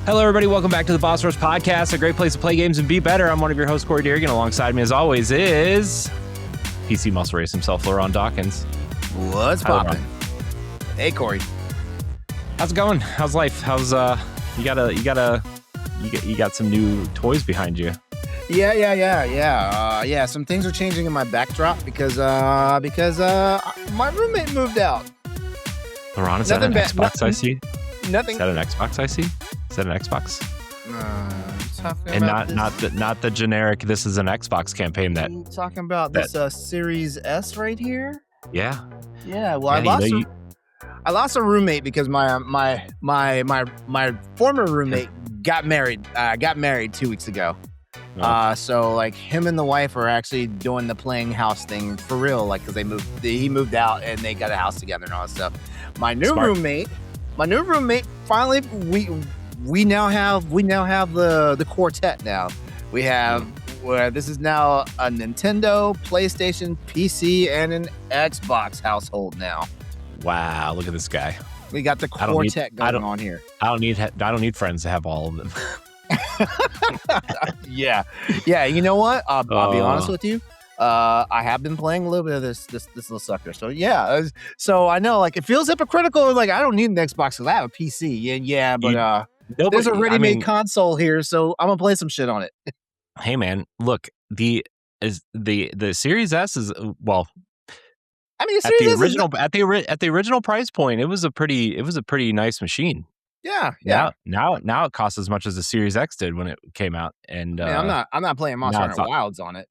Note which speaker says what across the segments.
Speaker 1: Hello, everybody. Welcome back to the Boss Rush Podcast, a great place to play games and be better. I'm one of your hosts, Corey Deerigan. Alongside me, as always, is PC Muscle Race himself, Laurent Dawkins.
Speaker 2: What's poppin'? Hey, Corey.
Speaker 1: How's it going? How's life? How's you got some new toys behind you?
Speaker 2: Yeah. Some things are changing in my backdrop because my roommate moved out.
Speaker 1: Laurent, is that an Xbox I see?
Speaker 2: Nothing.
Speaker 1: Is that an Xbox I see? Is that an Xbox? And not the generic. This is an Xbox campaign that.
Speaker 2: You talking about this Series S right here?
Speaker 1: Yeah.
Speaker 2: Yeah. Well, I lost a roommate because my former roommate got married. Got married 2 weeks ago.
Speaker 1: Oh.
Speaker 2: So like him and the wife are actually doing the playing house thing for real. Like, cause he moved out and they got a house together and all that stuff. My new roommate finally we now have the quartet now. We have where this is now a Nintendo, PlayStation, PC, and an Xbox household now.
Speaker 1: Wow, look at this guy.
Speaker 2: We got the quartet going on here.
Speaker 1: I don't need friends to have all of them.
Speaker 2: Yeah. You know what? I'll be honest with you. I have been playing a little bit of this little sucker. So yeah. So I know, like, it feels hypocritical. Like, I don't need an Xbox because I have a PC. Yeah, but there's a ready-made console here, so I'm gonna play some shit on it.
Speaker 1: Hey man, look, the Series S is
Speaker 2: I mean,
Speaker 1: at the original price point, it was a pretty nice machine.
Speaker 2: Yeah.
Speaker 1: Now it costs as much as the Series X did when it came out. And
Speaker 2: man, I'm not playing Monster Hunter Wilds on it.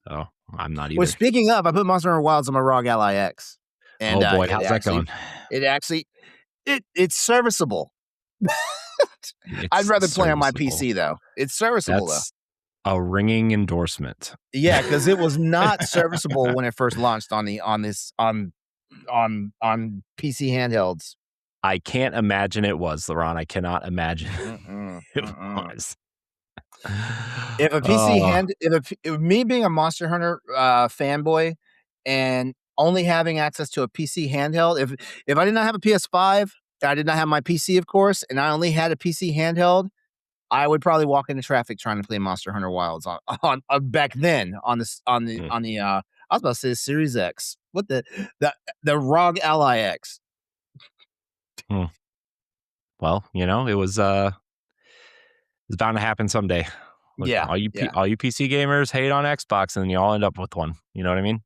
Speaker 1: Oh, I'm not either.
Speaker 2: Well, speaking of, I put Monster Hunter Wilds on my ROG Ally X. And,
Speaker 1: oh boy, how's that going?
Speaker 2: It's serviceable. I'd rather play on my PC though. It's serviceable though.
Speaker 1: A ringing endorsement.
Speaker 2: Yeah, because it was not serviceable when it first launched on PC handhelds.
Speaker 1: I can't imagine it was, Laurent. I cannot imagine it was.
Speaker 2: If a PC me being a Monster Hunter fanboy and only having access to a PC handheld, if I did not have a PS5, I did not have my PC, of course, and I only had a PC handheld, I would probably walk into traffic trying to play Monster Hunter Wilds on back then on the I was about to say the Series X. What the ROG Ally X.
Speaker 1: Well, it was bound to happen someday. Look,
Speaker 2: yeah.
Speaker 1: All you PC gamers hate on Xbox, and then you all end up with one. You know what I mean?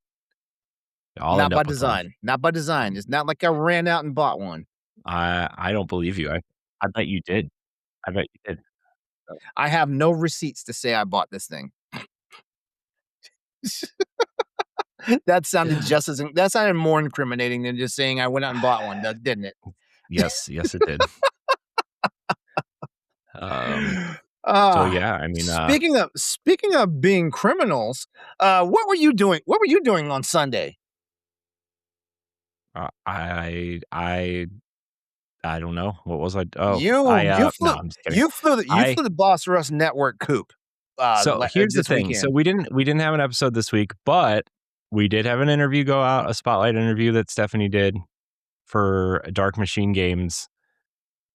Speaker 2: Not by design. Not by design. It's not like I ran out and bought one.
Speaker 1: I don't believe you. I bet you did.
Speaker 2: I have no receipts to say I bought this thing. That sounded more incriminating than just saying I went out and bought one, didn't it?
Speaker 1: Yes, it did. So yeah, I mean,
Speaker 2: speaking of being criminals, what were you doing? What were you doing on Sunday?
Speaker 1: I don't know. What was I? Oh,
Speaker 2: you flew the Boss Rush Network coop.
Speaker 1: So here's the thing.
Speaker 2: Weekend.
Speaker 1: So we didn't have an episode this week, but we did have an interview go out, a spotlight interview that Stephanie did for Dark Machine Games.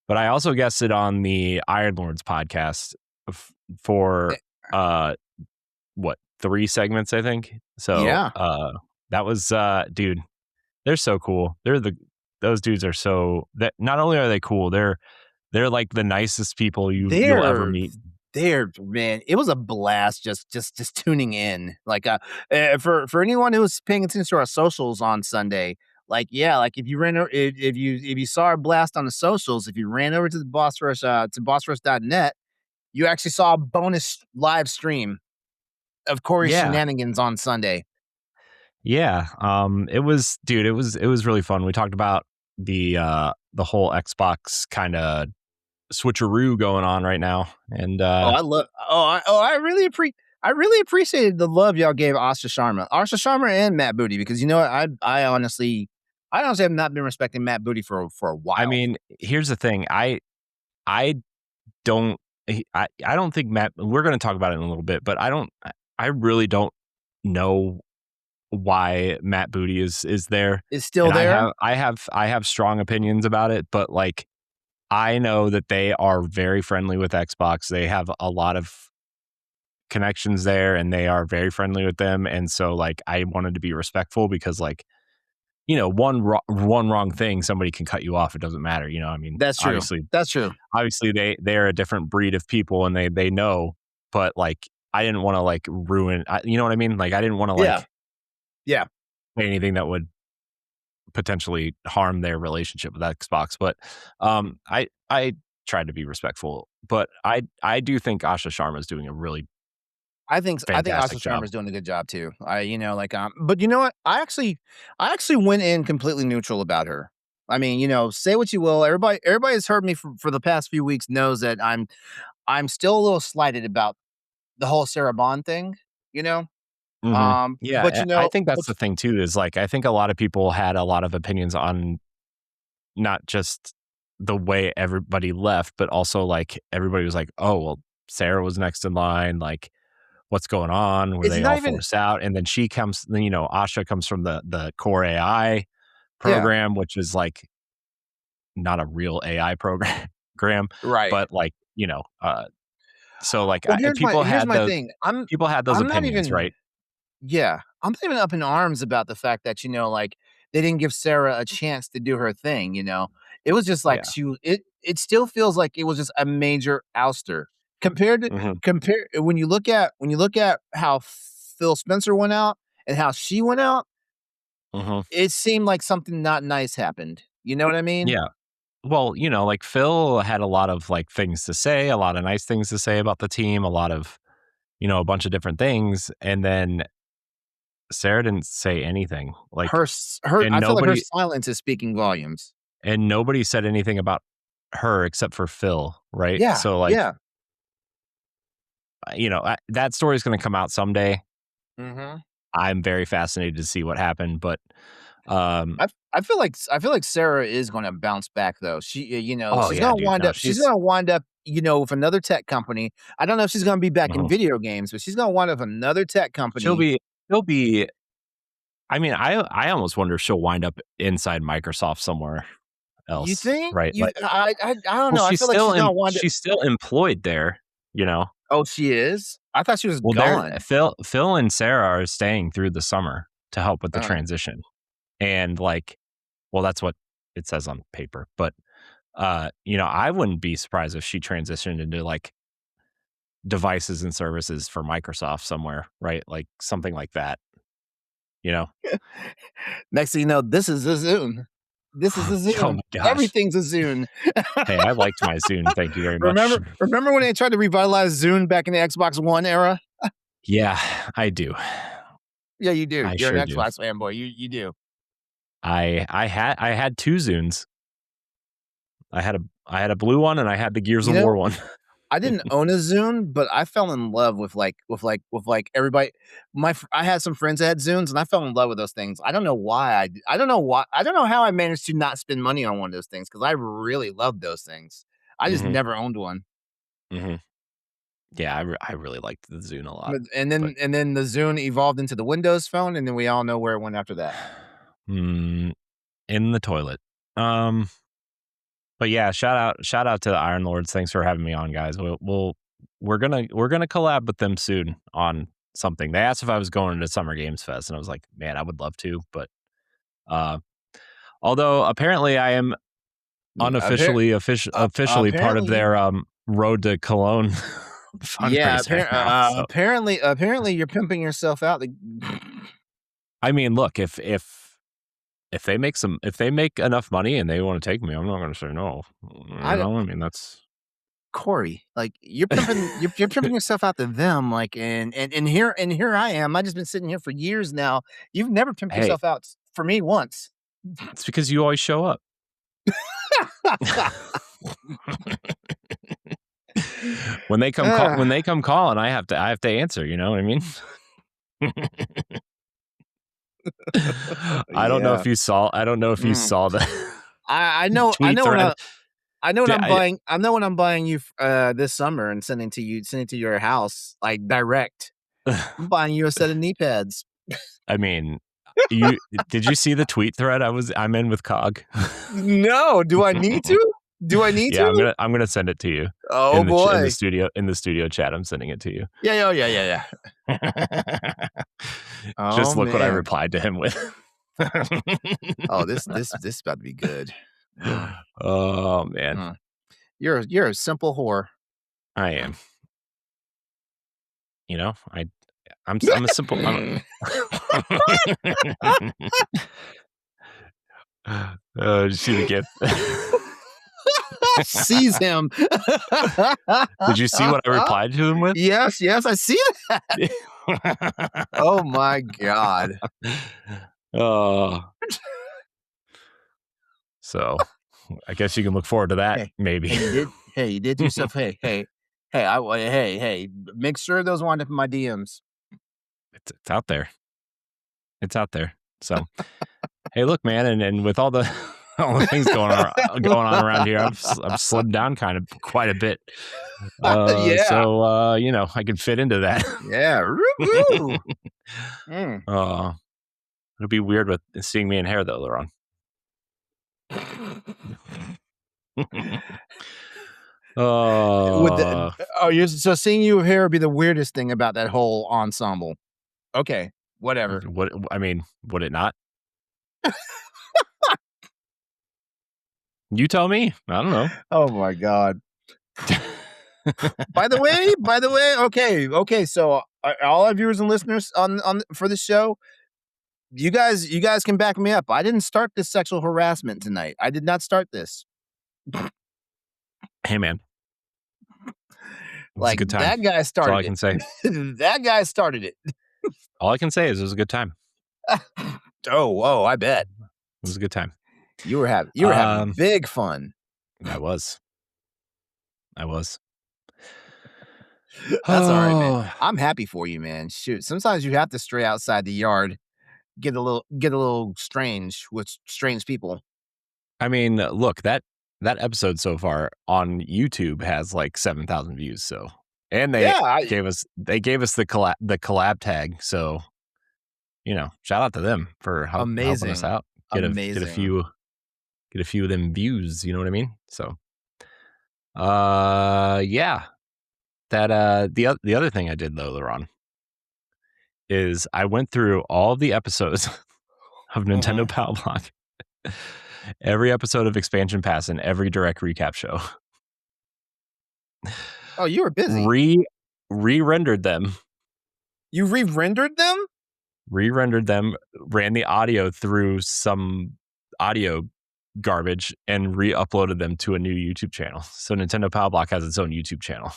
Speaker 1: But I also guested on the Iron Lords podcast for 3 segments, I think. So
Speaker 2: yeah,
Speaker 1: that was dude. They're so cool. Those dudes are so that not only are they cool, they're like the nicest people you'll ever meet.
Speaker 2: Man, it was a blast just tuning in. Like for anyone who was paying attention to our socials on Sunday, like if you saw our blast on the socials, if you ran over to the Boss Rush to bossrush.net, you actually saw a bonus live stream of Corey's shenanigans on Sunday.
Speaker 1: Yeah, it was really fun. We talked about the whole Xbox kind of switcheroo going on right now, and
Speaker 2: I really appreciated the love y'all gave Asha Sharma and Matt Booty, because you know what, I honestly have not been respecting Matt Booty for a while.
Speaker 1: I mean, here's the thing, I don't think Matt. We're going to talk about it in a little bit, but I really don't know why Matt Booty is there.
Speaker 2: Is still there.
Speaker 1: I have strong opinions about it, but like I know that they are very friendly with Xbox. They have a lot of connections there, and they are very friendly with them. And so, like, I wanted to be respectful because, like, one wrong thing, somebody can cut you off. It doesn't matter. I mean,
Speaker 2: That's true. That's true.
Speaker 1: obviously they're a different breed of people, and they know, but like, I didn't want to like ruin, you know what I mean? Like, I didn't want to
Speaker 2: Yeah.
Speaker 1: like
Speaker 2: Yeah.
Speaker 1: say anything that would potentially harm their relationship with Xbox. But I tried to be respectful, but I do think Asha Sharma is doing a really
Speaker 2: I think Asha
Speaker 1: fantastic job.
Speaker 2: Sharma's doing a good job too. But you know what? I actually went in completely neutral about her. I mean, say what you will. Everybody has heard me for the past few weeks knows that I'm still a little slighted about the whole Sarah Bond thing, you know?
Speaker 1: Hmm.
Speaker 2: But
Speaker 1: Yeah, I think that's the thing too. Is like, I think a lot of people had a lot of opinions on not just the way everybody left, but also like everybody was like, oh well, Sarah was next in line. Like, what's going on? Were
Speaker 2: it's
Speaker 1: they
Speaker 2: not
Speaker 1: all
Speaker 2: even
Speaker 1: forced out? And then she comes, Asha comes from the core AI
Speaker 2: yeah,
Speaker 1: program, which is like not a real AI program,
Speaker 2: right.
Speaker 1: but like, so like,
Speaker 2: Well, here's my thing.
Speaker 1: people had those
Speaker 2: I'm not
Speaker 1: opinions,
Speaker 2: even
Speaker 1: right?
Speaker 2: Yeah, I'm not even up in arms about the fact that, like, they didn't give Sarah a chance to do her thing, you know? It was just like
Speaker 1: Yeah.
Speaker 2: it still feels like it was just a major ouster compared to
Speaker 1: Hmm.
Speaker 2: compare when you look at how Phil Spencer went out and how she went out,
Speaker 1: Hmm.
Speaker 2: it seemed like something not nice happened. You know what I mean?
Speaker 1: Yeah. Well, like, Phil had a lot of like things to say, a lot of nice things to say about the team, a lot of, a bunch of different things. And then Sarah didn't say anything. Like, and
Speaker 2: I feel like her
Speaker 1: nobody
Speaker 2: silence is speaking volumes.
Speaker 1: and nobody said anything about her except for Phil, right?
Speaker 2: Yeah,
Speaker 1: So like,
Speaker 2: yeah.
Speaker 1: that story is going to come out someday.
Speaker 2: Mhm.
Speaker 1: I'm very fascinated to see what happened, but um
Speaker 2: I feel like Sarah is gonna bounce back though.
Speaker 1: oh
Speaker 2: She's
Speaker 1: yeah,
Speaker 2: gonna
Speaker 1: dude.
Speaker 2: wind
Speaker 1: No,
Speaker 2: up she's
Speaker 1: she's
Speaker 2: gonna wind up, with another tech company. I don't know if she's gonna be back in
Speaker 1: mhm.
Speaker 2: video games, but she's gonna wind up with another tech
Speaker 1: she'll
Speaker 2: company.
Speaker 1: be she'll be I mean, I almost wonder if she'll wind up inside Microsoft somewhere
Speaker 2: You
Speaker 1: else,
Speaker 2: think?
Speaker 1: right?
Speaker 2: You
Speaker 1: Like,
Speaker 2: I don't
Speaker 1: well,
Speaker 2: know. I feel like she's gonna wind up.
Speaker 1: she's still employed there, you know.
Speaker 2: Oh, she is? I thought she was
Speaker 1: Well, they're
Speaker 2: gone.
Speaker 1: Phil and Sarah are staying through the summer to help with the
Speaker 2: Uh,
Speaker 1: transition. And like, well, that's what it says on paper. But I wouldn't be surprised if she transitioned into like devices and services for Microsoft somewhere, right? Like something like that, you know?
Speaker 2: Next thing you know, this is a Zune. This is a
Speaker 1: Oh
Speaker 2: Zune.
Speaker 1: my gosh.
Speaker 2: Everything's a Zune.
Speaker 1: Hey, I liked my Zune. Thank you very much.
Speaker 2: Remember when they tried to revitalize Zune back in the Xbox One era?
Speaker 1: Yeah, I do.
Speaker 2: Yeah, you do.
Speaker 1: I
Speaker 2: You're an
Speaker 1: sure do.
Speaker 2: Xbox fanboy. You do.
Speaker 1: I had two Zunes. I had a blue one and I had the Gears
Speaker 2: You
Speaker 1: of War
Speaker 2: know,
Speaker 1: one.
Speaker 2: I didn't own a Zune, but I fell in love with everybody. I had some friends that had Zunes, and I fell in love with those things. I don't know why. I don't know why. I don't know how I managed to not spend money on one of those things because I really loved those things. I just
Speaker 1: Hmm.
Speaker 2: never owned one.
Speaker 1: Hmm. Yeah, I really liked the Zune a lot,
Speaker 2: But and
Speaker 1: but
Speaker 2: then and then the Zune evolved into the Windows Phone, and then we all know where it went after that.
Speaker 1: mm, in the toilet. Um, but yeah, shout out to the Iron Lords. Thanks for having me on, guys. We're gonna collab with them soon on something. They asked if I was going to Summer Games Fest, and I was like, man, I would love to, but uh, although apparently I am
Speaker 2: Appar-
Speaker 1: officially part of
Speaker 2: apparently,
Speaker 1: their Road to Cologne
Speaker 2: yeah.
Speaker 1: fundraiser now. So
Speaker 2: Apparently, you're pimping yourself out.
Speaker 1: I mean, look, if they make enough money and they want to take me, I'm not going to say no.
Speaker 2: I
Speaker 1: I mean, that's
Speaker 2: Corey, like you're pimping yourself out to them, like and here I am. I just been sitting here for years now. You've never pimped
Speaker 1: hey,
Speaker 2: yourself out for me once.
Speaker 1: it's because you always show up. When
Speaker 2: Ah,
Speaker 1: they come calling, I have to answer. You know what I mean?
Speaker 2: yeah.
Speaker 1: I don't know if you
Speaker 2: Mm.
Speaker 1: saw the tweet
Speaker 2: I know when
Speaker 1: thread.
Speaker 2: I know when I'm buying you this summer and sending to your house like direct. I'm buying you a set of knee pads.
Speaker 1: I mean, you did you see the tweet thread I'm in with Cog?
Speaker 2: No, do I need to? Do I need
Speaker 1: Yeah,
Speaker 2: to?
Speaker 1: I'm gonna send it to you
Speaker 2: Oh boy.
Speaker 1: in the studio chat. I'm sending it to you.
Speaker 2: Yeah, oh, yeah. Oh
Speaker 1: Just look what I
Speaker 2: man.
Speaker 1: replied to him with.
Speaker 2: Oh, this is about to be good. Mm,
Speaker 1: Oh man,
Speaker 2: mm. You're a simple whore.
Speaker 1: I am. You know, I'm a simple. Did you see the gift?
Speaker 2: Seize him.
Speaker 1: Did you see what I replied to him with?
Speaker 2: Yes, I see that. Oh my god.
Speaker 1: Oh, so I guess you can look forward to that,
Speaker 2: Hey,
Speaker 1: maybe.
Speaker 2: you did do stuff. Hey, make sure those wind up in my DMs.
Speaker 1: It's out there. It's out there. So, hey, look, man, and with all the all the things going on around here, I've slimmed down kind of quite a bit.
Speaker 2: Yeah.
Speaker 1: So you know, I can fit into that.
Speaker 2: Yeah. Woo-hoo. Mm.
Speaker 1: uh, it'll be weird with seeing me in hair though, Laurent.
Speaker 2: Would the
Speaker 1: uh,
Speaker 2: you so seeing you here would be the weirdest thing about that whole ensemble. Okay, whatever.
Speaker 1: what I mean, would it not? You tell me. I don't know.
Speaker 2: Oh my god. By the way, okay, so, all our viewers and listeners on for the show, you guys can back me up. I didn't start this sexual harassment tonight. I did not start this.
Speaker 1: Hey, man, it was a
Speaker 2: Like,
Speaker 1: good time.
Speaker 2: that guy
Speaker 1: That's all
Speaker 2: started
Speaker 1: I
Speaker 2: it.
Speaker 1: can say.
Speaker 2: That guy started it.
Speaker 1: All I can say is it was a good time.
Speaker 2: Oh, whoa, I bet.
Speaker 1: It was a good time.
Speaker 2: You were having
Speaker 1: Um,
Speaker 2: big fun.
Speaker 1: I was. I was.
Speaker 2: That's alright, man.
Speaker 1: Oh,
Speaker 2: I'm happy for you, man. Shoot, sometimes you have to stray outside the yard, get a little strange with strange people.
Speaker 1: I mean, look, that episode so far on YouTube has like 7,000 views. So, and
Speaker 2: Yeah, I
Speaker 1: they gave us the collab tag. So, you know, shout out to them for helping us
Speaker 2: amazing,
Speaker 1: out.
Speaker 2: amazing.
Speaker 1: Get a few of them views. You know what I mean? So, yeah. That the other thing I did though, Laron, is I went through all the episodes of Nintendo
Speaker 2: Mhm.
Speaker 1: Power Block, every episode of Expansion Pass, and every direct recap show.
Speaker 2: Oh, you were busy.
Speaker 1: Re rendered them,
Speaker 2: You re-rendered them?
Speaker 1: ran the audio through some audio garbage, and re-uploaded them to a new YouTube channel. So Nintendo Power Block has its own YouTube channel.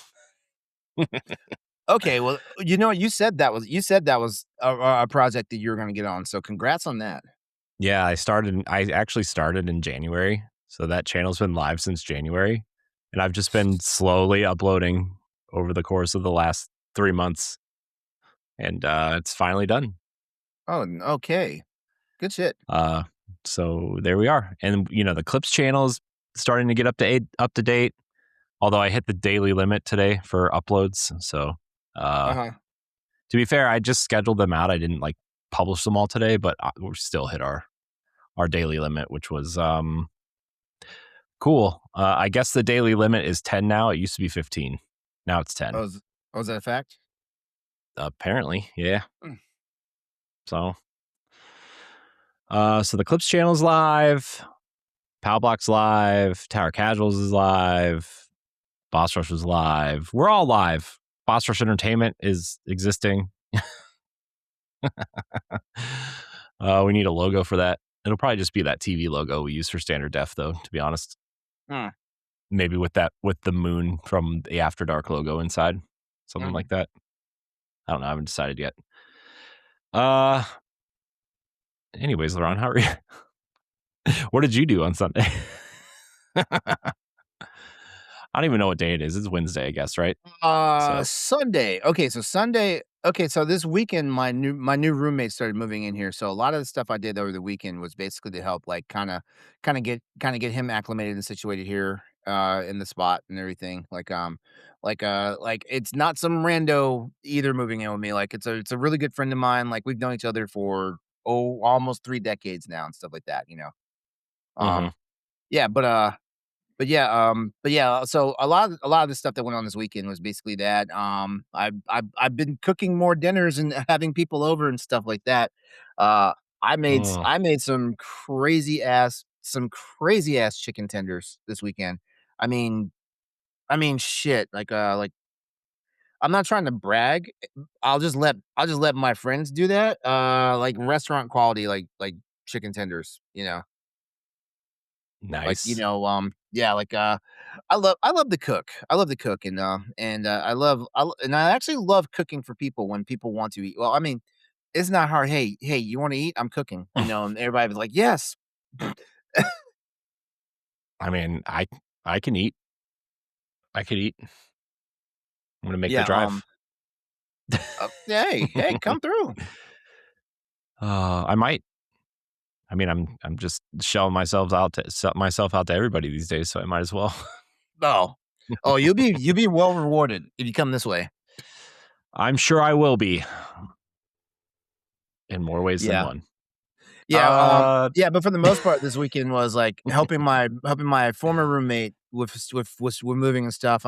Speaker 2: Okay, well, you know what? You said that was a project that you were gonna get on, so congrats on that.
Speaker 1: Yeah, I actually started in January. So that channel's been live since January. And I've just been slowly uploading over the course of the last 3 months. And it's finally done.
Speaker 2: Oh, okay. Good shit.
Speaker 1: Uh, so there we are. And you know, the clips channel is starting to get up to date. Although I hit the daily limit today for uploads. So
Speaker 2: Uh-huh.
Speaker 1: to be fair, I just scheduled them out. I didn't like publish them all today, but we still hit our daily limit, which was cool. I guess the daily limit is 10 now. It used to be 15. Now it's 10.
Speaker 2: Is that a fact?
Speaker 1: Apparently, yeah.
Speaker 2: Mm.
Speaker 1: So, so the Clips channel is live. Palblock's live. Tower Casuals is live. Boss Rush is live. We're all live. Boss Rush Entertainment is existing. We need a logo for that. It'll probably just be that TV logo we use for standard def, though. To be honest,
Speaker 2: Hmm.
Speaker 1: maybe with the moon from the After Dark logo inside, something
Speaker 2: Mhm.
Speaker 1: like that. I don't know. I haven't decided yet. Uh, anyways, Laurent, how are you? What did you do on Sunday? I don't even know what day it is. It's Wednesday, I guess, right? So,
Speaker 2: Sunday. Okay, so this weekend my new roommate started moving in here. So a lot of the stuff I did over the weekend was basically to help like kind of get him acclimated and situated here in the spot and everything. Like it's not some rando either moving in with me. Like it's a really good friend of mine. Like we've known each other for almost 3 decades now and stuff like that, you know.
Speaker 1: mhm.
Speaker 2: Um yeah, but So a lot of the stuff that went on this weekend was basically that. I've been cooking more dinners and having people over and stuff like that. Uh,
Speaker 1: Mm,
Speaker 2: I made some crazy ass chicken tenders this weekend. I mean, shit. I'm not trying to brag. I'll just let my friends do that. Like restaurant quality, chicken tenders.
Speaker 1: nice.
Speaker 2: I love to cook. I love to cook, and and I actually love cooking for people when people want to eat. Well, I mean, it's not hard. Hey, you want to eat? I'm cooking. And everybody was like, yes.
Speaker 1: I mean, I can eat. I could eat. I'm gonna make the
Speaker 2: Yeah.
Speaker 1: drive.
Speaker 2: Hey, come through.
Speaker 1: I might. I mean, I'm just shelling myself out to everybody these days, so I might as well.
Speaker 2: Oh, you'll be well rewarded if you come this way.
Speaker 1: I'm sure I will be in more ways than
Speaker 2: Yeah.
Speaker 1: one. Uh,
Speaker 2: But for the most part, this weekend was like helping my former roommate with moving and stuff.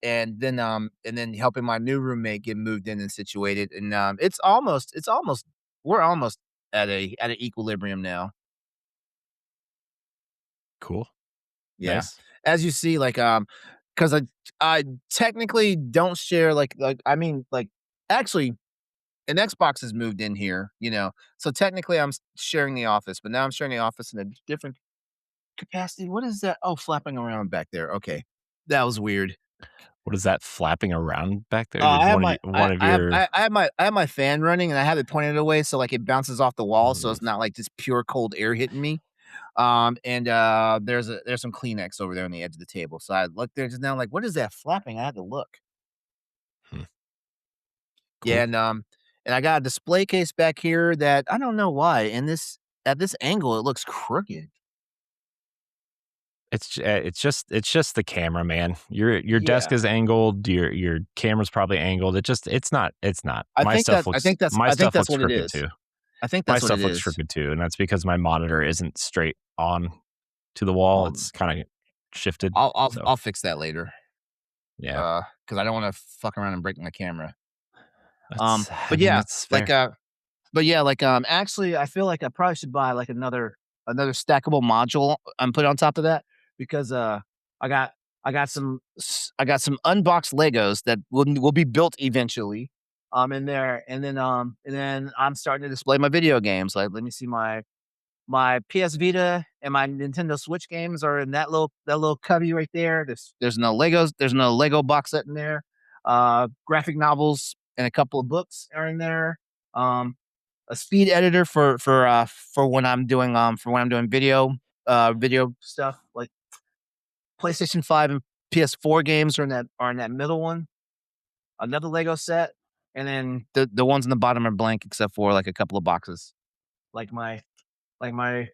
Speaker 2: And then helping my new roommate get moved in and situated. And it's almost we're almost at an equilibrium now.
Speaker 1: cool,
Speaker 2: Yeah,
Speaker 1: nice.
Speaker 2: as you see, because I technically don't share actually an Xbox has moved in here, so technically sharing the office, but now I'm sharing the office in a different capacity. What is that? Oh, flapping around back there. Okay, that was weird.
Speaker 1: What is that flapping around back there? Did
Speaker 2: I have my
Speaker 1: one of your
Speaker 2: I have my fan running and I have it pointed away so like it bounces off the wall, so
Speaker 1: mm,
Speaker 2: it's not like just pure cold air hitting me. And there's some Kleenex over there on the edge of the table, so I looked there just now, like, what is that flapping? I had to look.
Speaker 1: hmm,
Speaker 2: Yeah,
Speaker 1: cool.
Speaker 2: and I got a display case back here that I don't know why in this at this angle it looks crooked.
Speaker 1: It's just the camera, man. Your desk
Speaker 2: Yeah.
Speaker 1: is angled. Your camera's probably angled. It's not. My
Speaker 2: I think
Speaker 1: stuff
Speaker 2: that's
Speaker 1: looks
Speaker 2: what it
Speaker 1: crooked
Speaker 2: is.
Speaker 1: too.
Speaker 2: I think
Speaker 1: My
Speaker 2: that's what it
Speaker 1: stuff looks
Speaker 2: is.
Speaker 1: crooked too, and that's because my monitor isn't straight on to the wall.
Speaker 2: Um,
Speaker 1: It's kind of shifted. So
Speaker 2: I'll fix that later.
Speaker 1: yeah,
Speaker 2: Because I don't wanna fuck around and break my camera.
Speaker 1: I
Speaker 2: But
Speaker 1: mean
Speaker 2: yeah,
Speaker 1: that's
Speaker 2: like,
Speaker 1: fair.
Speaker 2: actually, I feel like I probably should buy, like, another stackable module and put it on top of that because, I got I got some unboxed Legos that will be built eventually, in there, and then I'm starting to display my video games, like, let me see my PS Vita and my Nintendo Switch games are in that little cubby right there. There's no Lego box set in there. Graphic novels and a couple of books are in there. Um, a speed editor for when I'm doing video stuff like PlayStation 5 and PS4 games are in that middle one. Another Lego set, and then the ones in the bottom are blank except for like a couple of boxes. Like my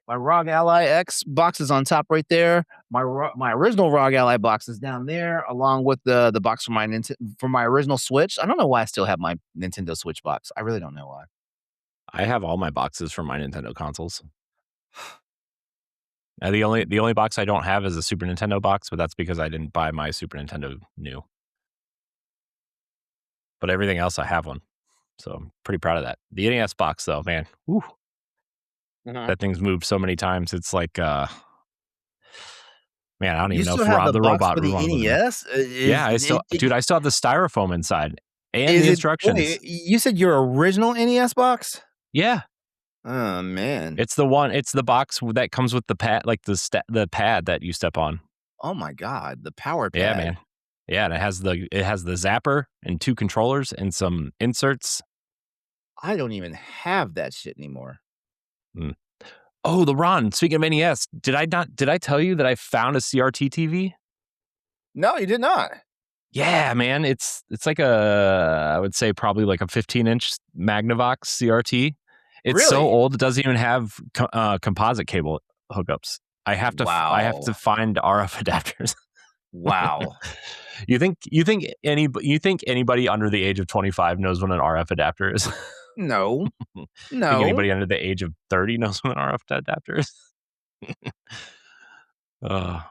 Speaker 2: ROG Ally X box is on top right there. My original ROG Ally box is down there, along with the box for my original Switch. I don't know why I still have my Nintendo Switch box. I really don't know why.
Speaker 1: I have all my boxes from my Nintendo consoles. The only box I don't have is a Super Nintendo box, but that's because I didn't buy my Super Nintendo new. But everything else I have one, so I'm pretty proud of that. The NES box though, man, whew,
Speaker 2: Mhm.
Speaker 1: that thing's moved so many times. It's like, man, I don't
Speaker 2: You
Speaker 1: even know
Speaker 2: still
Speaker 1: if
Speaker 2: have
Speaker 1: Rob
Speaker 2: the
Speaker 1: the
Speaker 2: box
Speaker 1: robot
Speaker 2: for
Speaker 1: would
Speaker 2: the
Speaker 1: want to live in there.
Speaker 2: NES?
Speaker 1: Yeah, dude, I still have the styrofoam inside and
Speaker 2: Is
Speaker 1: the
Speaker 2: it wait,
Speaker 1: instructions.
Speaker 2: you said your original NES box?
Speaker 1: Yeah,
Speaker 2: Oh, man.
Speaker 1: it's the box that comes with the pad, like the pad that you step on.
Speaker 2: Oh my god, the power
Speaker 1: Yeah,
Speaker 2: pad.
Speaker 1: man. Yeah, and it has the zapper and 2 controllers and some inserts.
Speaker 2: I don't even have that shit anymore.
Speaker 1: Mm. Oh, the Ron, speaking of NES, did I tell you that I found a CRT TV?
Speaker 2: No, you did not.
Speaker 1: Yeah, man, it's like I would say probably like a 15-inch Magnavox CRT. It's so
Speaker 2: Really?
Speaker 1: old, it doesn't even have composite cable hookups. I have to
Speaker 2: Wow.
Speaker 1: find RF adapters.
Speaker 2: Wow.
Speaker 1: You think anybody under the age of 25 knows what an RF adapter is?
Speaker 2: No.
Speaker 1: Think
Speaker 2: No.
Speaker 1: anybody under the age of 30 knows what an RF adapter is? Uh,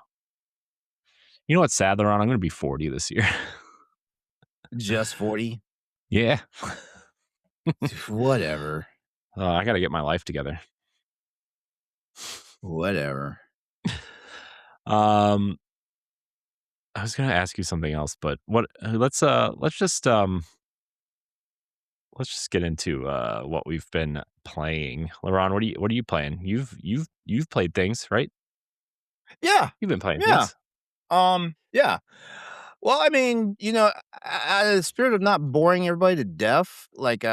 Speaker 1: you know what's sad, Laurent? I'm going to be 40 this year.
Speaker 2: Just 40?
Speaker 1: Yeah.
Speaker 2: Whatever.
Speaker 1: I got to get my life together.
Speaker 2: Whatever.
Speaker 1: Um, I was going to ask you something else, but let's just get into what we've been playing. Laurent, what are you playing? You've played things, right?
Speaker 2: Yeah.
Speaker 1: You've been playing
Speaker 2: Yeah.
Speaker 1: things.
Speaker 2: Yeah. Well, I mean, out of the spirit of not boring everybody to death, like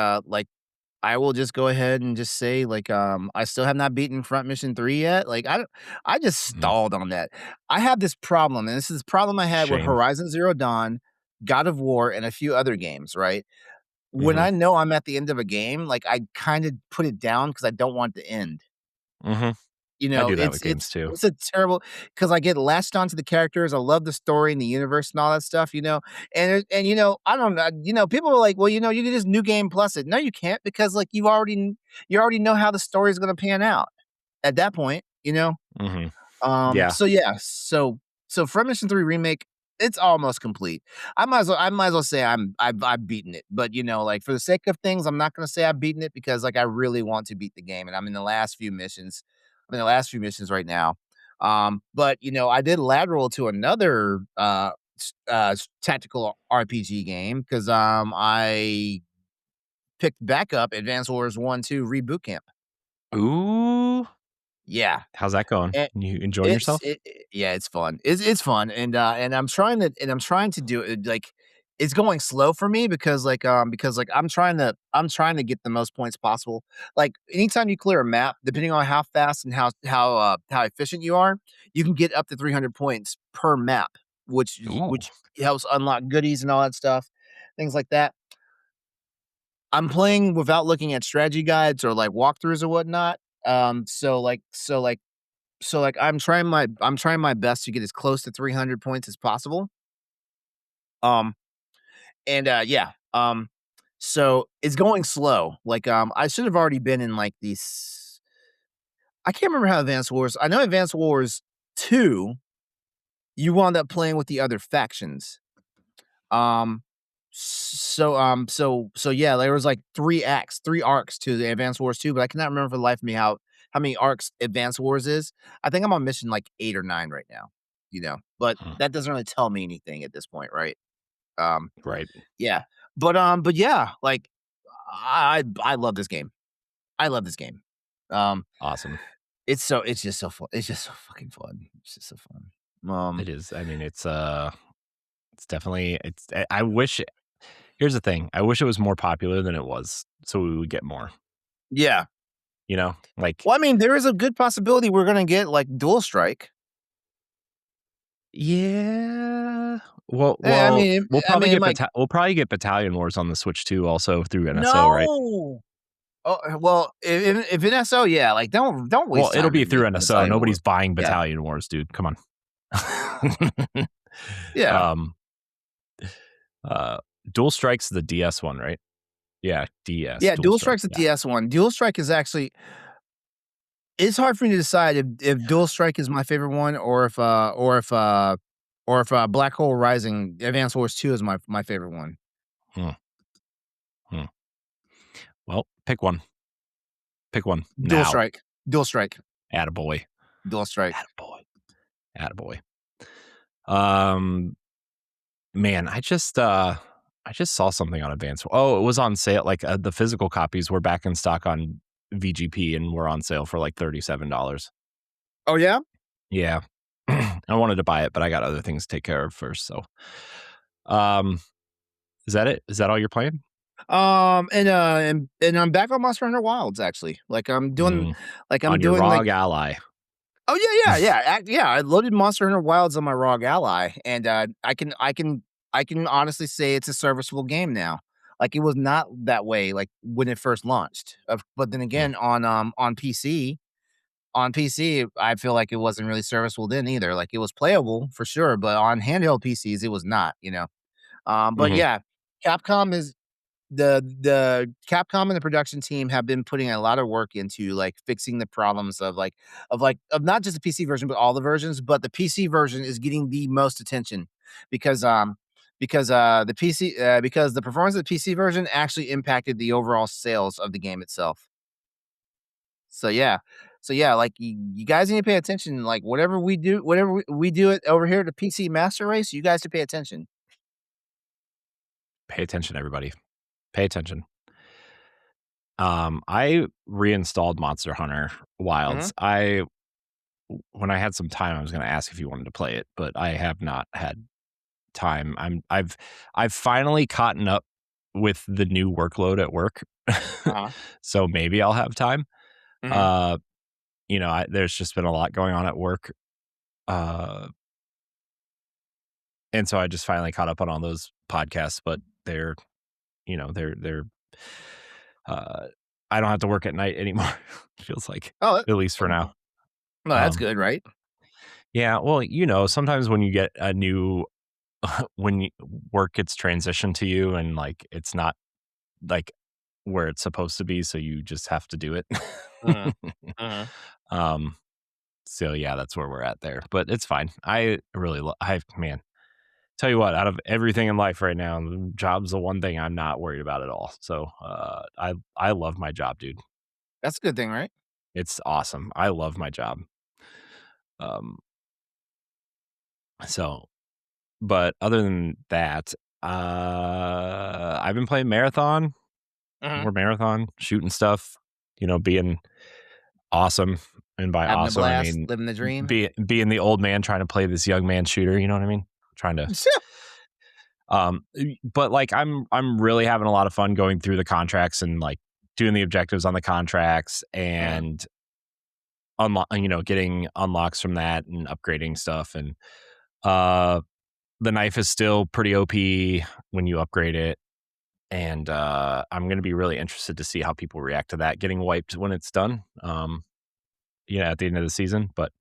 Speaker 2: I will just go ahead and just say, like, I still have not beaten Front Mission 3 yet. Like, I just
Speaker 1: Mhm.
Speaker 2: stalled on that. I have this problem, and this is the problem I had with
Speaker 1: Shame.
Speaker 2: Horizon Zero Dawn, God of War, and a few other games, right? When
Speaker 1: Mhm.
Speaker 2: I know I'm at the end of a game, like, I kinda put it down because I don't want it to end.
Speaker 1: Mhm.
Speaker 2: You
Speaker 1: I
Speaker 2: know,
Speaker 1: do that
Speaker 2: it's
Speaker 1: with games
Speaker 2: it's
Speaker 1: too.
Speaker 2: it's a terrible because I get latched onto the characters. I love the story and the universe and all that stuff, I don't know, people are like, "Well, you can just new game plus it." No, you can't because, like, you already know how the story is gonna pan out at that point, you know?
Speaker 1: Mhm. Yeah.
Speaker 2: So yeah, so Front Mission 3 Remake, it's almost complete. I might as well say I've beaten it, but, like, for the sake of things, I'm not gonna say I've beaten it because, like, I really want to beat the game, and I'm in the last few missions. I'm in the last few missions right now. But, I did lateral to another, tactical RPG game because I picked back up Advanced Wars 1, 2 Reboot Camp.
Speaker 1: Ooh.
Speaker 2: Yeah.
Speaker 1: How's that going? You enjoying
Speaker 2: It's
Speaker 1: yourself?
Speaker 2: it yeah, it's fun. It's fun, and I'm trying to do it, like, it's going slow for me because, like, I'm trying to get the most points possible. Like, anytime you clear a map, depending on how fast and how efficient you are, you can get up to 300 points per map,
Speaker 1: Ooh.
Speaker 2: which helps unlock goodies and all that stuff, things like that. I'm playing without looking at strategy guides or, like, walkthroughs or whatnot. So, I'm trying my best to get as close to 300 points as possible. Um, yeah. So it's going slow. Like, I should have already been in, like, these. I can't remember how Advanced Wars. I know Advanced Wars 2, you wound up playing with the other factions. Um, so yeah, there was like 3 arcs to the Advanced Wars 2, but I cannot remember for the life of me how many arcs Advanced Wars is. I think I'm on mission like 8 or 9 right now, but
Speaker 1: Hmm.
Speaker 2: that doesn't really tell me anything at this point, right? Um,
Speaker 1: Right.
Speaker 2: yeah. But yeah, like, I love this game. I love this game. Um,
Speaker 1: Awesome.
Speaker 2: it's just so fun. It's just so fucking fun. It's just so fun. Um,
Speaker 1: It is. I mean, it's definitely I wish here's the thing. I wish it was more popular than it was so we would get more,
Speaker 2: yeah.
Speaker 1: Like
Speaker 2: Well, I mean, there is a good possibility we're gonna get, like, Dual Strike.
Speaker 1: yeah. Well,
Speaker 2: I
Speaker 1: well,
Speaker 2: mean,
Speaker 1: we'll
Speaker 2: I
Speaker 1: probably
Speaker 2: mean,
Speaker 1: get
Speaker 2: like,
Speaker 1: we'll probably get Battalion Wars on the Switch too, also through NSO, right?
Speaker 2: no. Oh, well, if NSO, yeah, like, don't
Speaker 1: Well,
Speaker 2: waste
Speaker 1: it'll
Speaker 2: time
Speaker 1: be
Speaker 2: in
Speaker 1: through
Speaker 2: making
Speaker 1: NSO.
Speaker 2: Battalion War.
Speaker 1: Nobody's buying
Speaker 2: Yeah.
Speaker 1: Battalion Wars, dude. Come on.
Speaker 2: Yeah.
Speaker 1: um, uh, Dual Strike's the DS one, right? Yeah, DS,
Speaker 2: Yeah,
Speaker 1: Dual
Speaker 2: Dual
Speaker 1: Strike.
Speaker 2: Strike's the
Speaker 1: Yeah.
Speaker 2: DS one. Dual Strike is actually it's hard for me to decide if Dual Strike is my favorite one or if Black Hole Rising Advanced Wars 2 is my favorite one.
Speaker 1: Hmm, hmm. Well, pick one. Pick one
Speaker 2: Dual
Speaker 1: now.
Speaker 2: Strike. Dual Strike.
Speaker 1: Attaboy.
Speaker 2: Dual Strike.
Speaker 1: Attaboy. Attaboy. Um, Man, I just saw something on Advance. Oh, it was on sale. Like the physical copies were back in stock on VGP and were on sale for like $37.
Speaker 2: Oh, yeah?
Speaker 1: Yeah. I wanted to buy it, but I got other things to take care of first. So, um, is that it? Is that all you're playing?
Speaker 2: And I'm back on Monster Hunter Wilds, actually.
Speaker 1: Mm,
Speaker 2: I'm
Speaker 1: on your
Speaker 2: doing, like.
Speaker 1: ROG Ally.
Speaker 2: Oh, yeah, I loaded Monster Hunter Wilds on my ROG Ally, and, I can honestly say it's a serviceable game now. Like, it was not that way, like, when it first launched, but then
Speaker 1: Hmm,
Speaker 2: again, on PC, I feel like it wasn't really serviceable then either. Like, it was playable for sure, but on handheld PCs, it was not. But
Speaker 1: mhm.
Speaker 2: yeah, Capcom is. the Capcom and the production team have been putting a lot of work into, like, fixing the problems of not just the PC version, but all the versions, but the PC version is getting the most attention because, because the performance of the PC version actually impacted the overall sales of the game itself. So, yeah. So, yeah, like, you guys need to pay attention, like, whatever we do it over here at the PC Master Race, you guys to pay attention.
Speaker 1: Pay attention, everybody. Pay attention. I reinstalled Monster Hunter
Speaker 2: Mhm.
Speaker 1: Wilds. When I had some time, I was going to ask if you wanted to play it, but I have not had time. I've finally caught up with the new workload at work,
Speaker 2: Uh-huh.
Speaker 1: so maybe I'll have time.
Speaker 2: Mhm.
Speaker 1: Uh, there's just been a lot going on at work, uh, and so I just finally caught up on all those podcasts. But they're uh, I don't have to work at night anymore. Feels like,
Speaker 2: Oh,
Speaker 1: at least for
Speaker 2: no,
Speaker 1: now.
Speaker 2: that's
Speaker 1: Um,
Speaker 2: good, right?
Speaker 1: yeah, well, sometimes when you get a new when work gets transitioned to you and like it's not like where it's supposed to be, so you just have to do it.
Speaker 2: Mhm. Mhm.
Speaker 1: um, so yeah, that's where we're at there, but it's fine. I really, man, tell you what, out of everything in life right now, the job's the one thing I'm not worried about at all. So, I love my job, dude.
Speaker 2: That's a good thing, right?
Speaker 1: It's awesome. I love my job. Um, so, but other than that, I've been playing Marathon,
Speaker 2: Mhm.
Speaker 1: more Marathon, shooting stuff, being awesome. And by
Speaker 2: Having a
Speaker 1: awesome, I
Speaker 2: blast,
Speaker 1: mean
Speaker 2: living the dream.
Speaker 1: being the old man trying to play this young man shooter. You know what I mean? Trying to, but like I'm really having a lot of fun going through the contracts and like doing the objectives on the contracts
Speaker 2: Mhm.
Speaker 1: and getting unlocks from that and upgrading stuff. And uh, the knife is still pretty OP when you upgrade it. And I'm going to be really interested to see how people react to that getting wiped when it's done. At the end of the season. But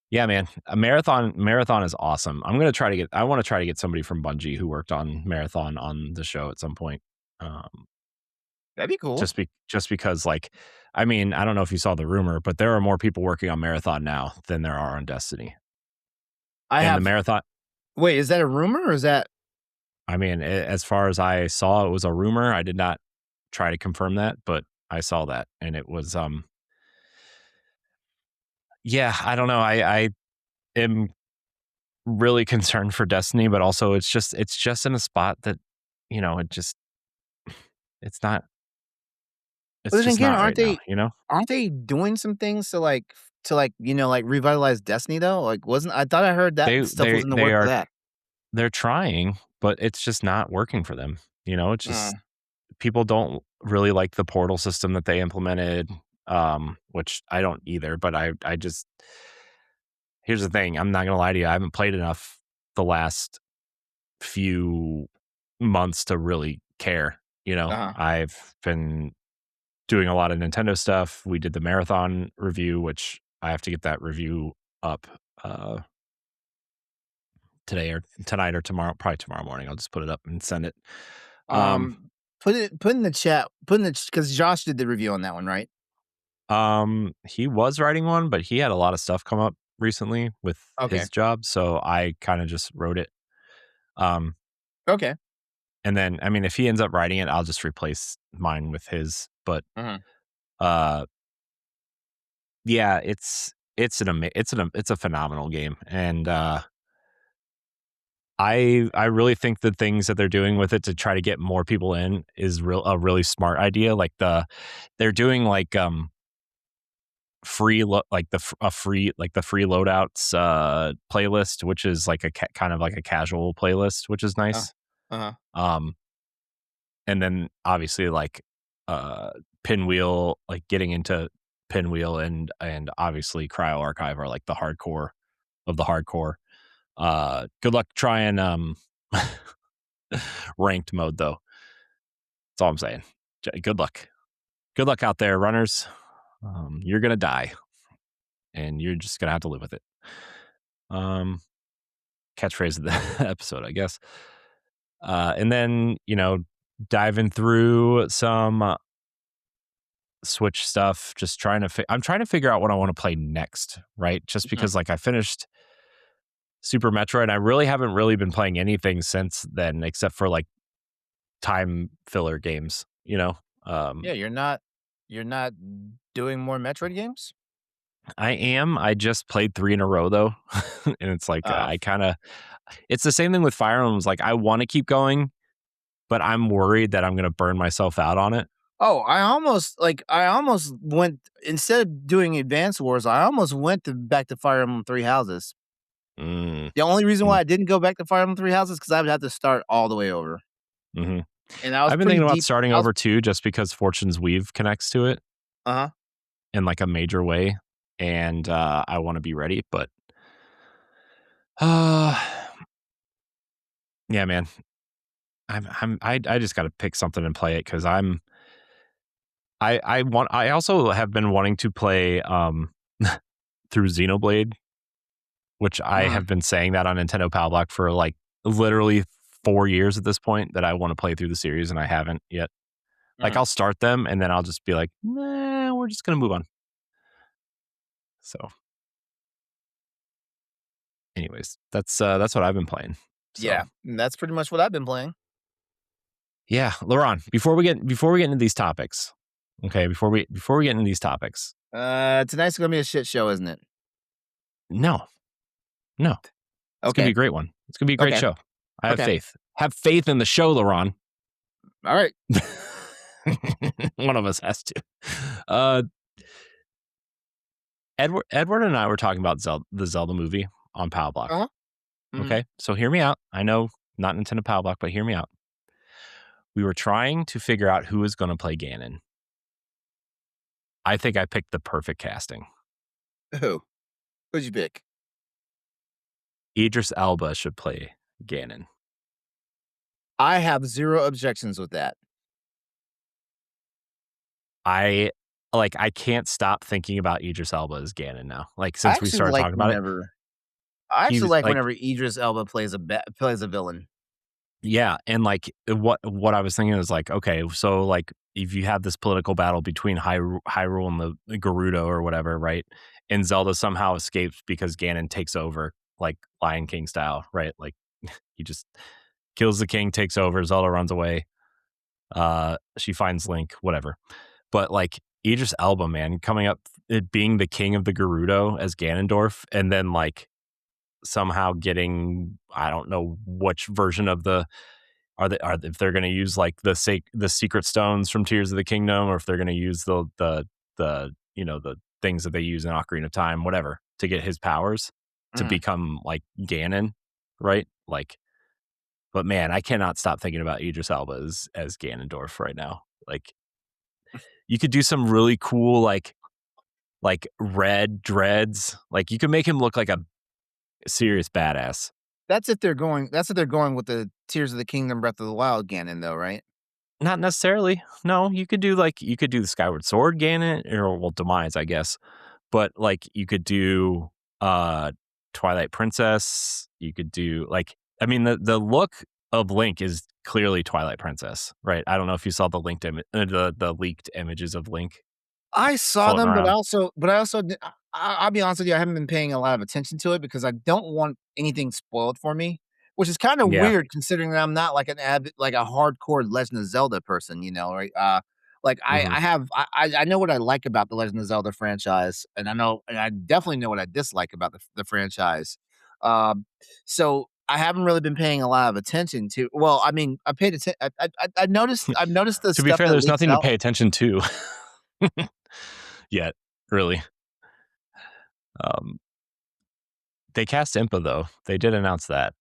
Speaker 1: yeah, man, a marathon is awesome. I want to try to get somebody from Bungie who worked on Marathon on the show at some point. Um,
Speaker 2: That'd be cool.
Speaker 1: just because, like, I mean, I don't know if you saw the rumor, but there are more people working on Marathon now than there are on Destiny.
Speaker 2: I
Speaker 1: And the
Speaker 2: have
Speaker 1: Marathon,
Speaker 2: wait, is that a rumor or is that
Speaker 1: I mean, as far as I saw, it was a rumor. I did not try to confirm that, but I saw that, and it was, yeah, I don't know. I am really concerned for Destiny, but also it's just in a spot that, it just it's not
Speaker 2: but
Speaker 1: it's
Speaker 2: then
Speaker 1: just
Speaker 2: again,
Speaker 1: not right now, you know?
Speaker 2: aren't they doing some things to revitalize Destiny though? Like, wasn't I thought I heard that
Speaker 1: They
Speaker 2: stuff was
Speaker 1: they
Speaker 2: in the
Speaker 1: they
Speaker 2: work for
Speaker 1: are
Speaker 2: that.
Speaker 1: they're trying, but it's just not working for them. It's
Speaker 2: Uh,
Speaker 1: just people don't really like the portal system that they implemented, which I don't either, but I just here's the thing, I'm not gonna lie to you, I haven't played enough the last few months to really care,
Speaker 2: uh-huh.
Speaker 1: I've been doing a lot of Nintendo stuff. We did the marathon review, which I have to get that review up today or tonight or tomorrow, probably tomorrow morning. I'll just put it up and send it. Um,
Speaker 2: Um, put in the chat, put in the because Josh did the review on that one, right?
Speaker 1: he was writing one, but he had a lot of stuff come up recently with
Speaker 2: Okay.
Speaker 1: his job, so I kind of just wrote it. Um,
Speaker 2: Okay.
Speaker 1: and then I mean, if he ends up writing it, I'll just replace mine with his. But
Speaker 2: Mhm.
Speaker 1: uh, yeah, it's a phenomenal game, and I really think the things that they're doing with it to try to get more people in is a really smart idea. Like they're doing like like the free loadouts playlist, which is like kind of like a casual playlist, which is
Speaker 2: Uh,
Speaker 1: nice.
Speaker 2: uh-huh.
Speaker 1: Um, and then obviously like uh Pinwheel, like getting into Pinwheel and obviously Cryo Archive are like the hardcore of the hardcore. Good luck trying ranked mode though. That's all I'm saying. Good luck. Good luck out there, runners. You're gonna die, and you're just gonna have to live with it. Um, Catchphrase of the episode, I guess. And then diving through some Switch stuff, just trying to I'm trying to figure out what I want to play next, right? Just
Speaker 2: Mhm.
Speaker 1: because like I finished Super Metroid and I really haven't really been playing anything since then except for like time filler games, you know.
Speaker 2: Yeah, you're not doing more Metroid games?
Speaker 1: I just played 3 in a row though. And it's like
Speaker 2: Oh.
Speaker 1: I kind of it's the same thing with Fire Emblems, like I want to keep going, but I'm worried that I'm going to burn myself out on it.
Speaker 2: Oh, I almost went instead of doing Advance Wars, I almost went to back to Fire Emblem Three Houses.
Speaker 1: Mm,
Speaker 2: The only reason
Speaker 1: mm,
Speaker 2: why I didn't go back to Fire Emblem Three Houses because I would have to start all the way over,
Speaker 1: mhm.
Speaker 2: and I was
Speaker 1: I've been
Speaker 2: pretty
Speaker 1: thinking about
Speaker 2: deep.
Speaker 1: starting
Speaker 2: I was
Speaker 1: over too, just because Fortune's Weave connects to it
Speaker 2: uh-huh.
Speaker 1: in like a major way, and I want to be ready. But uh, yeah, man, I just got to pick something and play it because I also have been wanting to play through Xenoblade, which I
Speaker 2: Mhm,
Speaker 1: have been saying that on Nintendo Power Block for like literally 4 years at this point that I want to play through the series and I haven't yet. Like
Speaker 2: mhm.
Speaker 1: I'll start them and then I'll just be like, nah, we're just gonna move on. So, anyways, that's what I've been playing. So
Speaker 2: Yeah, and that's pretty much what I've been playing.
Speaker 1: yeah, Laurent, before we get into these topics, okay, before we get into these topics,
Speaker 2: Tonight's gonna be a shit show, isn't it?
Speaker 1: no, no, it's gonna be
Speaker 2: Okay,
Speaker 1: a great one. It's gonna be a great
Speaker 2: okay,
Speaker 1: show. I have
Speaker 2: okay.
Speaker 1: faith. Have faith in the show, Laurent.
Speaker 2: Alright.
Speaker 1: One of us has to. Uh, Edward and I were talking about the Zelda movie on Power Block.
Speaker 2: Uh-huh. Mhm.
Speaker 1: Okay, so hear me out. I know not Nintendo Power Block, but hear me out. We were trying to figure out who is going to play Ganon. I think I picked the perfect casting.
Speaker 2: Who? Who'd you pick?
Speaker 1: Idris Elba should play Ganon.
Speaker 2: I have 0 objections with that.
Speaker 1: I I can't stop thinking about Idris Elba as Ganon now. Like
Speaker 2: I
Speaker 1: since we
Speaker 2: actually
Speaker 1: started
Speaker 2: like
Speaker 1: talking about it,
Speaker 2: whenever I
Speaker 1: he
Speaker 2: actually
Speaker 1: was
Speaker 2: like
Speaker 1: like,
Speaker 2: whenever Idris Elba plays a villain.
Speaker 1: yeah, and like what I was thinking is like, okay, so like if you have this political battle between Hyrule and the Gerudo or whatever, right? And Zelda somehow escapes because Ganon takes over, like Lion King style, right? Like he just kills the king, takes over, Zelda runs away. She finds Link, whatever. But like Idris Elba, man, coming up, it being the king of the Gerudo as Ganondorf, and then like somehow getting, I don't know which version of the if they're going to use like the secret stones from Tears of the Kingdom, or if they're going to use the the things that they use in Ocarina of Time, whatever, to get his powers to
Speaker 2: Mhm.
Speaker 1: become like Ganon, right? Like, but man, I cannot stop thinking about Idris Elba as Ganondorf right now. Like, you could do some really cool like red dreads. Like, you could make him look like a serious badass.
Speaker 2: That's if they're going with the Tears of the Kingdom Breath of the Wild Ganon though, right?
Speaker 1: Not necessarily. No, you could do the Skyward Sword Ganon, or well, Demise, I guess. But like you could do uh Twilight Princess. You could do like, I mean, the look of Link is clearly Twilight Princess, right? I don't know if you saw the the leaked images of Link
Speaker 2: I saw
Speaker 1: floating
Speaker 2: them,
Speaker 1: around.
Speaker 2: but I also d I'll be honest with you, I haven't been paying a lot of attention to it because I don't want anything spoiled for me, which is kinda
Speaker 1: Yeah.
Speaker 2: weird considering that I'm not like an avid like a hardcore Legend of Zelda person, you know, right? Like
Speaker 1: Hmm.
Speaker 2: I have I know what I like about the Legend of Zelda franchise, and I definitely know what I dislike about the franchise. Um, so I haven't really been paying a lot of attention to well, I mean, I paid atten I've noticed the
Speaker 1: To be
Speaker 2: stuff
Speaker 1: fair,
Speaker 2: that
Speaker 1: there's
Speaker 2: leaks
Speaker 1: nothing to
Speaker 2: out.
Speaker 1: pay attention to yet, really. Um, they cast Impa though. They did announce that.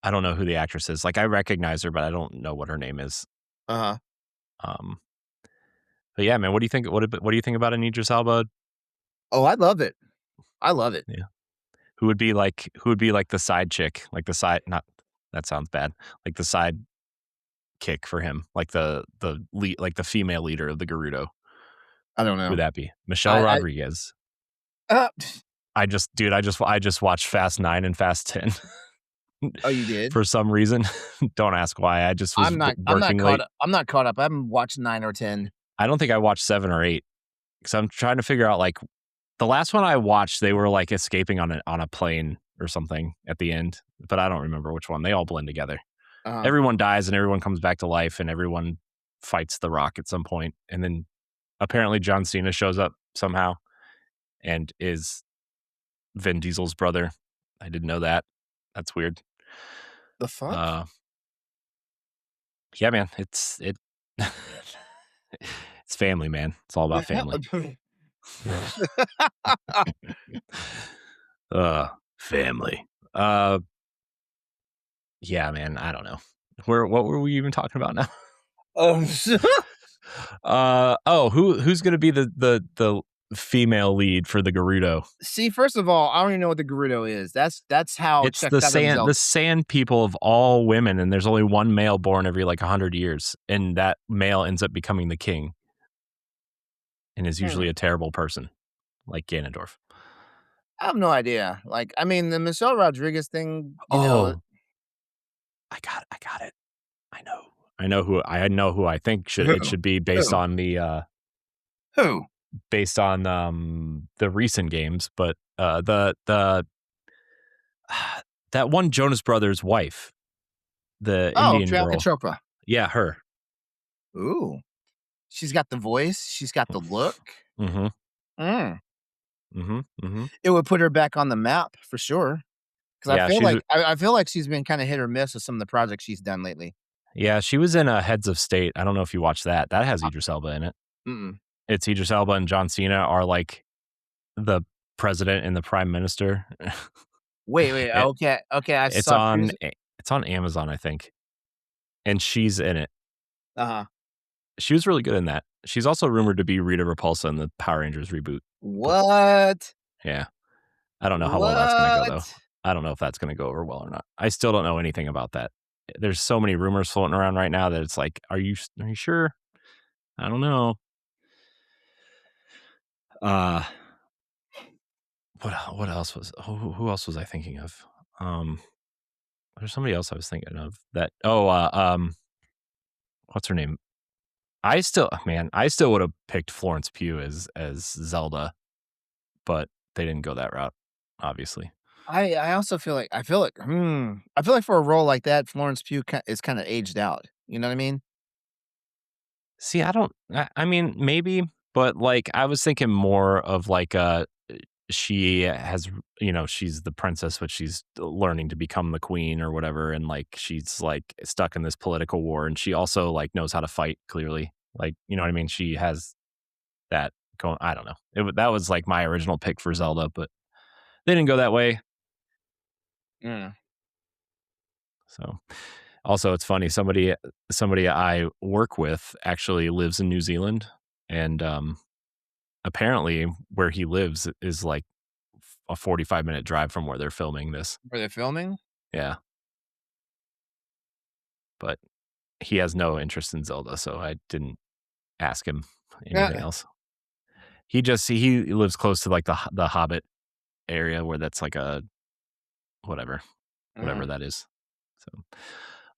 Speaker 1: I don't know who the actress is. Like I recognize her, but I don't know what her name is.
Speaker 2: Uh-huh.
Speaker 1: Um, but yeah, man, what do you think? What do you think about an Idris Elba?
Speaker 2: Oh, I love it. I love it.
Speaker 1: Yeah, who would be like the side chick, like the side not that sounds bad, like the side kick for him, like the lead, like the female leader of the Gerudo.
Speaker 2: I don't
Speaker 1: Who would
Speaker 2: know.
Speaker 1: that be? Michelle
Speaker 2: I
Speaker 1: Rodriguez.
Speaker 2: uh,
Speaker 1: I just watched Fast 9 and Fast 10.
Speaker 2: Oh, you did?
Speaker 1: for some reason. Don't ask why. I just was
Speaker 2: I'm not
Speaker 1: working
Speaker 2: caught
Speaker 1: late.
Speaker 2: up. I'm not caught up. I haven't watched 9 or 10.
Speaker 1: I don't think I watched 7 or 8 because I'm trying to figure out like the last one I watched, they were like escaping on a plane or something at the end, but I don't remember which one. They all blend together.
Speaker 2: Uh-huh.
Speaker 1: Everyone dies and everyone comes back to life and everyone fights the Rock at some point, and then apparently John Cena shows up somehow and is Vin Diesel's brother. I didn't know that. That's weird.
Speaker 2: The fuck?
Speaker 1: Uh, yeah, man, it's family, man. It's all
Speaker 2: The
Speaker 1: about
Speaker 2: hell?
Speaker 1: family. Family. Uh, yeah, man. I don't know. What were we even talking about now?
Speaker 2: Oh,
Speaker 1: Who's gonna be the female lead for the Gerudo?
Speaker 2: see, first of all, I don't even know what the Gerudo is. That's how
Speaker 1: It's
Speaker 2: checked out of
Speaker 1: the
Speaker 2: Zelda.
Speaker 1: sand people of all women, and there's only one male born every like 100 years, and that male ends up becoming the king, and is usually
Speaker 2: Hmm.
Speaker 1: a terrible person, like Ganondorf.
Speaker 2: I have no idea. Like, I mean, the Michelle Rodriguez thing,
Speaker 1: Oh, I got it. I know. I know who I think
Speaker 2: who?
Speaker 1: should be
Speaker 2: Who? Who?
Speaker 1: based on the recent games, but the that one Jonas Brothers wife, the
Speaker 2: Oh,
Speaker 1: Indian
Speaker 2: Priyanka
Speaker 1: girl.
Speaker 2: Chopra.
Speaker 1: Yeah, her.
Speaker 2: Ooh. She's got the voice, she's got the look.
Speaker 1: Mm-hmm.
Speaker 2: Mm.
Speaker 1: Mm-hmm. Mm-hmm.
Speaker 2: It would put her back on the map for sure. 'Cause
Speaker 1: Yeah, she's
Speaker 2: I feel like she's been kinda hit or miss with some of the projects she's done lately.
Speaker 1: yeah, she was in Heads of State. I don't know if you watched that. That has
Speaker 2: Uh,
Speaker 1: Idris Elba in it.
Speaker 2: mm-mm.
Speaker 1: It's Idris Elba and John Cena are like the president and the prime minister.
Speaker 2: Wait,
Speaker 1: it,
Speaker 2: okay, I
Speaker 1: it's
Speaker 2: saw
Speaker 1: on
Speaker 2: previews.
Speaker 1: it's on Amazon, I think, and she's in it.
Speaker 2: Uh-huh.
Speaker 1: She was really good in that. She's also rumored to be Rita Repulsa in the Power Rangers reboot. But
Speaker 2: What?
Speaker 1: yeah, I don't know how well that's gonna go though.
Speaker 2: What?
Speaker 1: I don't know if that's gonna go over well or not. I still don't know anything about that. There's so many rumors floating around right now that it's like, are you sure? I don't know. Uh, what else was who else was I thinking of? Um, there's somebody else I was thinking of that. What's her name? I still would have picked Florence Pugh as Zelda, but they didn't go that route, obviously.
Speaker 2: I also I feel like for a role like that, Florence Pugh is kinda aged out. You know what I mean?
Speaker 1: See, I don't. I mean, maybe, but like, I was thinking more of like, she has, she's the princess, but she's learning to become the queen or whatever, and like, she's like stuck in this political war, and she also like knows how to fight clearly. Like, you know what I mean? She has that going. I don't know. That was like my original pick for Zelda, but they didn't go that way.
Speaker 2: Mm.
Speaker 1: So, also, it's funny. Somebody I work with actually lives in New Zealand, and apparently where he lives is like a 45-minute drive from where they're filming this.
Speaker 2: Were they filming?
Speaker 1: Yeah, but he has no interest in Zelda, so I didn't ask him anything
Speaker 2: Yeah.
Speaker 1: else. He lives close to like the Hobbit area where that's like a whatever,
Speaker 2: Mm.
Speaker 1: whatever that is. So,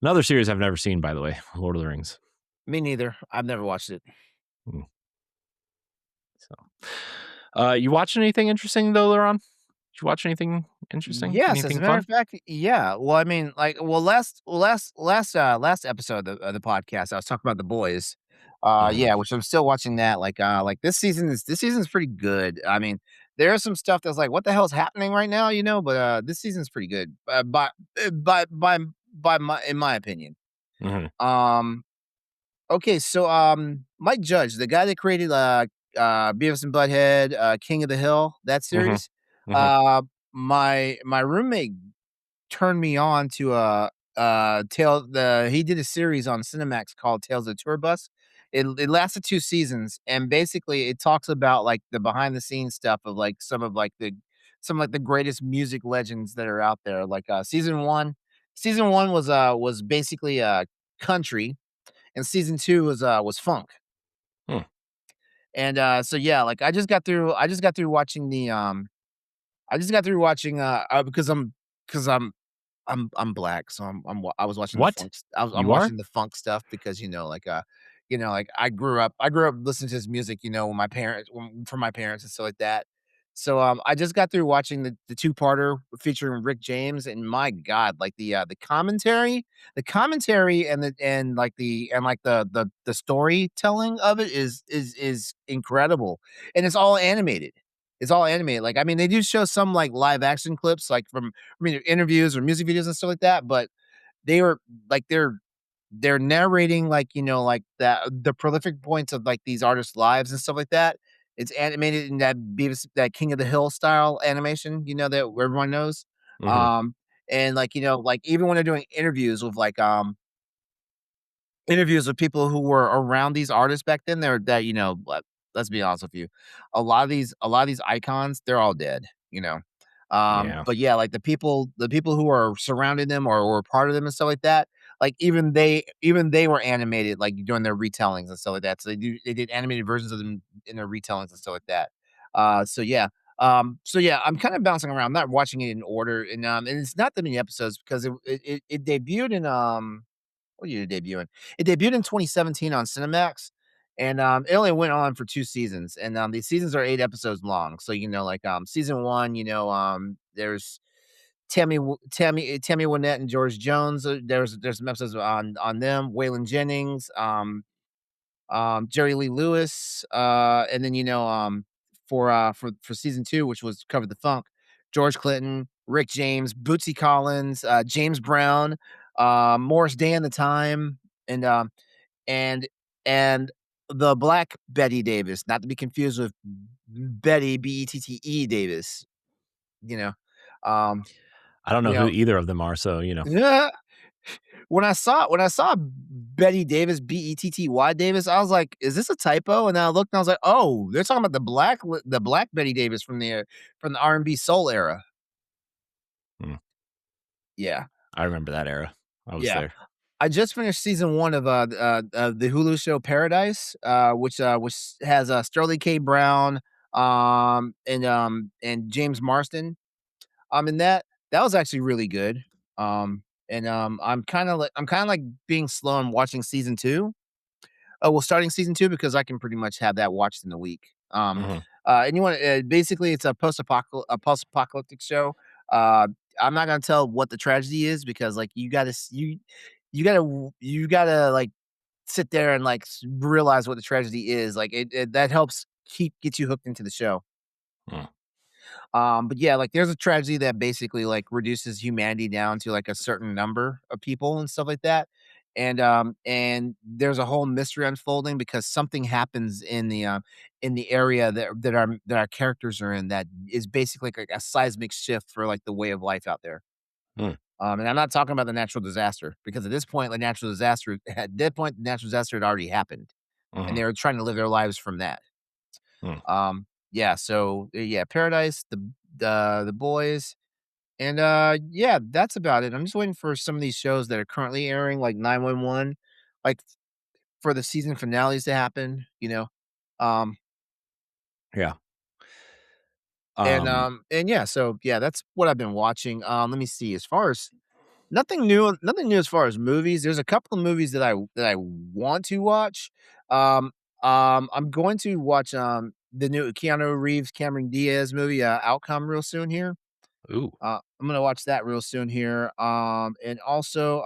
Speaker 1: another series I've never seen, by the way, Lord of the Rings.
Speaker 2: Me neither. I've never watched it.
Speaker 1: Mm, so, you watch anything interesting though, Laron? Did you watch anything interesting?
Speaker 2: Yes, as
Speaker 1: Anything
Speaker 2: a matter
Speaker 1: fun?
Speaker 2: of fact, yeah. Well, I mean, like, last episode of the podcast, I was talking about The Boys.
Speaker 1: Mhm,
Speaker 2: Yeah, which I'm still watching that. Like this season's pretty good. I mean, there is some stuff that's like, what the hell's happening right now, you know? But this season's pretty good. By my in my opinion.
Speaker 1: mhm,
Speaker 2: Um. Okay, so Mike Judge, the guy that created Beavis and Butthead, King of the Hill, that
Speaker 1: mhm,
Speaker 2: series.
Speaker 1: mhm,
Speaker 2: Uh, my roommate turned me on to tale the he did a series on Cinemax called Tales of the Tour Bus. It lasted 2 seasons, and basically it talks about like the behind the scenes stuff of like some like the greatest music legends that are out there. Like season 1 was basically country, and season 2 was funk.
Speaker 1: hmm,
Speaker 2: And so yeah, like I just got through watching the I just got through watching because I'm I'm black, so I was watching the
Speaker 1: What?
Speaker 2: funk. I'm
Speaker 1: You are?
Speaker 2: watching the funk stuff because like I grew up listening to his music, when from my parents and stuff like that. So I just got through watching the two parter featuring Rick James, and my God, like the commentary and the storytelling of it is incredible, and it's all animated. It's all animated. Like, I mean, they do show some like live action clips, like from interviews or music videos and stuff like that, but they were like they're narrating like, like the prolific points of like these artists' lives and stuff like that. It's animated in that King of the Hill style animation, that everyone knows.
Speaker 1: Mhm.
Speaker 2: Um, and like, like even when they're doing interviews with people who were around these artists back then, they're that, let's be honest with you. A lot of these icons, they're all dead, you know.
Speaker 1: Yeah.
Speaker 2: But yeah, like the people who are surrounding them or part of them and stuff like that, like even they were animated like doing their retellings and stuff like that. So they did animated versions of them in their retellings and stuff like that. So yeah. So yeah, I'm kind of bouncing around. I'm not watching it in order, and it's not that many episodes because it debuted in what year did it debut in? It debuted in 2017 on Cinemax, and, it only went on for 2 seasons, and, these seasons are 8 episodes long. So, like, season 1, there's Tammy Wynette and George Jones. There's some episodes on them, Waylon Jennings, Jerry Lee Lewis, and then, for season 2, which was Cover the Funk, George Clinton, Rick James, Bootsy Collins, James Brown, Morris Day and the Time, and, and and the Black Betty Davis, not to be confused with Betty, Bette Davis, you know? Um,
Speaker 1: I don't know
Speaker 2: you
Speaker 1: who
Speaker 2: know
Speaker 1: either of them are, so, you know.
Speaker 2: Yeah. When I saw Betty Davis, Betty Davis, I was like, "Is this a typo?" And then I looked and I was like, "Oh, they're talking about the black Betty Davis from the R&B soul era."
Speaker 1: Mm,
Speaker 2: Yeah,
Speaker 1: I remember that era. I was
Speaker 2: yeah.
Speaker 1: there.
Speaker 2: I just finished season 1 of the Hulu show Paradise, which has, Sterling K. Brown, and James Marsden. In that was actually really good. I'm kinda like being slow and watching season 2. Oh, well, starting season 2 because I can pretty much have that watched in a week.
Speaker 1: Mhm,
Speaker 2: And basically it's a post-apocalyptic show. Uh, I'm not gonna tell what the tragedy is because like you gotta like sit there and like realize what the tragedy is. Like that helps get you hooked into the show.
Speaker 1: mm,
Speaker 2: But yeah, like there's a tragedy that basically like reduces humanity down to like a certain number of people and stuff like that. And there's a whole mystery unfolding because something happens in the area that our characters are in that is basically like a seismic shift for like the way of life out there.
Speaker 1: mm,
Speaker 2: And I'm not talking about the natural disaster because at that point the natural disaster had already happened and
Speaker 1: mhm,
Speaker 2: they were trying to live their lives from that.
Speaker 1: mm.
Speaker 2: Yeah, so yeah, Paradise, the boys, and yeah, that's about it. I'm just waiting for some of these shows that are currently airing, like 911, like for the season finales to happen, Um
Speaker 1: Yeah. Um,
Speaker 2: and yeah, so yeah, that's what I've been watching. Let me see. As far as nothing new as far as movies. There's a couple of movies that I want to watch. Um I'm going to watch the new Keanu Reeves, Cameron Diaz movie, Outcome real soon here.
Speaker 1: ooh,
Speaker 2: I'm gonna watch that real soon here. And also,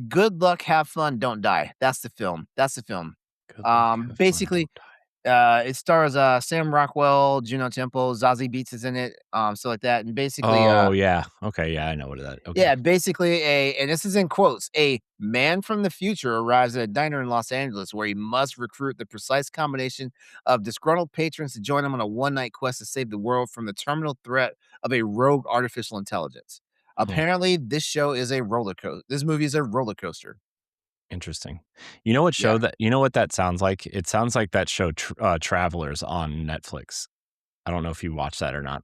Speaker 2: Good Luck, Have Fun, Don't Die. That's the film. That's the film.
Speaker 1: good luck, have fun,
Speaker 2: Basically,
Speaker 1: don't die.
Speaker 2: it stars Sam Rockwell, Juno Temple, Zazie Beetz is in it, stuff like that. And basically,
Speaker 1: Oh, yeah. Okay, yeah, I know what that okay.
Speaker 2: yeah, basically and this is in quotes, a man from the future arrives at a diner in Los Angeles where he must recruit the precise combination of disgruntled patrons to join him on a one-night quest to save the world from the terminal threat of a rogue artificial intelligence.
Speaker 1: Hmm,
Speaker 2: Apparently, this movie is a roller coaster.
Speaker 1: interesting.
Speaker 2: Yeah.
Speaker 1: You know what that sounds like? It sounds like that show Travelers on Netflix. I don't know if you watch that or not.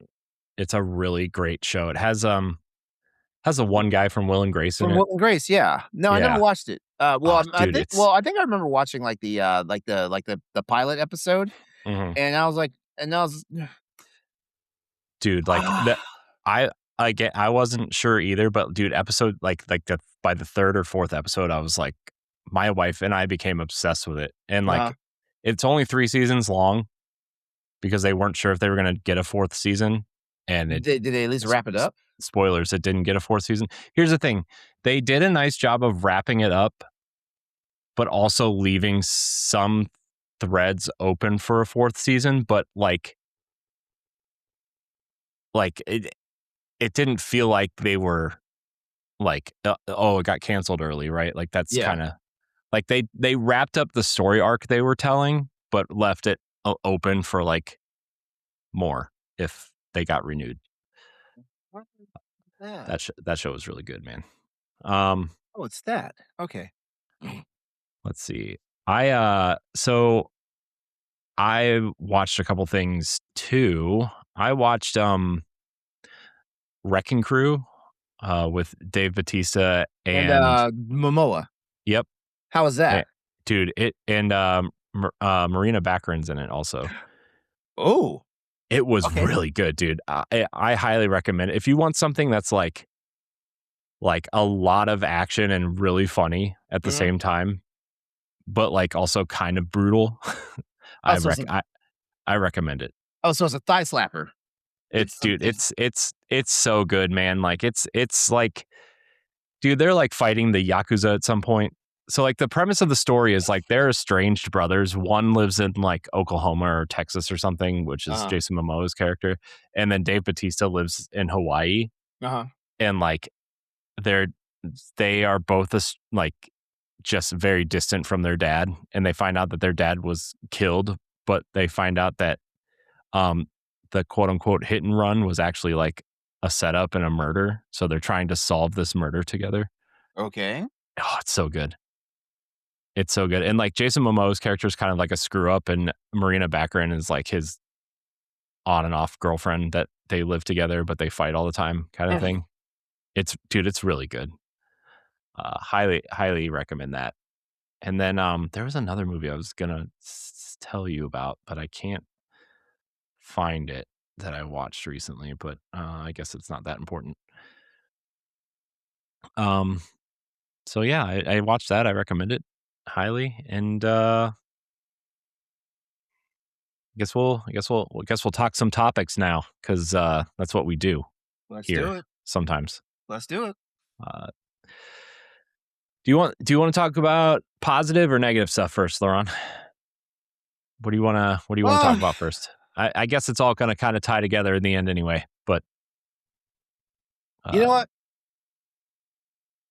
Speaker 1: It's a really great show. It has the one guy from Will& and Grace in
Speaker 2: From
Speaker 1: it.
Speaker 2: Will& and Grace, yeah. No, I never
Speaker 1: Yeah.
Speaker 2: watched it. Well,
Speaker 1: Oh, dude,
Speaker 2: I think I remember watching, like, the pilot episode,
Speaker 1: mhm.
Speaker 2: and I was like and I was
Speaker 1: Dude, like, that I wasn't sure either, but dude, episode by the third or fourth episode, I was like, my wife and I became obsessed with it, and
Speaker 2: Uh,
Speaker 1: like, it's only 3 seasons long because they weren't sure if they were gonna get a fourth season, and it
Speaker 2: did they at least
Speaker 1: s-
Speaker 2: wrap it
Speaker 1: s-
Speaker 2: up?
Speaker 1: spoilers, it didn't get a fourth season. Here's the thing: they did a nice job of wrapping it up, but also leaving some threads open for a fourth season. But like it didn't feel like they were like, oh, it got canceled early, right? Like that's
Speaker 2: Yeah.
Speaker 1: kind of like they wrapped up the story arc they were telling, but left it open for like more if they got renewed.
Speaker 2: What is that?
Speaker 1: That show was really good, man. Um,
Speaker 2: Oh, it's that. Okay.
Speaker 1: let's see. So I watched a couple things too. I watched Wrecking Crew with Dave Bautista
Speaker 2: And
Speaker 1: and
Speaker 2: Momoa.
Speaker 1: yep,
Speaker 2: How was
Speaker 1: eh,
Speaker 2: that?
Speaker 1: dude, it and Marina Baccarin's in it also.
Speaker 2: Oh,
Speaker 1: It was
Speaker 2: okay.
Speaker 1: really good, dude. I highly recommend it. If you want something that's like a lot of action and really funny at the
Speaker 2: Mhm.
Speaker 1: same time, but like also kind of brutal,
Speaker 2: Oh,
Speaker 1: I
Speaker 2: so it's
Speaker 1: rec
Speaker 2: a
Speaker 1: I recommend it.
Speaker 2: thigh slapper.
Speaker 1: It's dude,
Speaker 2: It's
Speaker 1: it's so good, man. Like it's like, dude, they're like fighting the Yakuza at some point. So like the premise of the story is like they're estranged brothers. One lives in like Oklahoma or Texas or something, which is
Speaker 2: uh-huh.
Speaker 1: Jason Momoa's character, and then Dave Bautista lives in Hawaii.
Speaker 2: Uh-huh.
Speaker 1: And like they're they are both like just very distant from their dad, and they find out that their dad was killed, but they find out that um the quote unquote hit and run was actually like a setup and a murder. So they're trying to solve this murder together.
Speaker 2: Okay.
Speaker 1: Oh, it's so good. It's so good. And like Jason Momoa's character is kind of like a screw up, and Marina Baccarin is like his on and off girlfriend that they live together, but they fight all the time kind of thing. It's really good. Highly recommend that. And then there was another movie I was gonna tell you about, but I can't find it that I watched recently. But I guess it's not that important. Um, so yeah, I watched that. I recommend it highly, and I guess we'll talk some topics now because that's what we do
Speaker 2: Let's do
Speaker 1: here
Speaker 2: it.
Speaker 1: sometimes.
Speaker 2: Let's do it.
Speaker 1: Uh, do you want to talk about positive or negative stuff first, Laurent? What do you want to talk
Speaker 2: Uh,
Speaker 1: about first? I guess it's all gonna kind of tie together in the end anyway. But
Speaker 2: you know
Speaker 1: um,
Speaker 2: what?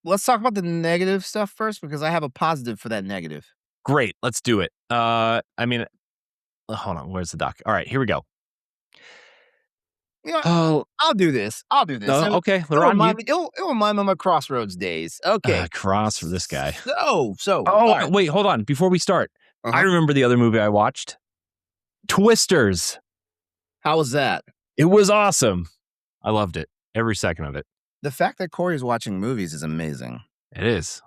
Speaker 2: Let's talk about the negative stuff first because I have a positive for that negative.
Speaker 1: great, let's do it. I mean, hold on, where's the doc? All right, here we go.
Speaker 2: You know what?
Speaker 1: Oh,
Speaker 2: I'll do this. I'll do this.
Speaker 1: okay, Laurent, you
Speaker 2: It'll remind me of my crossroads days. Okay.
Speaker 1: cross for this guy.
Speaker 2: All
Speaker 1: Oh,
Speaker 2: right.
Speaker 1: wait, hold on. Before we start, I
Speaker 2: Uh-huh.
Speaker 1: remember the other movie I watched, Twisters.
Speaker 2: How was that?
Speaker 1: It was awesome. I loved it, every second of it.
Speaker 2: The fact that Corey's watching movies is amazing.
Speaker 1: It is.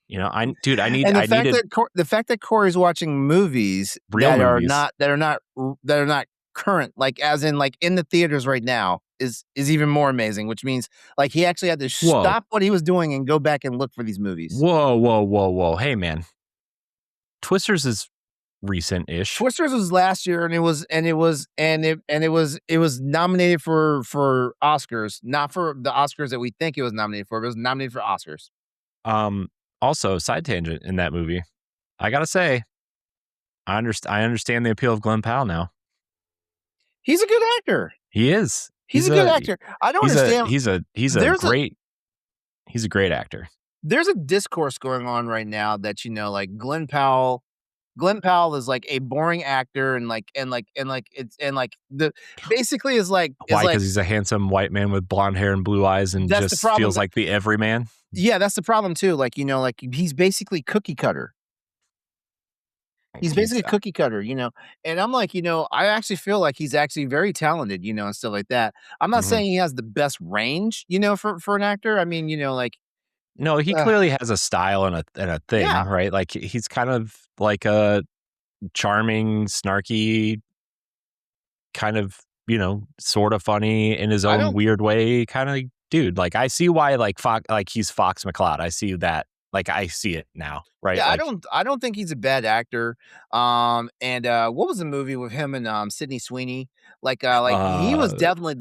Speaker 1: You know, I
Speaker 2: And
Speaker 1: I needed
Speaker 2: the fact that Corey's watching movies
Speaker 1: real movies.
Speaker 2: that are not current, like as in like in the theaters right now is even more amazing, which means like he actually had to
Speaker 1: Whoa,
Speaker 2: stop what he was doing and go back and look for these movies.
Speaker 1: whoa. Hey, man, Twisters is recent-ish.
Speaker 2: Twisters was last year and it was nominated for Oscars, not for the Oscars that we think it was nominated for, but it was nominated for Oscars.
Speaker 1: Um, Also, side tangent in that movie, I gotta say, I understand the appeal of Glenn Powell now.
Speaker 2: He's a good actor.
Speaker 1: He is.
Speaker 2: He's a good actor. I don't understand.
Speaker 1: He's a
Speaker 2: There's a
Speaker 1: great actor.
Speaker 2: there's a discourse going on right now that, like Glenn Powell is like a boring actor and like the basically is
Speaker 1: Why?
Speaker 2: like
Speaker 1: Because he's a handsome white man with blonde hair and blue eyes and
Speaker 2: that's the
Speaker 1: just
Speaker 2: problem.
Speaker 1: feels like the everyman.
Speaker 2: Yeah, that's the problem too. Like, like he's basically cookie cutter. He's
Speaker 1: He's
Speaker 2: basically cookie cutter, and I'm like, I actually feel like he's actually very talented, and stuff like that. I'm not
Speaker 1: mhm.
Speaker 2: saying he has the best range, for an actor. I mean,
Speaker 1: No, he
Speaker 2: uh,
Speaker 1: clearly has a style and a thing,
Speaker 2: yeah,
Speaker 1: right? Like, he's kind of like a charming, snarky kind of sort of funny in his
Speaker 2: I
Speaker 1: own
Speaker 2: don't
Speaker 1: weird way kind of dude. Like I see why he's Fox McCloud. I see that. Like I see it now, right?
Speaker 2: Yeah, I
Speaker 1: Like
Speaker 2: don't think he's a bad actor. And what was the movie with him and Sydney Sweeney? Like
Speaker 1: uh
Speaker 2: he was definitely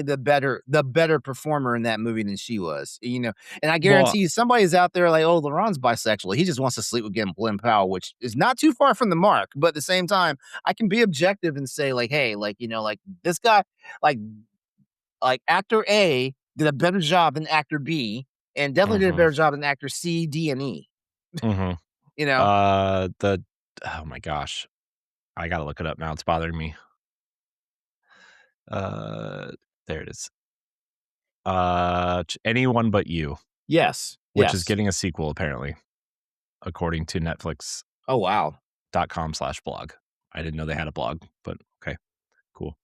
Speaker 2: the better performer in that movie than she was. And I
Speaker 1: well,
Speaker 2: guarantee you somebody's out there like, oh, LeBron's bisexual. He just wants to sleep with Glenn Powell, which is not too far from the mark. But at the same time, I can be objective and say, like, hey, like, like this guy, like like actor A did a better job than actor B, and definitely did a
Speaker 1: mhm,
Speaker 2: better job than actor C, D, and E.
Speaker 1: mhm.
Speaker 2: You know?
Speaker 1: The oh my gosh. I got to look it up now. It's bothering me. Uh there it is. Anyone But You,
Speaker 2: Yes,
Speaker 1: which is
Speaker 2: yes.
Speaker 1: getting a sequel apparently, according to
Speaker 2: Oh, wow.
Speaker 1: netflix.com/blog. I didn't know they had a blog, but okay, cool.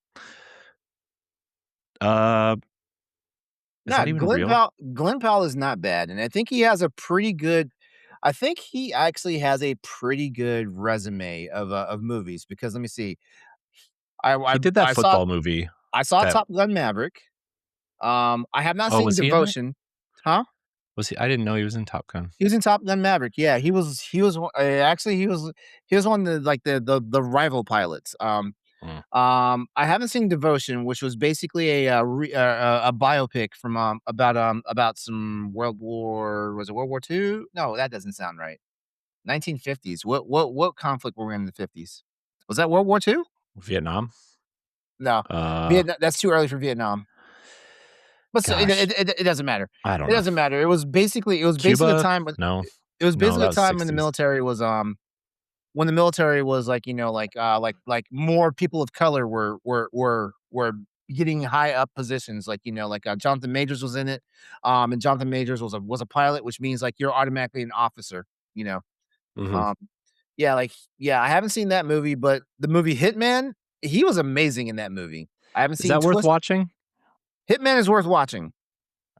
Speaker 1: Uh, is
Speaker 2: No,
Speaker 1: that even real?
Speaker 2: Glenn Powell is not bad, and I think he has a pretty good I think he actually has a pretty good resume of movies because let me see. I I
Speaker 1: He did that
Speaker 2: I saw
Speaker 1: football movie
Speaker 2: I saw
Speaker 1: that
Speaker 2: Top Gun: Maverick. I have not
Speaker 1: oh,
Speaker 2: seen
Speaker 1: was he in that?
Speaker 2: Devotion. Huh?
Speaker 1: Was he I didn't know he was in Top Gun.
Speaker 2: He was in Top Gun: Maverick. Yeah, actually, he was one of the, like, the rival pilots.
Speaker 1: Mm,
Speaker 2: I haven't seen Devotion, which was basically a biopic from about some World War was it World War II? No, that doesn't sound right. 1950s. What conflict were we in the 50s? Was that World War II?
Speaker 1: Vietnam?
Speaker 2: No,
Speaker 1: Uh,
Speaker 2: Vietnam. That's too early for Vietnam. But so
Speaker 1: gosh,
Speaker 2: it doesn't matter.
Speaker 1: I don't
Speaker 2: It
Speaker 1: know.
Speaker 2: doesn't matter. It was basically a
Speaker 1: Cuba?
Speaker 2: time when
Speaker 1: No.
Speaker 2: it was
Speaker 1: No,
Speaker 2: basically
Speaker 1: that
Speaker 2: a
Speaker 1: was
Speaker 2: time
Speaker 1: '60s.
Speaker 2: when the military was like, like more people of color were getting high up positions, like, Jonathan Majors was in it. And Jonathan Majors was a pilot, which means like you're automatically an officer, you know.
Speaker 1: Mhm.
Speaker 2: Um, yeah, like yeah, I haven't seen that movie, but the movie Hitman, he was amazing in that movie. I haven't
Speaker 1: Is
Speaker 2: seen
Speaker 1: that worth
Speaker 2: Twist.
Speaker 1: watching?
Speaker 2: Hitman is worth watching.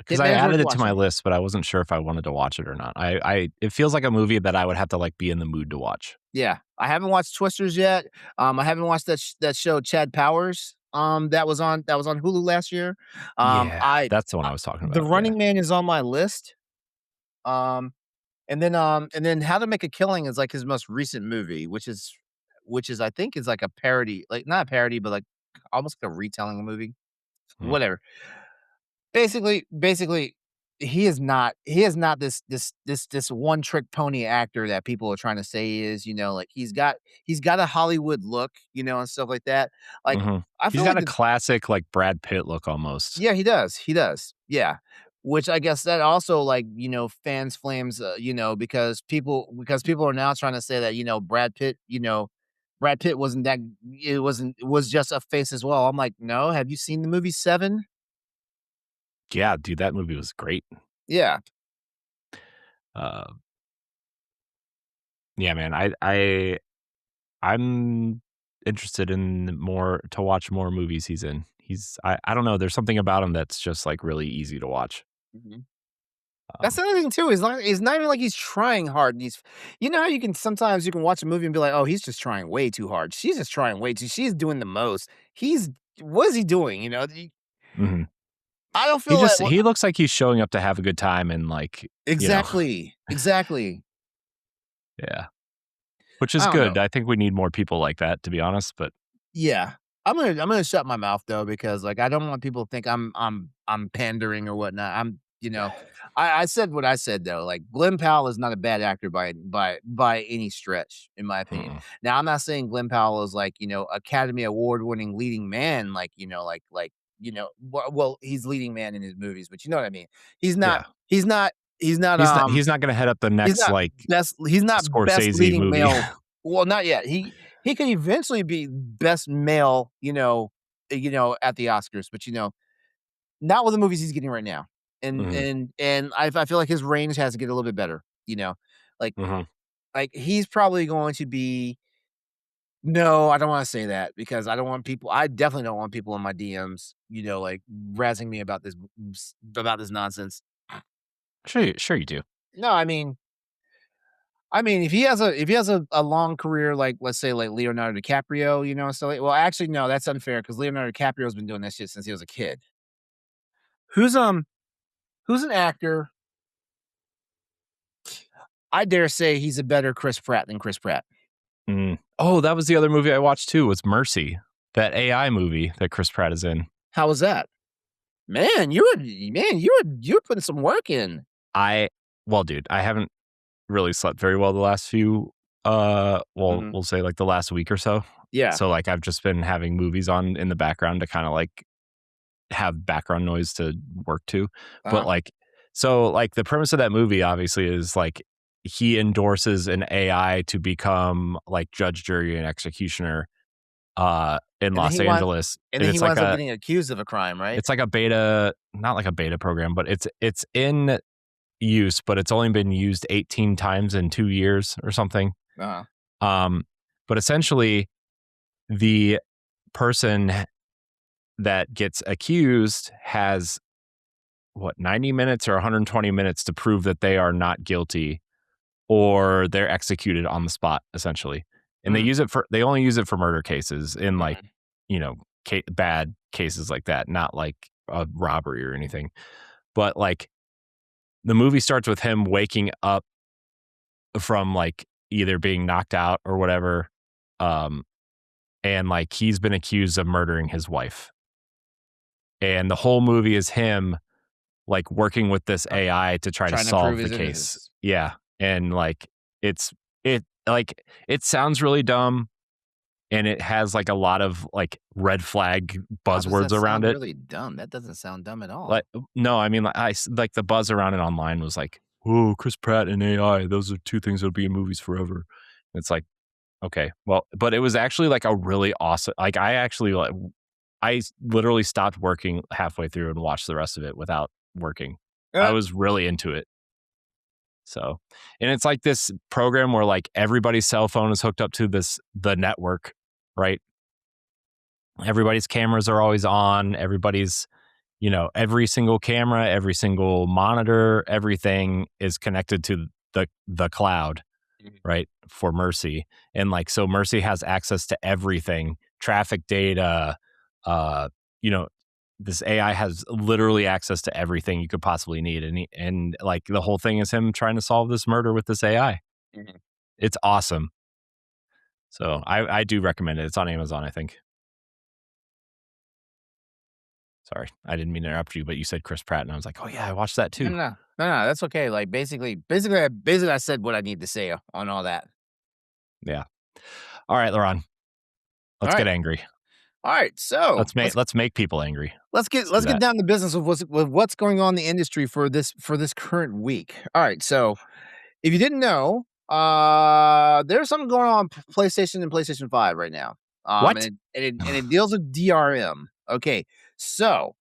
Speaker 1: 'Cause I
Speaker 2: Hitman is worth
Speaker 1: added it to my
Speaker 2: watching.
Speaker 1: list, but I wasn't sure if I wanted to watch it or not. It feels like a movie that I would have to, like, be in the mood to watch.
Speaker 2: Yeah, I haven't watched Twisters yet. I haven't watched that show Chad Powers. That was on Hulu last year.
Speaker 1: Yeah,
Speaker 2: I
Speaker 1: that's the one I was talking
Speaker 2: The
Speaker 1: about, yeah.
Speaker 2: Running Man is on my list. Um, and then How to Make a Killing is like his most recent movie, which is I think is like a parody, like not a parody, but like almost like a retelling of a movie.
Speaker 1: Mm,
Speaker 2: Whatever. Basically, he is not this one trick pony actor that people are trying to say he is, like he's got a Hollywood look, and stuff like that. Like
Speaker 1: mhm.
Speaker 2: I
Speaker 1: He's
Speaker 2: feel
Speaker 1: got
Speaker 2: like
Speaker 1: a classic, like, Brad Pitt look almost.
Speaker 2: yeah, he does. He does. Yeah. Which I guess that also like, fans flames, because people are now trying to say that, Brad Pitt wasn't that it wasn't it was just a face as well. I'm like, "No, have you seen the movie Seven?"
Speaker 1: Yeah, dude, that movie was great.
Speaker 2: Yeah.
Speaker 1: Uh, yeah, man, I'm interested in more to watch more movies he's in. I don't know, there's something about him that's just, like, really easy to watch.
Speaker 2: Mhm. That's
Speaker 1: Um,
Speaker 2: the other thing too, it's not even like he's trying hard, how you can sometimes you can watch a movie and be like, "Oh, he's just trying way too hard. She's just trying way too she's doing the most. He's what is he doing?"
Speaker 1: mhm.
Speaker 2: I don't feel like
Speaker 1: He looks like he's showing up to have a good time and, like, you know
Speaker 2: exactly, exactly.
Speaker 1: yeah, which is
Speaker 2: I don't know.
Speaker 1: good. I think we need more people like that, to be honest, but
Speaker 2: Yeah. I'm gonna shut my mouth though because like I don't want people to think I'm pandering or whatnot. I said what I said though. Like Glenn Powell is not a bad actor by any stretch, in my opinion.
Speaker 1: mm-mm.
Speaker 2: Now I'm not saying Glenn Powell is like, Academy Award winning leading man, like, well, he's leading man in his movies, but you know what I mean. He's not
Speaker 1: Yeah.
Speaker 2: he's not he's not um
Speaker 1: He's not gonna head up the
Speaker 2: He's
Speaker 1: next,
Speaker 2: not
Speaker 1: like,
Speaker 2: best
Speaker 1: Scorsese
Speaker 2: leading
Speaker 1: movie.
Speaker 2: male. Well, not yet. He could eventually be best male, at the Oscars, but, not with the movies he's getting right now. And
Speaker 1: Mhm,
Speaker 2: and and I feel like his range has to get a little bit better, like
Speaker 1: mhm.
Speaker 2: he's probably going to be no, I don't wanna say that because I definitely don't want people in my DMs, like, razzing me about this nonsense.
Speaker 1: Sure you do.
Speaker 2: No, I mean I mean, if he has a long career, like let's say like Leonardo DiCaprio, so well, actually no, that's unfair because Leonardo DiCaprio's been doing that shit since he was a kid. Who's who's an actor? I dare say he's a better Chris Pratt than Chris Pratt.
Speaker 1: Oh, that was the other movie I watched too. Was Mercy, that AI movie that Chris Pratt is in.
Speaker 2: How was that? Man, you were putting some work in.
Speaker 1: Well, dude, I haven't really slept very well the last few.
Speaker 2: Mhm.
Speaker 1: We'll say like the last week or so.
Speaker 2: Yeah.
Speaker 1: So like I've just been having movies on in the background to kind of like have background noise to work to. But
Speaker 2: Uh-huh.
Speaker 1: like, so like the premise of that movie obviously is like he endorses an AI to become like judge, jury, and executioner in
Speaker 2: And then
Speaker 1: Los
Speaker 2: he wants
Speaker 1: Angeles.
Speaker 2: and
Speaker 1: And
Speaker 2: then he winds up getting accused of a crime, right?
Speaker 1: it's like a beta, not like a beta program, but it's in use, but it's only been used 18 times in 2 years or something.
Speaker 2: Uh-huh.
Speaker 1: Um, but essentially the person that gets accused has 90 minutes or 120 minutes to prove that they are not guilty or they're executed on the spot essentially. And
Speaker 2: Mm,
Speaker 1: they only use it for murder cases in like,
Speaker 2: mhm.
Speaker 1: you know, bad cases like that, not like a robbery or anything. But like the movie starts with him waking up from like either being knocked out or whatever. Um, and like he's been accused of murdering his wife. And the whole movie is him like working with this
Speaker 2: Uh,
Speaker 1: AI to try to
Speaker 2: Trying to prove
Speaker 1: solve the
Speaker 2: his
Speaker 1: case.
Speaker 2: innocence.
Speaker 1: Yeah. And like it's it sounds really dumb and it has like a lot of like red flag
Speaker 2: How does
Speaker 1: buzzwords
Speaker 2: that
Speaker 1: around
Speaker 2: sound
Speaker 1: it.
Speaker 2: really dumb? That doesn't sound dumb at
Speaker 1: Like
Speaker 2: all.
Speaker 1: no, I mean like the buzz around it online was like, "Oh, Chris Pratt and AI, those are two things that'll be in movies forever." It's like, okay, well, but it was actually like a really awesome. Like I literally stopped working halfway through and watched the rest of it without working. I
Speaker 2: Uh,
Speaker 1: was really into it. So, and it's like this program where like everybody's cell phone is hooked up to the network, right? Everybody's cameras are always on. Everybody's, every single camera, every single monitor, everything is connected to the cloud,
Speaker 2: Mhm.
Speaker 1: right? For Mercy. And like so Mercy has access to everything, traffic data, uh, you know, this AI has literally access to everything you could possibly need. And like the whole thing is him trying to solve this murder with this AI.
Speaker 2: Mhm.
Speaker 1: It's awesome. So I do recommend it. It's on Amazon, I think. Sorry, I didn't mean to interrupt you, but you said Chris Pratt, and I was like, oh yeah, I watched that
Speaker 2: No,
Speaker 1: too.
Speaker 2: no, no, no, no, that's okay. Like basically, I said what I need to say on all that.
Speaker 1: Yeah. All right, Laron,
Speaker 2: All
Speaker 1: let's get
Speaker 2: right,
Speaker 1: angry.
Speaker 2: all right. So
Speaker 1: Let's make people angry.
Speaker 2: let's get
Speaker 1: Let's do
Speaker 2: let's get
Speaker 1: that.
Speaker 2: down to business with what's going on in the industry for this current week. All right. So if you didn't know, there's something going on PlayStation and PlayStation 5 right now.
Speaker 1: What?
Speaker 2: And it deals with DRM. Okay, so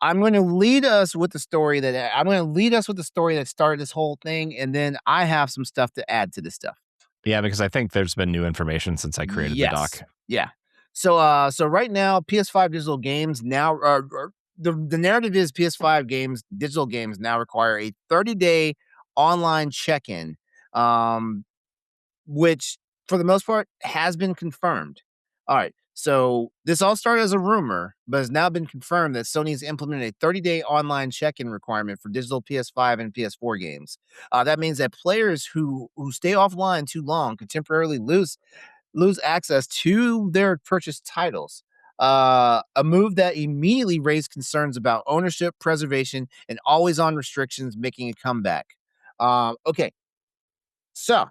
Speaker 2: I'm going to lead us with the story that started this whole thing, and then I have some stuff to add to this stuff.
Speaker 1: Yeah, because I think there's been new information since I created the
Speaker 2: Yes,
Speaker 1: doc.
Speaker 2: yeah. So right now, PS5 digital games now the narrative is PS5 games, digital games now require a 30-day online check-in, um, which for the most part has been confirmed. All right. So this all started as a rumor, but has now been confirmed that Sony's implemented a 30-day online check-in requirement for digital PS5 and PS4 games. That means that players who stay offline too long could temporarily lose access to their purchased titles. A move that immediately raised concerns about ownership, preservation, and always-on restrictions making a comeback. Okay, so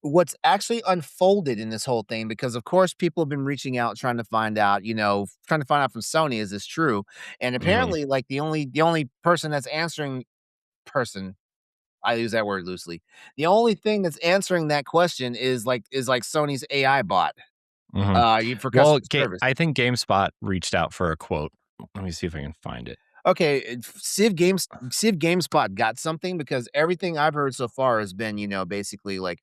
Speaker 2: what's actually unfolded in this whole thing, because of course people have been reaching out trying to find out, trying to find out from Sony, is this true? And
Speaker 1: Hmm.
Speaker 2: apparently, like the only person that's answering person, I use that word loosely. The only thing that's answering that question is like Sony's AI bot
Speaker 1: Hmm.
Speaker 2: for
Speaker 1: Well,
Speaker 2: customer service.
Speaker 1: I think GameSpot reached out for a quote. Let me see if I can find it.
Speaker 2: Okay, see if GameSpot got something, because everything I've heard so far has been, basically like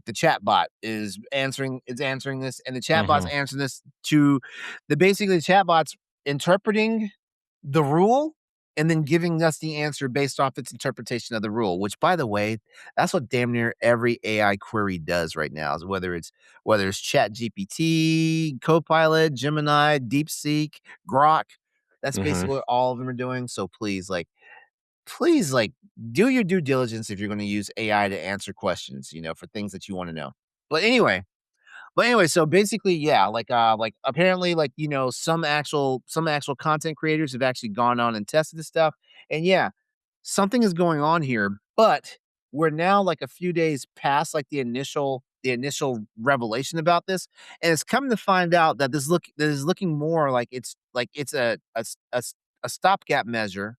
Speaker 2: the chatbot is answering this, and the chatbot's
Speaker 1: Hmm.
Speaker 2: answering this to the basically the chatbot's interpreting the rule, and then giving us the answer based off its interpretation of the rule, which, by the way, that's what damn near every AI query does right now, is whether it's ChatGPT, Copilot, Gemini, DeepSeek, Grok. That's
Speaker 1: Mhm.
Speaker 2: basically what all of them are doing. So please, like, do your due diligence if you're going to use AI to answer questions, for things that you want to know. But anyway, so basically, yeah, like apparently, like, some actual content creators have actually gone on and tested this stuff. And yeah, something is going on here, but we're now like a few days past like the initial revelation about this, and it's coming to find out that this is looking more like it's a stopgap measure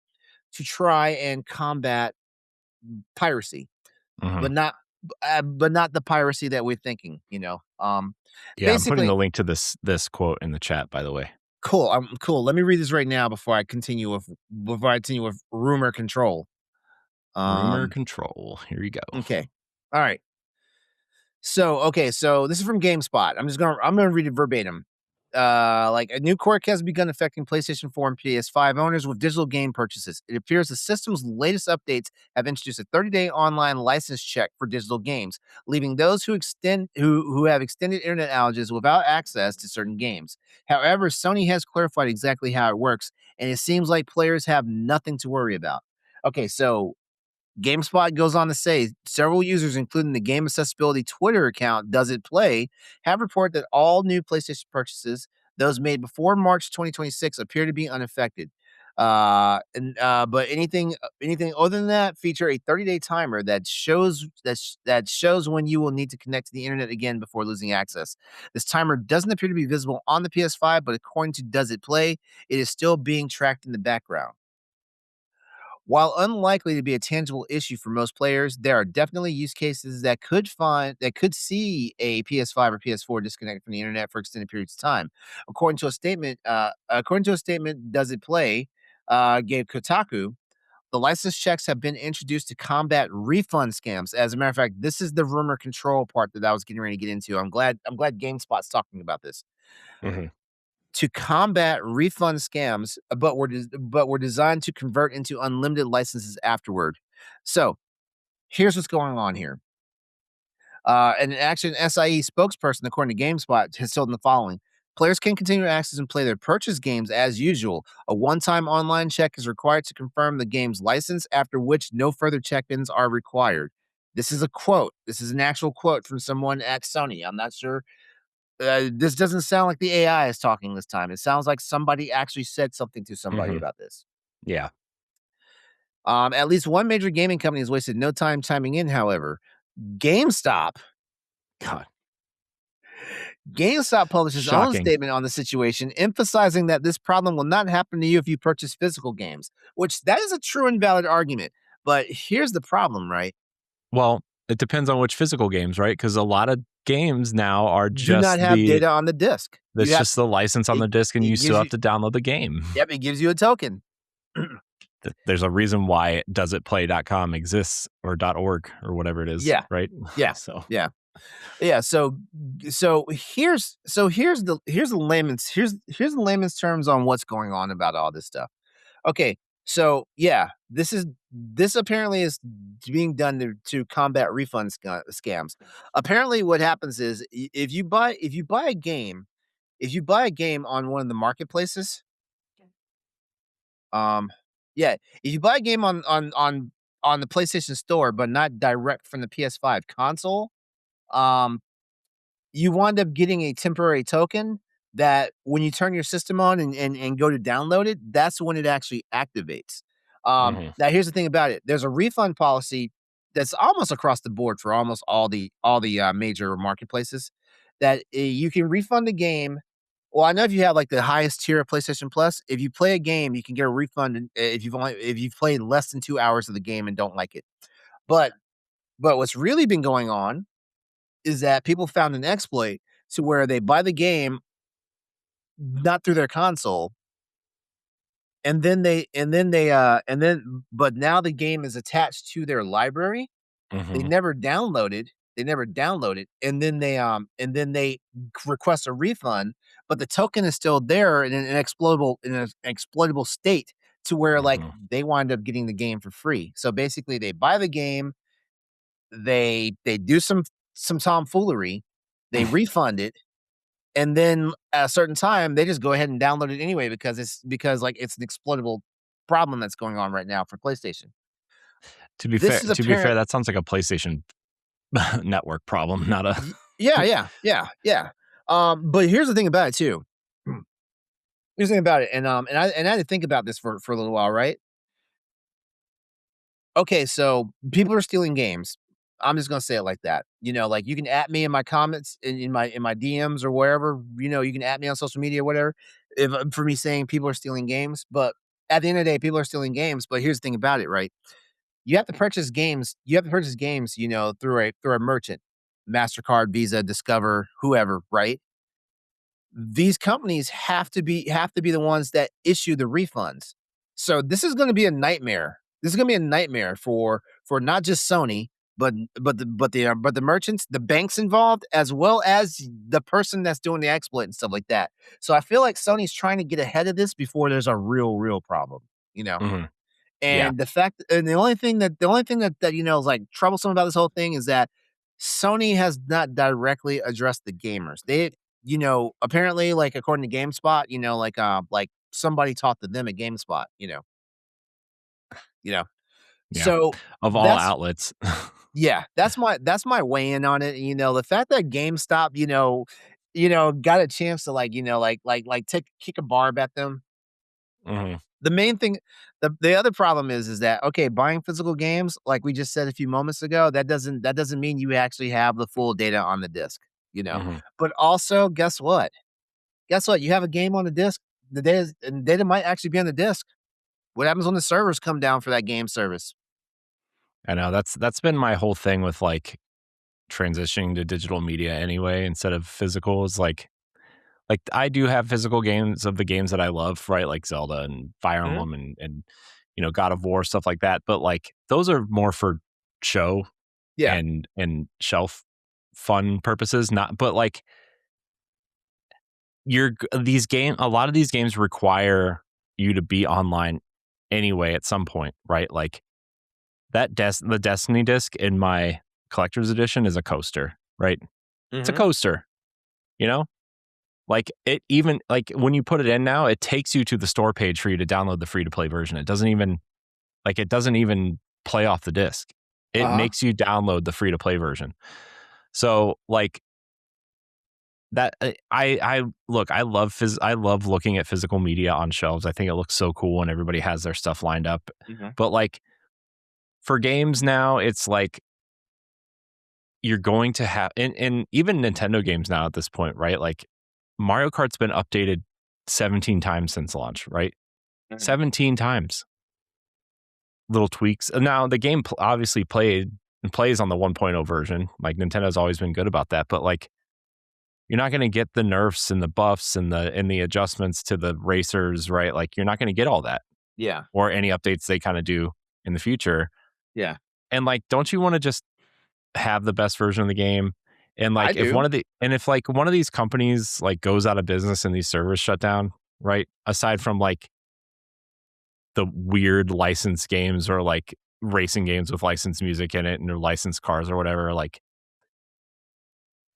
Speaker 2: to try and combat piracy,
Speaker 1: Mhm.
Speaker 2: but not the piracy that we're thinking.
Speaker 1: Yeah, I'm putting
Speaker 2: Basically,
Speaker 1: the link to this quote in the chat, by the way.
Speaker 2: cool. Cool. Let me read this right now before I continue with rumor control.
Speaker 1: Rumor
Speaker 2: Um.
Speaker 1: control. Here you go.
Speaker 2: Okay. All right. So this is from GameSpot. I'm gonna read it verbatim. Like a new quirk has begun affecting PlayStation 4 and PS5 owners with digital game purchases. It appears the system's latest updates have introduced a 30-day online license check for digital games, leaving those who have extended internet outages without access to certain games. However, Sony has clarified exactly how it works, and it seems like players have nothing to worry about. Okay, so GameSpot goes on to say several users, including the Game Accessibility Twitter account Does It Play, have reported that all new PlayStation purchases, those made before March 2026, appear to be unaffected. But anything other than that feature a 30-day timer that shows when you will need to connect to the internet again before losing access. This timer doesn't appear to be visible on the PS5, but according to Does It Play, it is still being tracked in the background. While unlikely to be a tangible issue for most players, there are definitely use cases that could see a PS5 or PS4 disconnect from the internet for extended periods of time. According to a statement, Does It Play gave Kotaku, the license checks have been introduced to combat refund scams. As a matter of fact, this is the rumor control part that I was getting ready to get into. I'm glad GameSpot's talking about this
Speaker 1: Mhm.
Speaker 2: to combat refund scams, but were designed to convert into unlimited licenses afterward. So here's what's going on here. An Action SIE spokesperson, according to GameSpot, has told them the following. Players can continue to access and play their purchase games as usual. A one-time online check is required to confirm the game's license, after which no further check-ins are required. This is a quote. This is an actual quote from someone at Sony. I'm not sure. This doesn't sound like the AI is talking this time. It sounds like somebody actually said something to somebody
Speaker 1: Mhm.
Speaker 2: about this.
Speaker 1: Yeah.
Speaker 2: At least one major gaming company has wasted no time chiming in, however. GameStop.
Speaker 1: God,
Speaker 2: GameStop published its own
Speaker 1: shocking.
Speaker 2: statement on the situation, emphasizing that this problem will not happen to you if you purchase physical games, which that is a true and valid argument. But here's the problem, right?
Speaker 1: Well, it depends on which physical games, right? Because a lot of games now are
Speaker 2: Do not
Speaker 1: just
Speaker 2: have data on the disc.
Speaker 1: that's just the license on
Speaker 2: It,
Speaker 1: the disc, and
Speaker 2: it
Speaker 1: you still
Speaker 2: gives
Speaker 1: have
Speaker 2: you,
Speaker 1: to download the game.
Speaker 2: yep, it gives you a token.
Speaker 1: There's a reason why doesitplay.com exists, or .org or whatever it is,
Speaker 2: Yeah,
Speaker 1: right?
Speaker 2: yeah,
Speaker 1: So,
Speaker 2: yeah. Yeah, so here's the layman's terms on what's going on about all this stuff. Okay, so yeah, this apparently is being done to combat refund scams. Apparently, what happens is if you buy a game on one of the marketplaces, um, yeah, if you buy a game on the PlayStation Store, but not direct from the PS5 console, um, you wind up getting a temporary token that when you turn your system on and go to download it, that's when it actually activates.
Speaker 1: mhm,
Speaker 2: Now here's the thing about it. There's a refund policy that's almost across the board for almost all the major marketplaces that you can refund a game. Well, I know if you have like the highest tier of PlayStation Plus, if you play a game, you can get a refund if you've played less than 2 hours of the game and don't like it. But what's really been going on is that people found an exploit to where they buy the game not through their console, but now the game is attached to their library. They
Speaker 1: mhm,
Speaker 2: never downloaded they never download it, and then they request a refund, but the token is still there in an exploitable state to where like
Speaker 1: Mhm.
Speaker 2: they wind up getting the game for free. So basically, they buy the game, they do some tomfoolery, they refund it, and then at a certain time, they just go ahead and download it anyway because like it's an exploitable problem that's going on right now for PlayStation. This is
Speaker 1: To be fair,
Speaker 2: apparent.
Speaker 1: that sounds like a PlayStation network problem, not a
Speaker 2: Yeah, yeah, yeah, yeah. But here's the thing about it too. Here's the thing about it, and I had to think about this for a little while, right? Okay, so people are stealing games. I'm just gonna say it like that. Like you can at me in my comments in my DMs or wherever. You can at me on social media, or whatever. If for me saying people are stealing games, but at the end of the day, people are stealing games. But here's the thing about it, right? You have to purchase games. You have to purchase games, through a merchant, Mastercard, Visa, Discover, whoever, right? These companies have to be the ones that issue the refunds. So this is going to be a nightmare. This is going to be a nightmare for not just Sony, but the merchants, the banks involved, as well as the person that's doing the exploit and stuff like that. So I feel like Sony's trying to get ahead of this before there's a real problem. You know,
Speaker 1: Mhm. Yeah.
Speaker 2: and the only thing that is like troublesome about this whole thing is that Sony has not directly addressed the gamers. Apparently, like according to GameSpot, like somebody talked to them at GameSpot. You know.
Speaker 1: Yeah.
Speaker 2: So
Speaker 1: Of all
Speaker 2: that's
Speaker 1: outlets.
Speaker 2: yeah, that's my weigh in on it. The fact that GameStop, got a chance to like take kick a barb at them.
Speaker 1: Mhm.
Speaker 2: The main thing the other problem is that, okay, buying physical games, like we just said a few moments ago, that doesn't mean you actually have the full data on the disc, you know?
Speaker 1: Mhm.
Speaker 2: But also, guess what? Guess what? You have a game on the disc, the data might actually be on the disc. What happens when the servers come down for that game service?
Speaker 1: I know that's been my whole thing with, like, transitioning to digital media anyway instead of physical is, like, I do have physical games of the games that I love, right, like Zelda and Fire
Speaker 2: Mhm.
Speaker 1: Emblem and, God of War, stuff like that, but, like, those are more for show
Speaker 2: Yeah.
Speaker 1: and shelf fun purposes, not but, like, a lot of these games require you to be online anyway at some point, right? Like, the Destiny disc in my collector's edition is a coaster, right? It's a
Speaker 2: Mhm.
Speaker 1: coaster, you know? Like, it even like, when you put it in now, it takes you to the store page for you to download the free to play version. It doesn't even play off the disc. It
Speaker 2: Uh-huh.
Speaker 1: makes you download the free to play version. So, like, that I look, I love looking at physical media on shelves. I think it looks so cool when everybody has their stuff lined up.
Speaker 2: Mhm.
Speaker 1: But, like, for games now, it's like you're going to have and even Nintendo games now at this point, right? Like, Mario Kart's been updated 17 times since launch, right?
Speaker 2: Mhm.
Speaker 1: 17 times. Little tweaks. And now the game obviously plays on the 1.0 version. Like, Nintendo's always been good about that, but, like, you're not going to get the nerfs and the buffs and the adjustments to the racers, right? Like, you're not going to get all that
Speaker 2: Yeah.
Speaker 1: or any updates they kind of do in the future.
Speaker 2: Yeah.
Speaker 1: And, like, don't you want to just have the best version of the game? And,
Speaker 2: I
Speaker 1: like,
Speaker 2: do.
Speaker 1: if like one of these companies like goes out of business and these servers shut down, right? Aside from, like, the weird licensed games or, like, racing games with licensed music in it and or licensed cars or whatever, like,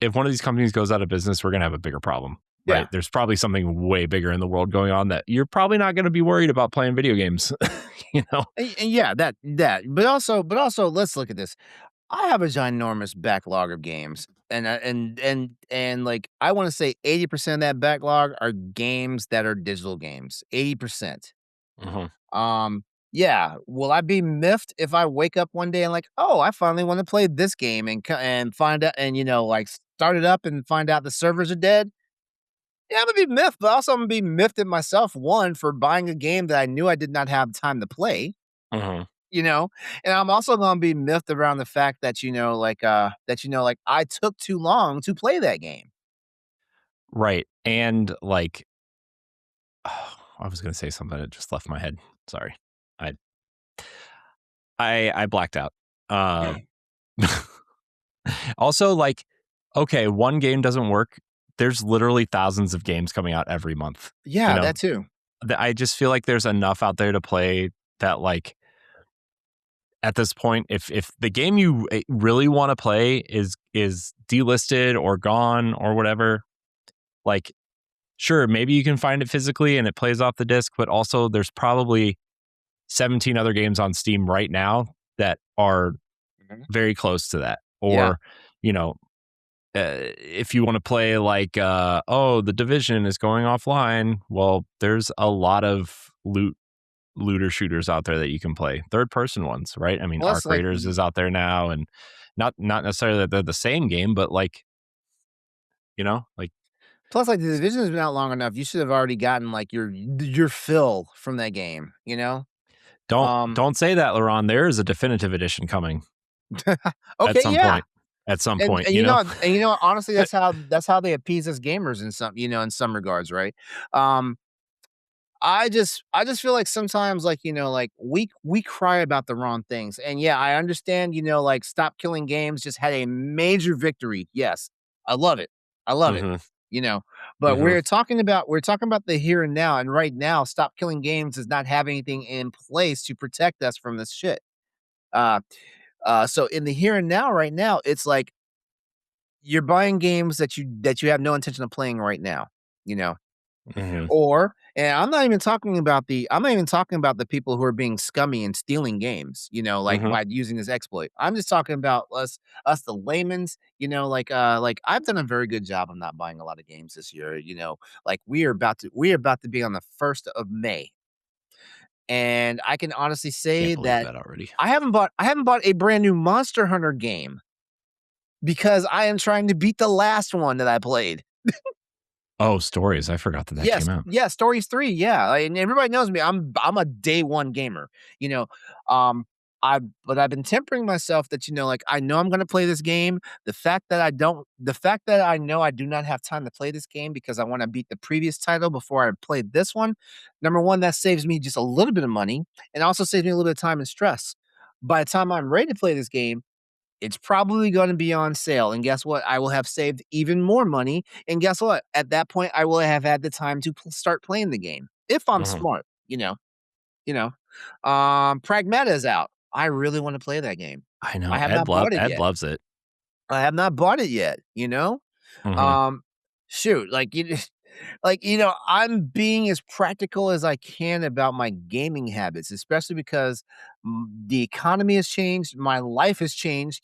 Speaker 1: if one of these companies goes out of business, we're gonna have a bigger problem, right?
Speaker 2: Yeah.
Speaker 1: There's probably something way bigger in the world going on that you're probably not gonna be worried about playing video games, you know?
Speaker 2: And yeah, that. But also, let's look at this. I have a ginormous backlog of games, and like I want to say 80% of that backlog are games that are digital games. 80%.
Speaker 1: Mhm,
Speaker 2: Yeah. Will I be miffed if I wake up one day and like, oh, I finally want to play this game and find out and like start it up and find out the servers are dead? Yeah, I'm gonna be miffed, but also I'm gonna be miffed at myself. One for buying a game that I knew I did not have time to play.
Speaker 1: mhm.
Speaker 2: you know and I'm also going to be miffed around the fact that like I took too long to play that game.
Speaker 1: Right, and, like, I was gonna say something, it just left my head. Sorry. I I blacked out. Uh, also, like, okay, one game doesn't work, there's literally thousands of games coming out every month, you
Speaker 2: Yeah,
Speaker 1: know?
Speaker 2: that too.
Speaker 1: I just feel like there's enough out there to play that, like, at this point, if the game you really want to play is delisted or gone or whatever, like, sure, maybe you can find it physically and it plays off the disc, but also there's probably 17 other games on Steam right now that are
Speaker 2: Mhm.
Speaker 1: very close to that.
Speaker 2: Yeah.
Speaker 1: Or, you know, if you want to play like, the Division is going offline, well, there's a lot of looter shooters out there that you can play, third person ones, right? I mean,
Speaker 2: Plus,
Speaker 1: Arc
Speaker 2: like,
Speaker 1: Raiders is out there now, and not necessarily that they're the same game, but like, like,
Speaker 2: the division has been out long enough. You should have already gotten like your fill from that game.
Speaker 1: don't
Speaker 2: Um.
Speaker 1: don't say that, Laurent. There is a definitive edition coming at
Speaker 2: Okay.
Speaker 1: some
Speaker 2: Yeah.
Speaker 1: point. At some
Speaker 2: And
Speaker 1: point,
Speaker 2: and you know and you know honestly that's how they appease us gamers in some regards, right? Um. I just feel like sometimes, like, like, we cry about the wrong things. And yeah, I understand, like, Stop Killing Games just had a major victory. Yes. I love it. I love it.
Speaker 1: hmm
Speaker 2: You know, but
Speaker 1: hmm
Speaker 2: we're talking about the here and now, and right now Stop Killing Games does not have anything in place to protect us from this shit. Uh so in the here and now right now, it's like you're buying games that you have no intention of playing right now, you know.
Speaker 1: hmm
Speaker 2: Or and I'm not even talking about the people who are being scummy and stealing games, like,
Speaker 1: hmm
Speaker 2: by using this exploit. I'm just talking about us the layman's, like, I've done a very good job of not buying a lot of games this year, like, we are about to be on the 1st of May, and I can honestly
Speaker 1: Can't
Speaker 2: say
Speaker 1: believe
Speaker 2: that
Speaker 1: that already.
Speaker 2: I haven't bought a brand new Monster Hunter game because I am trying to beat the last one that I played.
Speaker 1: Oh, Stories. I forgot that
Speaker 2: Yes,
Speaker 1: came out.
Speaker 2: yeah, Stories 3, yeah, and everybody knows me, I'm a day 1 gamer, you know, um, I've been tempering myself that, like, I know I'm gonna play this game. The fact that I know I do not have time to play this game because I wanna beat the previous title before I played this one, number 1, that saves me just a little bit of money, and also saves me a little bit of time and stress. By the time I'm ready to play this game, it's probably gonna be on sale, and guess what? I will have saved even more money, and guess what? At that point, I will have had the time to start playing the game, if I'm
Speaker 1: hmm
Speaker 2: smart, you know? Pragmata is out. I really wanna play that game.
Speaker 1: I
Speaker 2: I
Speaker 1: know.
Speaker 2: have not bought it
Speaker 1: Ed
Speaker 2: yet.
Speaker 1: loves it.
Speaker 2: I have not bought it yet, you know?
Speaker 1: hmm
Speaker 2: Um, shoot, like, like, I'm being as practical as I can about my gaming habits, especially because the economy has changed, my life has changed,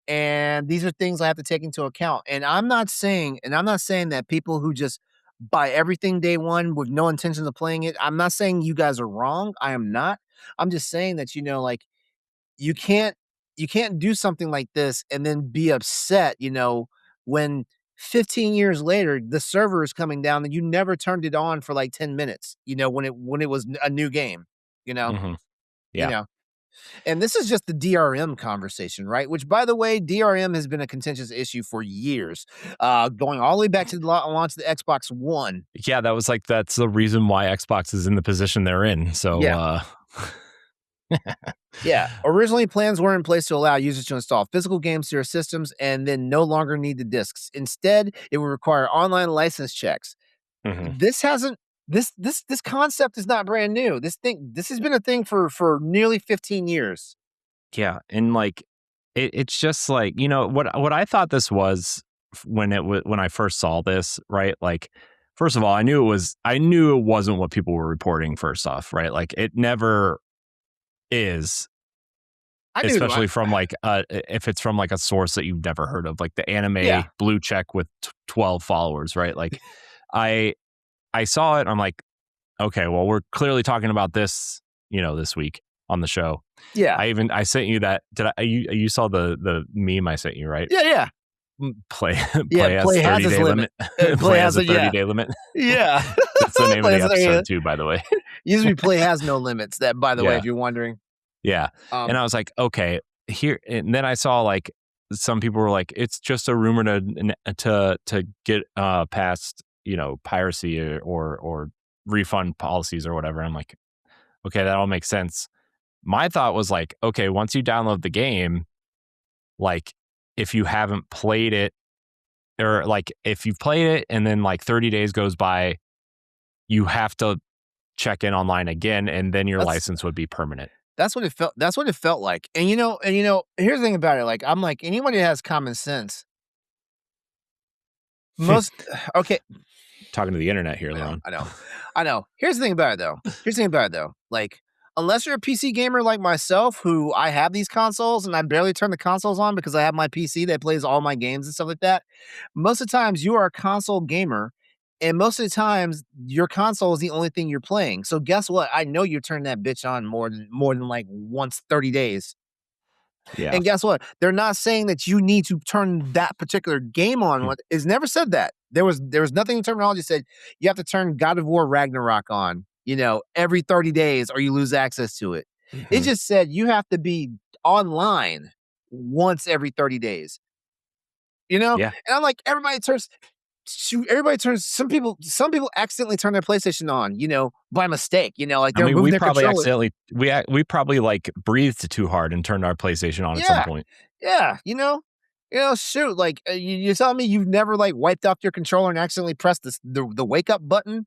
Speaker 2: and these are things I have to take into account. And I'm not saying that people who just buy everything day one with no intention of playing it, I'm not saying you guys are wrong. I am not. I'm just saying that, like, you can't you can't do something like this and then be upset, when 15 years later the server is coming down and you never turned it on for like 10 minutes, when it was a new game, you know,
Speaker 1: hmm
Speaker 2: you
Speaker 1: Yeah.
Speaker 2: know. And this is just the DRM conversation, right? Which, by the way, DRM has been a contentious issue for years, going all the way back to the launch of the Xbox One.
Speaker 1: Yeah, that's the reason why Xbox is in the position they're in. So,
Speaker 2: Yeah. Yeah, originally plans were in place to allow users to install physical games to their systems and then no longer need the discs. Instead, it would require online license checks.
Speaker 1: mhm.
Speaker 2: This hasn't this concept is not brand new. This has been a thing for nearly 15 years.
Speaker 1: Yeah, and like it's just like, what I thought this was when I first saw this, right? Like, first of all, I knew it wasn't what people were reporting, first off, right? Like, it never is,
Speaker 2: I knew
Speaker 1: especially
Speaker 2: what.
Speaker 1: from like if it's from like a source that you've never heard of, like the
Speaker 2: Yeah.
Speaker 1: anime blue check with 12 followers, right? Like, I I saw it, I'm like, okay, well, we're clearly talking about this, this week on the show.
Speaker 2: Yeah.
Speaker 1: I sent you that. You saw the meme I sent you, right?
Speaker 2: Yeah, yeah.
Speaker 1: Play
Speaker 2: Yeah,
Speaker 1: play has
Speaker 2: play has its
Speaker 1: 30-day
Speaker 2: limit.
Speaker 1: limit.
Speaker 2: Play
Speaker 1: Play has
Speaker 2: has
Speaker 1: a
Speaker 2: a yeah.
Speaker 1: 30-day limit.
Speaker 2: Yeah.
Speaker 1: That's the name of
Speaker 2: Play
Speaker 1: the
Speaker 2: has a
Speaker 1: episode too, by the way.
Speaker 2: Used to be play has no limits, that, by the way,
Speaker 1: Yeah.
Speaker 2: if you're wondering.
Speaker 1: Yeah. And
Speaker 2: Um,
Speaker 1: I was like, okay, here, and then I saw like some people were like, it's just a rumor to get past, piracy or refund policies or whatever. I'm like, okay, that all makes sense. My thought was like, okay, once you download the game, like, if you haven't played it, or like if you've played it and then like 30 days goes by, you have to check in online again, and then your
Speaker 2: That's
Speaker 1: license would be permanent.
Speaker 2: that's what it felt like. And here's the thing about it. Like I'm like anybody that has common sense. Most okay.
Speaker 1: Talking to the internet here,
Speaker 2: I know,
Speaker 1: Leon.
Speaker 2: I know, I know. Here's the thing about it though. Like, unless you're a PC gamer like myself, who I have these consoles and I barely turn the consoles on because I have my PC that plays all my games and stuff like that. Most of the times you are a console gamer. And most of the times your console is the only thing you're playing. So guess what? I know you turn that bitch on more than like once 30 days.
Speaker 1: Yeah.
Speaker 2: And guess what? They're not saying that you need to turn that particular game on. It's never said that. There was nothing in terminology that said you have to turn God of War Ragnarok on, every 30 days or you lose access to it. It
Speaker 1: Mhm.
Speaker 2: just said you have to be online once every 30 days.
Speaker 1: Yeah.
Speaker 2: And I'm like, everybody turns some people accidentally turn their PlayStation on, by mistake, like
Speaker 1: I
Speaker 2: they're
Speaker 1: mean,
Speaker 2: moving their controller.
Speaker 1: we probably like breathed too hard and turned our PlayStation on at some
Speaker 2: Yeah.
Speaker 1: point.
Speaker 2: Yeah, shoot, like, you're telling me you've never, like, wiped off your controller and accidentally pressed the wake up button?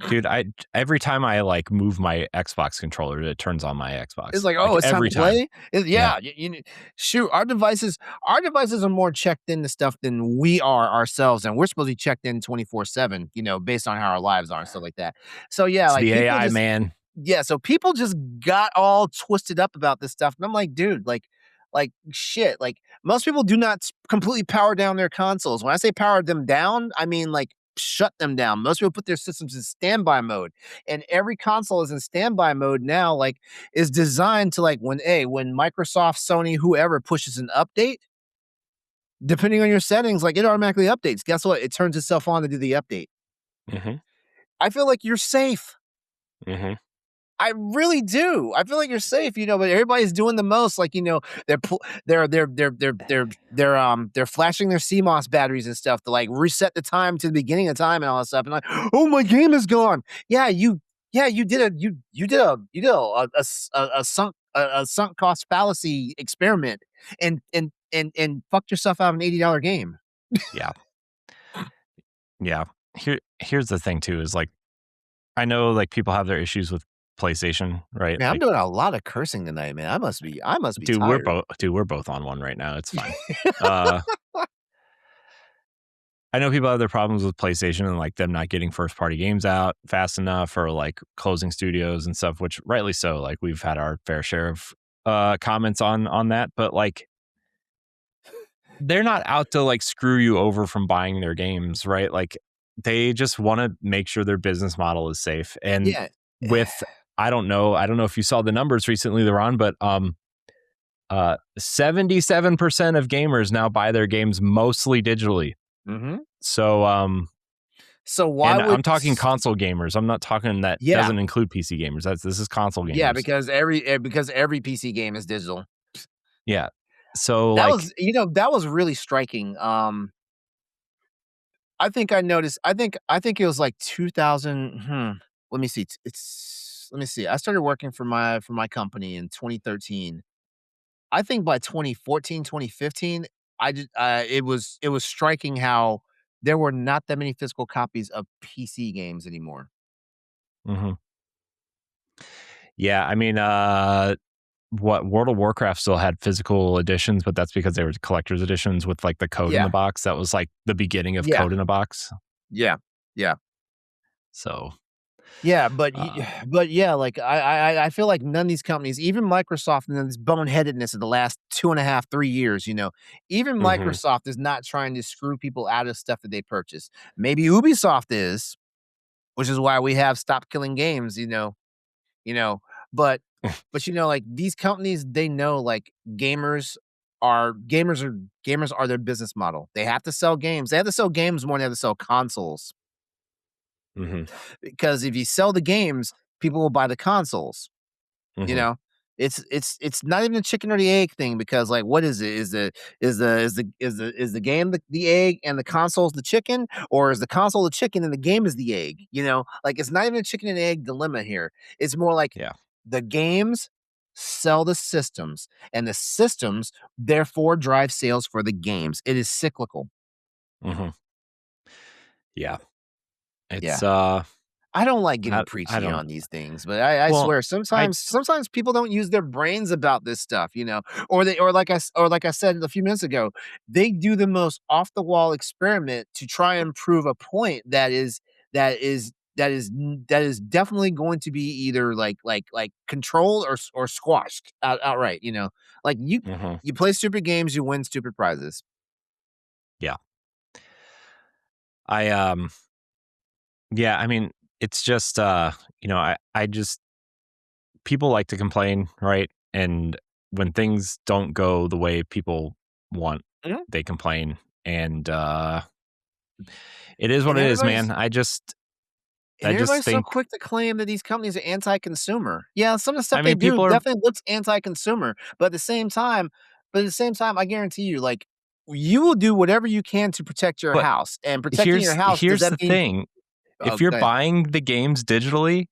Speaker 1: Dude, every time I like move my Xbox controller, it turns on my
Speaker 2: It's
Speaker 1: Xbox.
Speaker 2: like,
Speaker 1: Like
Speaker 2: "Oh, it's time
Speaker 1: every
Speaker 2: to
Speaker 1: time.
Speaker 2: play?"
Speaker 1: Yeah.
Speaker 2: Yeah, shoot, our devices are more checked into stuff than we are ourselves, and we're supposed to be checked in 24/7, based on how our lives are and stuff like that. So, yeah,
Speaker 1: It's
Speaker 2: like,
Speaker 1: the
Speaker 2: people
Speaker 1: AI,
Speaker 2: just
Speaker 1: man.
Speaker 2: yeah, so people just got all twisted up about this stuff, and I'm like, "Dude, shit." Like, most people do not completely power down their consoles. When I say power them down, I mean, like, shut them down. Most people put their systems in standby mode, and every console is in standby mode now, like, is designed to, like, when Microsoft, Sony, whoever pushes an update, depending on your settings, like, it automatically updates. Guess what? It turns itself on to do the update.
Speaker 1: Mhm.
Speaker 2: I feel like you're safe.
Speaker 1: Mhm.
Speaker 2: I really do. I feel like you're safe, but everybody's doing the most. Like, they're flashing their CMOS batteries and stuff to like reset the time to the beginning of time and all that stuff. And like, oh, my game is gone. Yeah, you did a sunk cost fallacy experiment and fucked yourself out of an $80 game.
Speaker 1: Yeah. Yeah. Here's the thing too is like I know like people have their issues with PlayStation, right?
Speaker 2: Man, I'm
Speaker 1: Like
Speaker 2: doing a lot of cursing tonight, man. I must be
Speaker 1: dude,
Speaker 2: tired.
Speaker 1: we're both on one right now. It's fine. Uh I know people have their problems with PlayStation and like them not getting first party games out fast enough or like closing studios and stuff, which rightly so. Like we've had our fair share of comments on that, but like they're not out to like screw you over from buying their games, right? Like they just want to make sure their business model is safe. And
Speaker 2: Yeah.
Speaker 1: with I don't know if you saw the numbers recently, Ron, but 77% of gamers now buy their games mostly digitally.
Speaker 2: Mhm.
Speaker 1: So
Speaker 2: So why
Speaker 1: and
Speaker 2: would
Speaker 1: I'm talking console gamers. I'm not talking that
Speaker 2: yeah,
Speaker 1: doesn't include PC gamers. This is console
Speaker 2: yeah,
Speaker 1: gamers.
Speaker 2: because every PC game is digital.
Speaker 1: Yeah. So
Speaker 2: That
Speaker 1: like
Speaker 2: was that was really striking. I think I noticed. I think it was like 2000. Let me see. Let me see. I started working for my company in 2013. I think by 2014, 2015, it was striking how there were not that many physical copies of PC games anymore.
Speaker 1: mhm. Yeah, I mean what World of Warcraft still had physical editions, but that's because they were collector's editions with like the code in
Speaker 2: Yeah,
Speaker 1: the box. That was like the beginning of
Speaker 2: yeah,
Speaker 1: code in a box.
Speaker 2: yeah, yeah.
Speaker 1: So,
Speaker 2: Yeah, but
Speaker 1: uh,
Speaker 2: yeah, like I feel like none of these companies, even Microsoft, and then this boneheadedness of the last 2.5, 3 years, even
Speaker 1: mhm,
Speaker 2: Microsoft is not trying to screw people out of stuff that they purchase. Maybe Ubisoft is, which is why we have Stop Killing Games, you know, but like these companies, they know like gamers are their business model. They have to sell games. They have to sell games more than they have to sell consoles.
Speaker 1: mhm,
Speaker 2: Because if you sell the games, people will buy the consoles. You
Speaker 1: mhm,
Speaker 2: know? It's not even a chicken or the egg thing because, like, what is it? Is the game the egg and the console's the chicken, or is the console the chicken and the game is the egg? Like, it's not even a chicken and egg dilemma here. It's more like
Speaker 1: yeah,
Speaker 2: the games sell the systems, and the systems therefore drive sales for the games. It is cyclical.
Speaker 1: mhm, yeah. It's
Speaker 2: Yeah. I don't like getting
Speaker 1: I
Speaker 2: preachy
Speaker 1: don't.
Speaker 2: on these things, but I
Speaker 1: Well,
Speaker 2: swear
Speaker 1: I
Speaker 2: sometimes people don't use their brains about this stuff, or like I said a few minutes ago, they do the most off the wall experiment to try and prove a point that is definitely going to be either like controlled or squashed outright. Like
Speaker 1: mhm,
Speaker 2: you play stupid games, you win stupid prizes.
Speaker 1: yeah. I yeah, I mean, it's just I just people like to complain, right? And when things don't go the way people want,
Speaker 2: Mhm.
Speaker 1: they complain. And it is what
Speaker 2: And
Speaker 1: it is,
Speaker 2: everybody's
Speaker 1: man.
Speaker 2: And
Speaker 1: I just
Speaker 2: everybody's so
Speaker 1: think
Speaker 2: quick to claim that these companies are anti-consumer. Yeah, some of the
Speaker 1: I
Speaker 2: stuff they
Speaker 1: mean
Speaker 2: do
Speaker 1: people are
Speaker 2: definitely looks anti-consumer, but at the same time, I guarantee you, like, you will do whatever you can to protect your
Speaker 1: but
Speaker 2: house, and protecting your house, does
Speaker 1: here's
Speaker 2: that
Speaker 1: the
Speaker 2: mean
Speaker 1: thing.
Speaker 2: oh,
Speaker 1: If you're
Speaker 2: go ahead.
Speaker 1: buying the games digitally,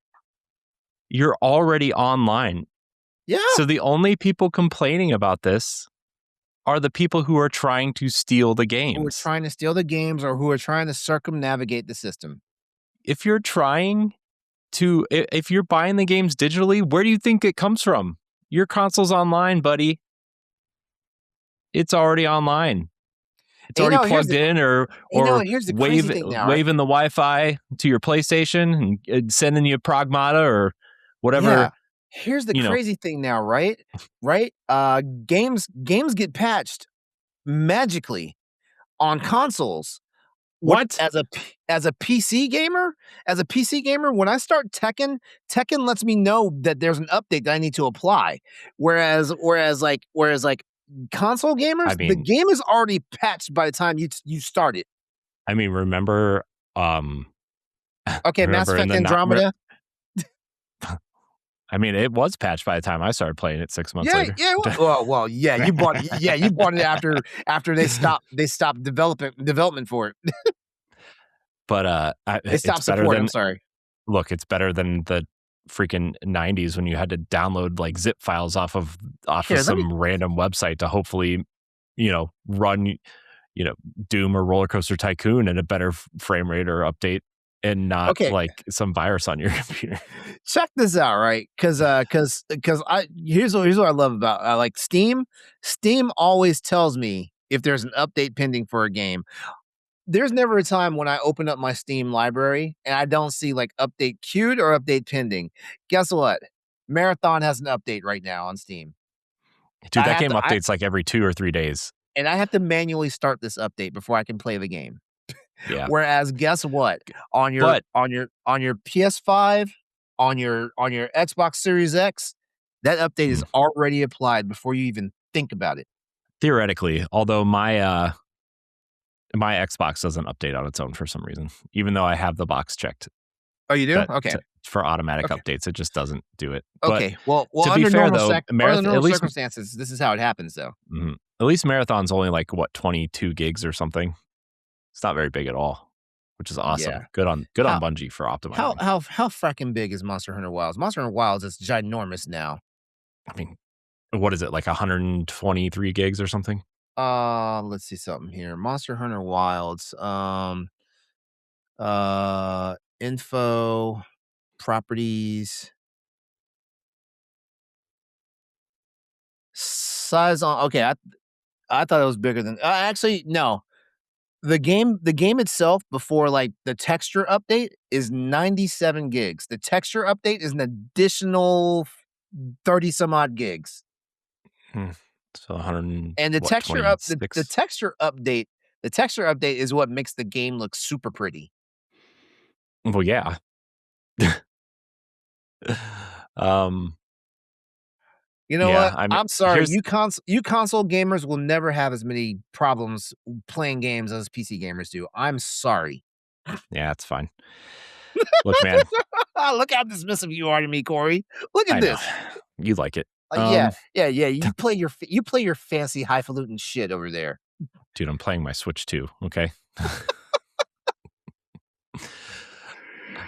Speaker 1: you're already online.
Speaker 2: Yeah,
Speaker 1: So the only people complaining about this are the people who are trying to steal the
Speaker 2: who are
Speaker 1: games.
Speaker 2: trying to steal the games or who are trying to circumnavigate the system.
Speaker 1: If you're trying if you're buying the games digitally, where do you think it comes from? Your console's online, buddy. It's already online. It's
Speaker 2: And
Speaker 1: already plugged in or
Speaker 2: here's the crazy thing now, right?
Speaker 1: waving the Wi-Fi to your PlayStation and sending you Pragmata or whatever,
Speaker 2: Yeah. Here's the
Speaker 1: you know.
Speaker 2: crazy thing now, right? Right? Games get patched magically on consoles. What
Speaker 1: What?
Speaker 2: as a PC gamer when I start Tekken lets me know that there's an update that I need to apply. Whereas console
Speaker 1: I
Speaker 2: gamers, the
Speaker 1: mean,
Speaker 2: game is already patched by the time you start it.
Speaker 1: remember um
Speaker 2: Okay, Mass
Speaker 1: remember in
Speaker 2: Effect
Speaker 1: the not
Speaker 2: Andromeda.
Speaker 1: I mean, it was patched by the time I started playing it 6 months
Speaker 2: Yeah,
Speaker 1: later.
Speaker 2: yeah. Well, yeah. You bought it after they stopped development for it.
Speaker 1: But,
Speaker 2: They
Speaker 1: it's
Speaker 2: stopped
Speaker 1: better
Speaker 2: support. I'm
Speaker 1: than
Speaker 2: sorry.
Speaker 1: look, it's better than the freaking '90s when you had to download, like, zip files off of
Speaker 2: Here, let me
Speaker 1: some random website to hopefully, run, Doom or Roller Coaster Tycoon at a better frame rate or update and not,
Speaker 2: okay.
Speaker 1: like, some virus on your computer.
Speaker 2: Check this out, right? Because I here's what I love about like Steam. Steam always tells me if there's an update pending for a game. There's never a time when I open up my Steam library and I don't see like update queued or update pending. Guess what? Marathon has an update right now on Steam.
Speaker 1: Dude,
Speaker 2: I
Speaker 1: that
Speaker 2: have
Speaker 1: game
Speaker 2: to I
Speaker 1: updates, like, every 2 or 3 days.
Speaker 2: and I have to manually start this update before I can play the game.
Speaker 1: Yeah.
Speaker 2: Whereas guess what?
Speaker 1: But
Speaker 2: On your PS5, on your Xbox Series X, that update is
Speaker 1: mm,
Speaker 2: already applied before you even think about it.
Speaker 1: theoretically, although my Xbox doesn't update on its own for some reason, even though I have the box checked
Speaker 2: Oh, you do?
Speaker 1: that
Speaker 2: Okay.
Speaker 1: for automatic
Speaker 2: Okay.
Speaker 1: updates, it just doesn't do it. But
Speaker 2: Okay. Well,
Speaker 1: to be fair though,
Speaker 2: under
Speaker 1: at
Speaker 2: normal
Speaker 1: least
Speaker 2: circumstances, this is how it happens though.
Speaker 1: at least Marathon's only like what 22 gigs or something. It's not very big at all, which is awesome.
Speaker 2: Yeah.
Speaker 1: Good on
Speaker 2: How
Speaker 1: Bungie for optimizing.
Speaker 2: how fracking big is Monster Hunter Wilds? Monster Hunter Wilds is ginormous now.
Speaker 1: I mean, what is it like 123 gigs or something?
Speaker 2: Let's see something here. Monster Hunter Wilds. Info, properties, size on okay, I thought it was bigger than actually, no. The game itself before, like, the texture update is 97 gigs. The texture update is an additional 30 some odd gigs.
Speaker 1: Hmm. So 100
Speaker 2: And
Speaker 1: what 26?
Speaker 2: the texture update is what makes the game look super pretty.
Speaker 1: Well, yeah. um,
Speaker 2: You know
Speaker 1: yeah.
Speaker 2: what?
Speaker 1: I mean,
Speaker 2: I'm sorry,
Speaker 1: here's
Speaker 2: you console gamers will never have as many problems playing games as PC gamers do. I'm sorry.
Speaker 1: yeah, it's fine. Look, man,
Speaker 2: Look how dismissive you are to me, Corey. Look at
Speaker 1: I know
Speaker 2: this.
Speaker 1: you like it.
Speaker 2: Yeah, yeah, yeah. You play your fancy highfalutin shit over there.
Speaker 1: Dude, I'm playing my Switch too. Okay.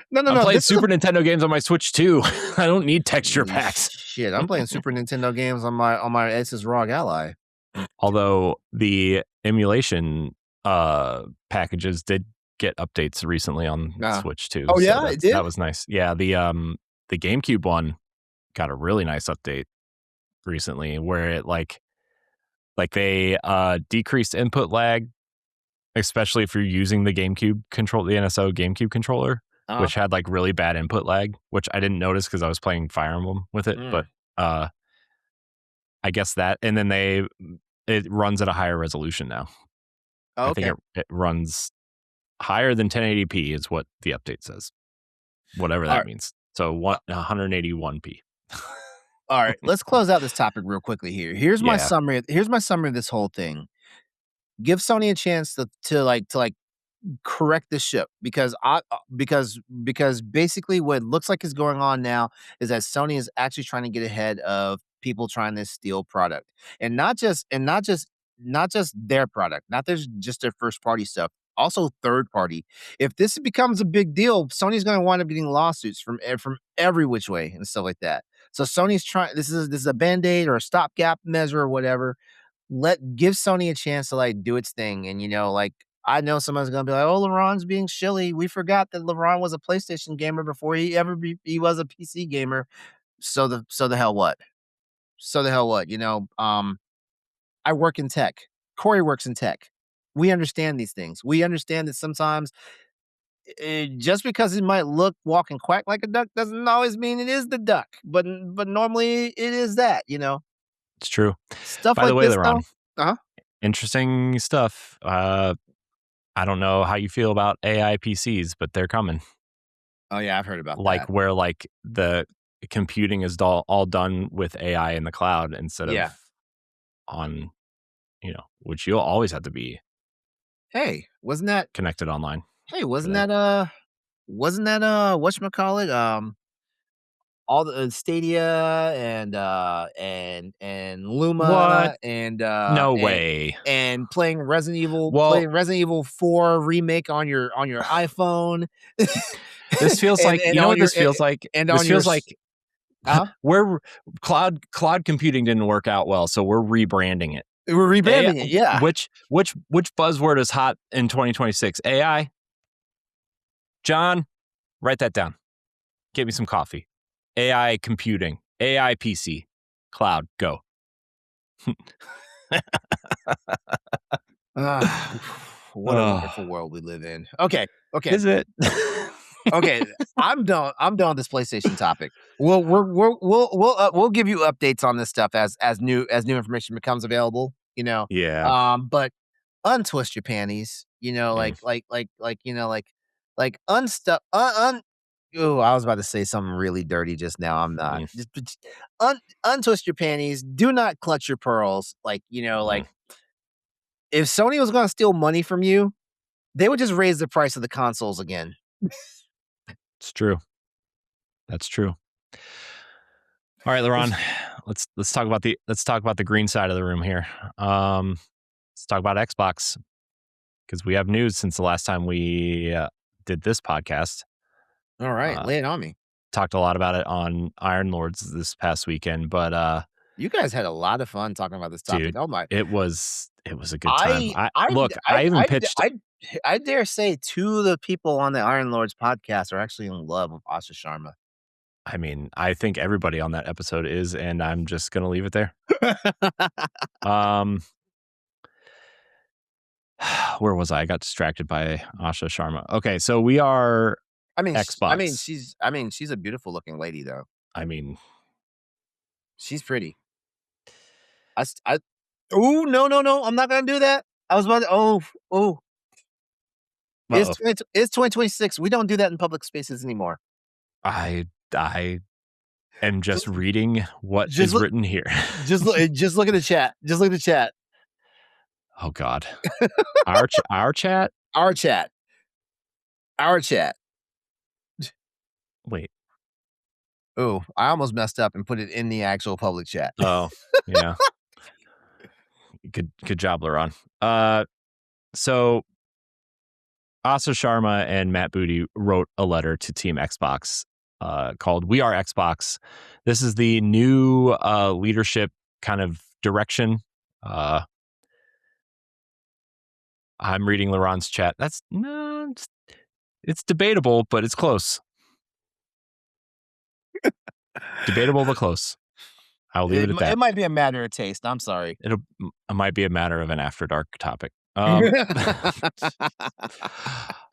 Speaker 2: No, no,
Speaker 1: I'm
Speaker 2: no.
Speaker 1: playing
Speaker 2: This is a
Speaker 1: Super Nintendo games on my Switch too. I don't need texture
Speaker 2: holy
Speaker 1: packs.
Speaker 2: shit. I'm playing Super Nintendo games on my Aces ROG Ally.
Speaker 1: Although the emulation packages did get updates recently on Switch too.
Speaker 2: Oh,
Speaker 1: so
Speaker 2: yeah? It did?
Speaker 1: that was nice. Yeah, the GameCube one got a really nice update recently where it like they decreased input lag, especially if you're using the NSO GameCube controller, which had like really bad input lag, which I didn't notice because I was playing Fire Emblem with it. But I guess that, and then it runs at a higher resolution now.
Speaker 2: Oh,
Speaker 1: I think it runs higher than 1080p is what the update says, whatever that means. So 181p.
Speaker 2: All right, let's close out this topic real quickly here. Here's my summary. Here's my summary of this whole thing. Give Sony a chance to correct the ship because basically what looks like is going on now is that Sony is actually trying to get ahead of people trying to steal product, and not just their product, not just their first party stuff, also third party. If this becomes a big deal, Sony's going to wind up getting lawsuits from every which way and stuff like that. So Sony's trying. This is a band-aid or a stopgap measure or whatever. Give Sony a chance to like do its thing, and I know someone's gonna be like, "Oh, LeBron's being shilly." We forgot that LeBron was a PlayStation gamer before he was a PC gamer. So the hell what? So the hell what? I work in tech. Corey works in tech. We understand these things. We understand that sometimes just because it might walk and quack like a duck doesn't always mean it is the duck. But normally it is that.
Speaker 1: It's true.
Speaker 2: Stuff
Speaker 1: By
Speaker 2: like
Speaker 1: the way,
Speaker 2: this,
Speaker 1: LeBron,
Speaker 2: though.
Speaker 1: interesting stuff. I don't know how you feel about AI PCs, but they're coming.
Speaker 2: Oh yeah, I've heard about
Speaker 1: that. Where the computing is all done with AI in the cloud instead of on, which you'll always have to be.
Speaker 2: Hey, wasn't that
Speaker 1: connected online?
Speaker 2: Hey, wasn't that whatchamacallit? All the Stadia and Luma
Speaker 1: What?
Speaker 2: and
Speaker 1: No way.
Speaker 2: And playing Resident Evil 4 remake on your iPhone.
Speaker 1: This feels like what this feels like? This feels like we're cloud computing didn't work out well, so we're rebranding it.
Speaker 2: We're rebranding it, yeah.
Speaker 1: Which buzzword is hot in 2026? AI? John, write that down. Get me some coffee. AI computing, AI PC, cloud, go.
Speaker 2: What a wonderful world we live in. Okay.
Speaker 1: Is it?
Speaker 2: Okay, I'm done. I'm done with this PlayStation topic. We'll give you updates on this stuff as new information becomes available.
Speaker 1: Yeah.
Speaker 2: But untwist your panties. Unstuff. Oh, I was about to say something really dirty just now. I'm not. Just untwist your panties. Do not clutch your pearls. If Sony was going to steal money from you, they would just raise the price of the consoles again.
Speaker 1: It's true. That's true. All right, LeBron, let's talk about the green side of the room here. Let's talk about Xbox because we have news since the last time we did this podcast.
Speaker 2: All right, lay it on me.
Speaker 1: Talked a lot about it on Iron Lords this past weekend, but
Speaker 2: you guys had a lot of fun talking about this topic.
Speaker 1: Dude,
Speaker 2: oh my!
Speaker 1: It was a good time. I even pitched.
Speaker 2: I dare say 2 of the people on the Iron Lords podcast are actually in love with Asha Sharma.
Speaker 1: I mean, I think everybody on that episode is, and I'm just gonna leave it there. Where was I? I got distracted by Asha Sharma. Okay, so we are. Xbox.
Speaker 2: She's a beautiful looking lady, though. She's pretty. Oh no! I'm not gonna do that. I was about to. It's 2026. We don't do that in public spaces anymore.
Speaker 1: I am just reading what is written here.
Speaker 2: just look at the chat. Just look at the chat.
Speaker 1: Oh God. Our chat?
Speaker 2: Our chat. Our chat.
Speaker 1: Wait.
Speaker 2: Oh, I almost messed up and put it in the actual public chat.
Speaker 1: Oh, yeah. Good job, Laron. So Asha Sharma and Matt Booty wrote a letter to Team Xbox called "We Are Xbox." This is the new leadership kind of direction. I'm reading Laron's chat. That's no, it's debatable, but it's close. Debatable, but close. I'll leave it at that.
Speaker 2: It might be a matter of taste. I'm sorry.
Speaker 1: It might be a matter of an after dark topic.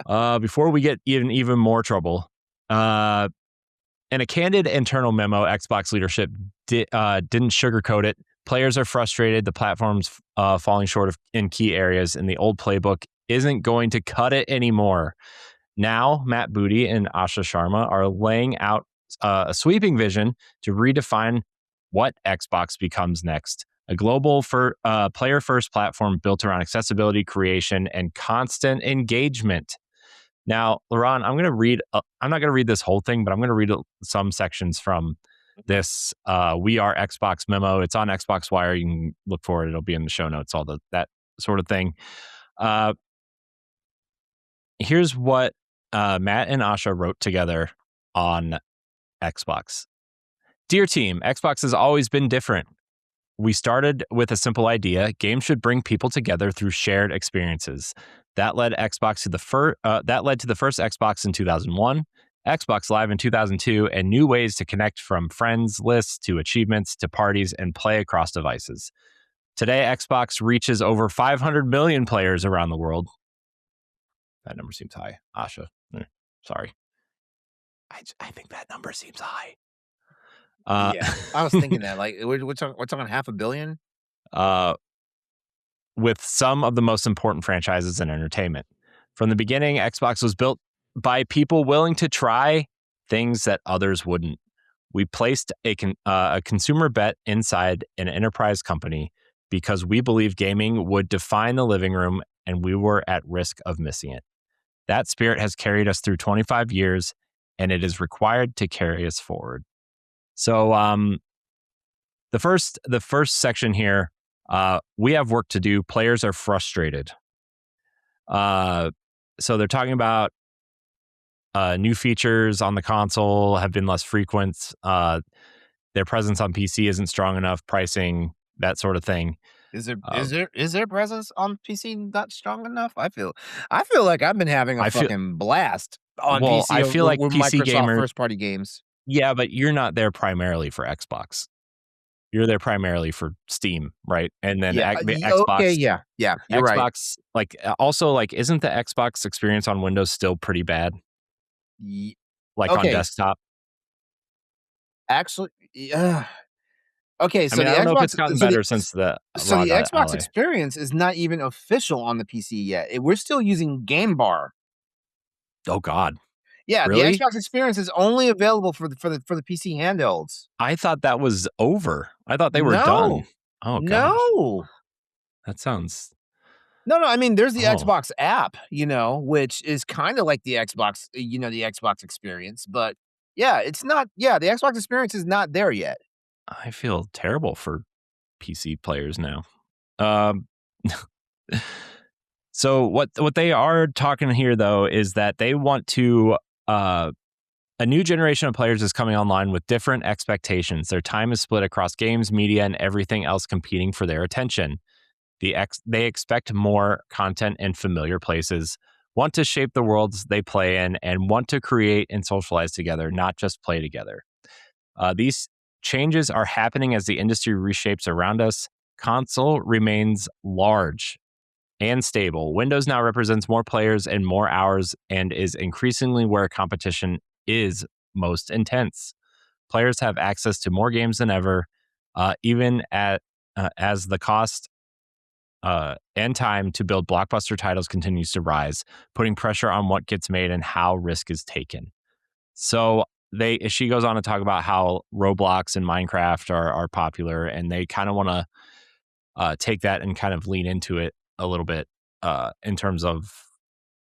Speaker 1: Before we get even more trouble, in a candid internal memo, Xbox leadership didn't sugarcoat it. Players are frustrated. The platform's falling short in key areas, and the old playbook isn't going to cut it anymore. Now, Matt Booty and Asha Sharma are laying out a sweeping vision to redefine what Xbox becomes next. A global player-first platform built around accessibility, creation, and constant engagement. Now, Laurent, I'm going to read. I'm not going to read this whole thing, but I'm going to read some sections from this "We Are Xbox" memo. It's on Xbox Wire. You can look for it. It'll be in the show notes. All that sort of thing. Here's what Matt and Asha wrote together on Xbox. Dear team, Xbox has always been different. We started with a simple idea: games should bring people together through shared experiences. That led to the first Xbox in 2001, Xbox Live in 2002, and new ways to connect, from friends lists to achievements to parties, and play across devices. Today, Xbox reaches over 500 million players around the world. That number seems high. Asha, sorry. I think that number seems high.
Speaker 2: Yeah, I was thinking that. Like, we're talking 500 million.
Speaker 1: With some of the most important franchises in entertainment. From the beginning, Xbox was built by people willing to try things that others wouldn't. We placed a consumer bet inside an enterprise company because we believed gaming would define the living room, and we were at risk of missing it. That spirit has carried us through 25 years, and it is required to carry us forward. So, the first section here, we have work to do. Players are frustrated. So they're talking about new features on the console have been less frequent. Their presence on PC isn't strong enough. Pricing, that sort of thing.
Speaker 2: Is their presence on PC not strong enough? I feel like I've been having a fucking blast on PC.
Speaker 1: I feel like
Speaker 2: with
Speaker 1: PC
Speaker 2: Microsoft first party games.
Speaker 1: Yeah, but you're not there primarily for Xbox. You're there primarily for Steam, right? And then the Xbox.
Speaker 2: Okay, yeah, you're
Speaker 1: Xbox,
Speaker 2: right.
Speaker 1: like, also, like, isn't the Xbox experience on Windows still pretty bad? Like, on desktop?
Speaker 2: Actually, okay, so
Speaker 1: I mean, I don't know if it's gotten better since the
Speaker 2: Xbox experience is not even official on the PC yet. We're still using Game Bar.
Speaker 1: Oh God.
Speaker 2: Yeah,
Speaker 1: really?
Speaker 2: The Xbox experience is only available for the PC handhelds.
Speaker 1: I thought that was over. I thought they were done. Oh gosh.
Speaker 2: No.
Speaker 1: That sounds.
Speaker 2: No, I mean, there's the Xbox app, which is kind of like the Xbox, the Xbox experience, but yeah, it's not. Yeah, the Xbox experience is not there yet.
Speaker 1: I feel terrible for PC players now. So what they are talking here, though, is that they want to. A new generation of players is coming online with different expectations. Their time is split across games, media, and everything else competing for their attention. They expect more content in familiar places, want to shape the worlds they play in, and want to create and socialize together, not just play together. These changes are happening as the industry reshapes around us. Console remains large and stable. Windows now represents more players and more hours, and is increasingly where competition is most intense. Players have access to more games than ever, even as the cost and time to build blockbuster titles continues to rise, putting pressure on what gets made and how risk is taken. So she goes on to talk about how Roblox and Minecraft are popular, and they kind of want to take that and kind of lean into it a little bit in terms of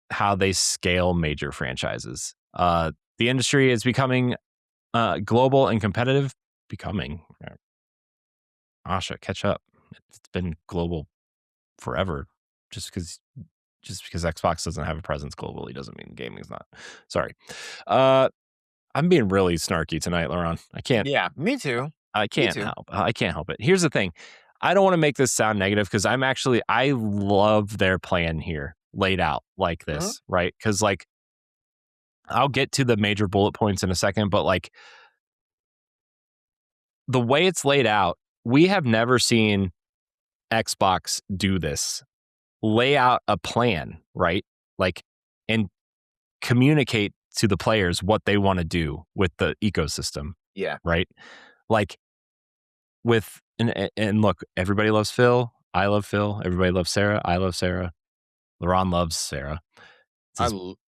Speaker 1: how they scale major franchises. The industry is becoming global and competitive. Asha, catch up. It's been global forever. Just because Xbox doesn't have a presence globally doesn't mean gaming's not. Sorry. I'm being really snarky tonight, Laurent. I can't.
Speaker 2: Yeah, me too.
Speaker 1: I can't help it. Here's the thing. I don't want to make this sound negative because I love their plan here. laid out like this, right? Because like I'll get to the major bullet points in a second, but like the way it's laid out, we have never seen Xbox do this. Lay out a plan, right? Like, and communicate to the players what they want to do with the ecosystem.
Speaker 2: Yeah.
Speaker 1: Right. Like with, and look, everybody loves Phil. I love Phil. Everybody loves Sarah. I love Sarah. LeRon loves Sarah.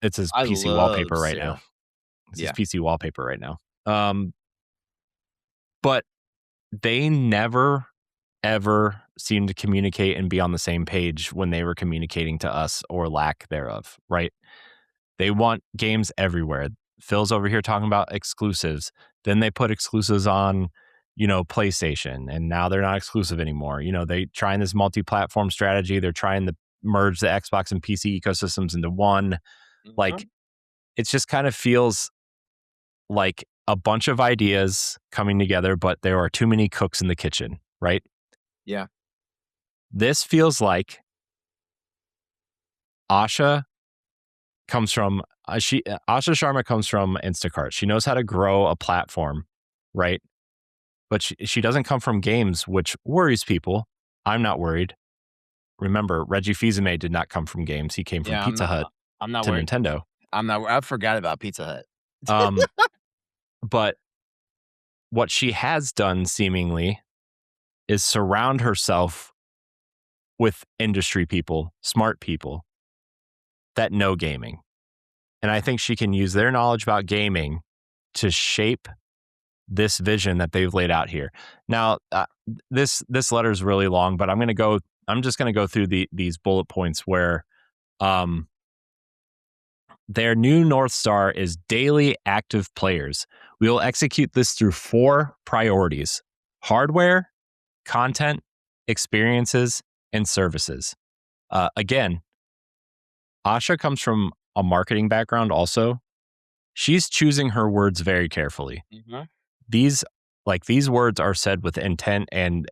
Speaker 1: It's his
Speaker 2: I
Speaker 1: PC
Speaker 2: love
Speaker 1: wallpaper right
Speaker 2: Sarah.
Speaker 1: now. It's
Speaker 2: Yeah.
Speaker 1: his PC wallpaper right now. But they never ever seemed to communicate and be on the same page when they were communicating to us or lack thereof, right? They want games everywhere. Phil's over here talking about exclusives. Then they put exclusives on, PlayStation, and now they're not exclusive anymore. They trying this multi-platform strategy. They're trying to merge the Xbox and PC ecosystems into one. Like, it just kind of feels like a bunch of ideas coming together, but there are too many cooks in the kitchen, right?
Speaker 2: Yeah.
Speaker 1: This feels like Asha comes from Asha Sharma comes from Instacart. She knows how to grow a platform, right? But she doesn't come from games, which worries people. I'm not worried. Remember, Reggie Fils-Aimé did not come from games. He came from
Speaker 2: Yeah,
Speaker 1: Pizza Hut
Speaker 2: I'm not
Speaker 1: to
Speaker 2: worried.
Speaker 1: Nintendo.
Speaker 2: I forgot about Pizza Hut.
Speaker 1: But what she has done seemingly is surround herself with industry people, smart people that know gaming. And I think she can use their knowledge about gaming to shape this vision that they've laid out here. Now, this letter is really long, but I'm just going to go through these bullet points where their new North Star is daily active players. We will execute this through 4 priorities: hardware, content, experiences, and services. Again, Asha comes from a marketing background also. She's choosing her words very carefully. These words are said with intent, and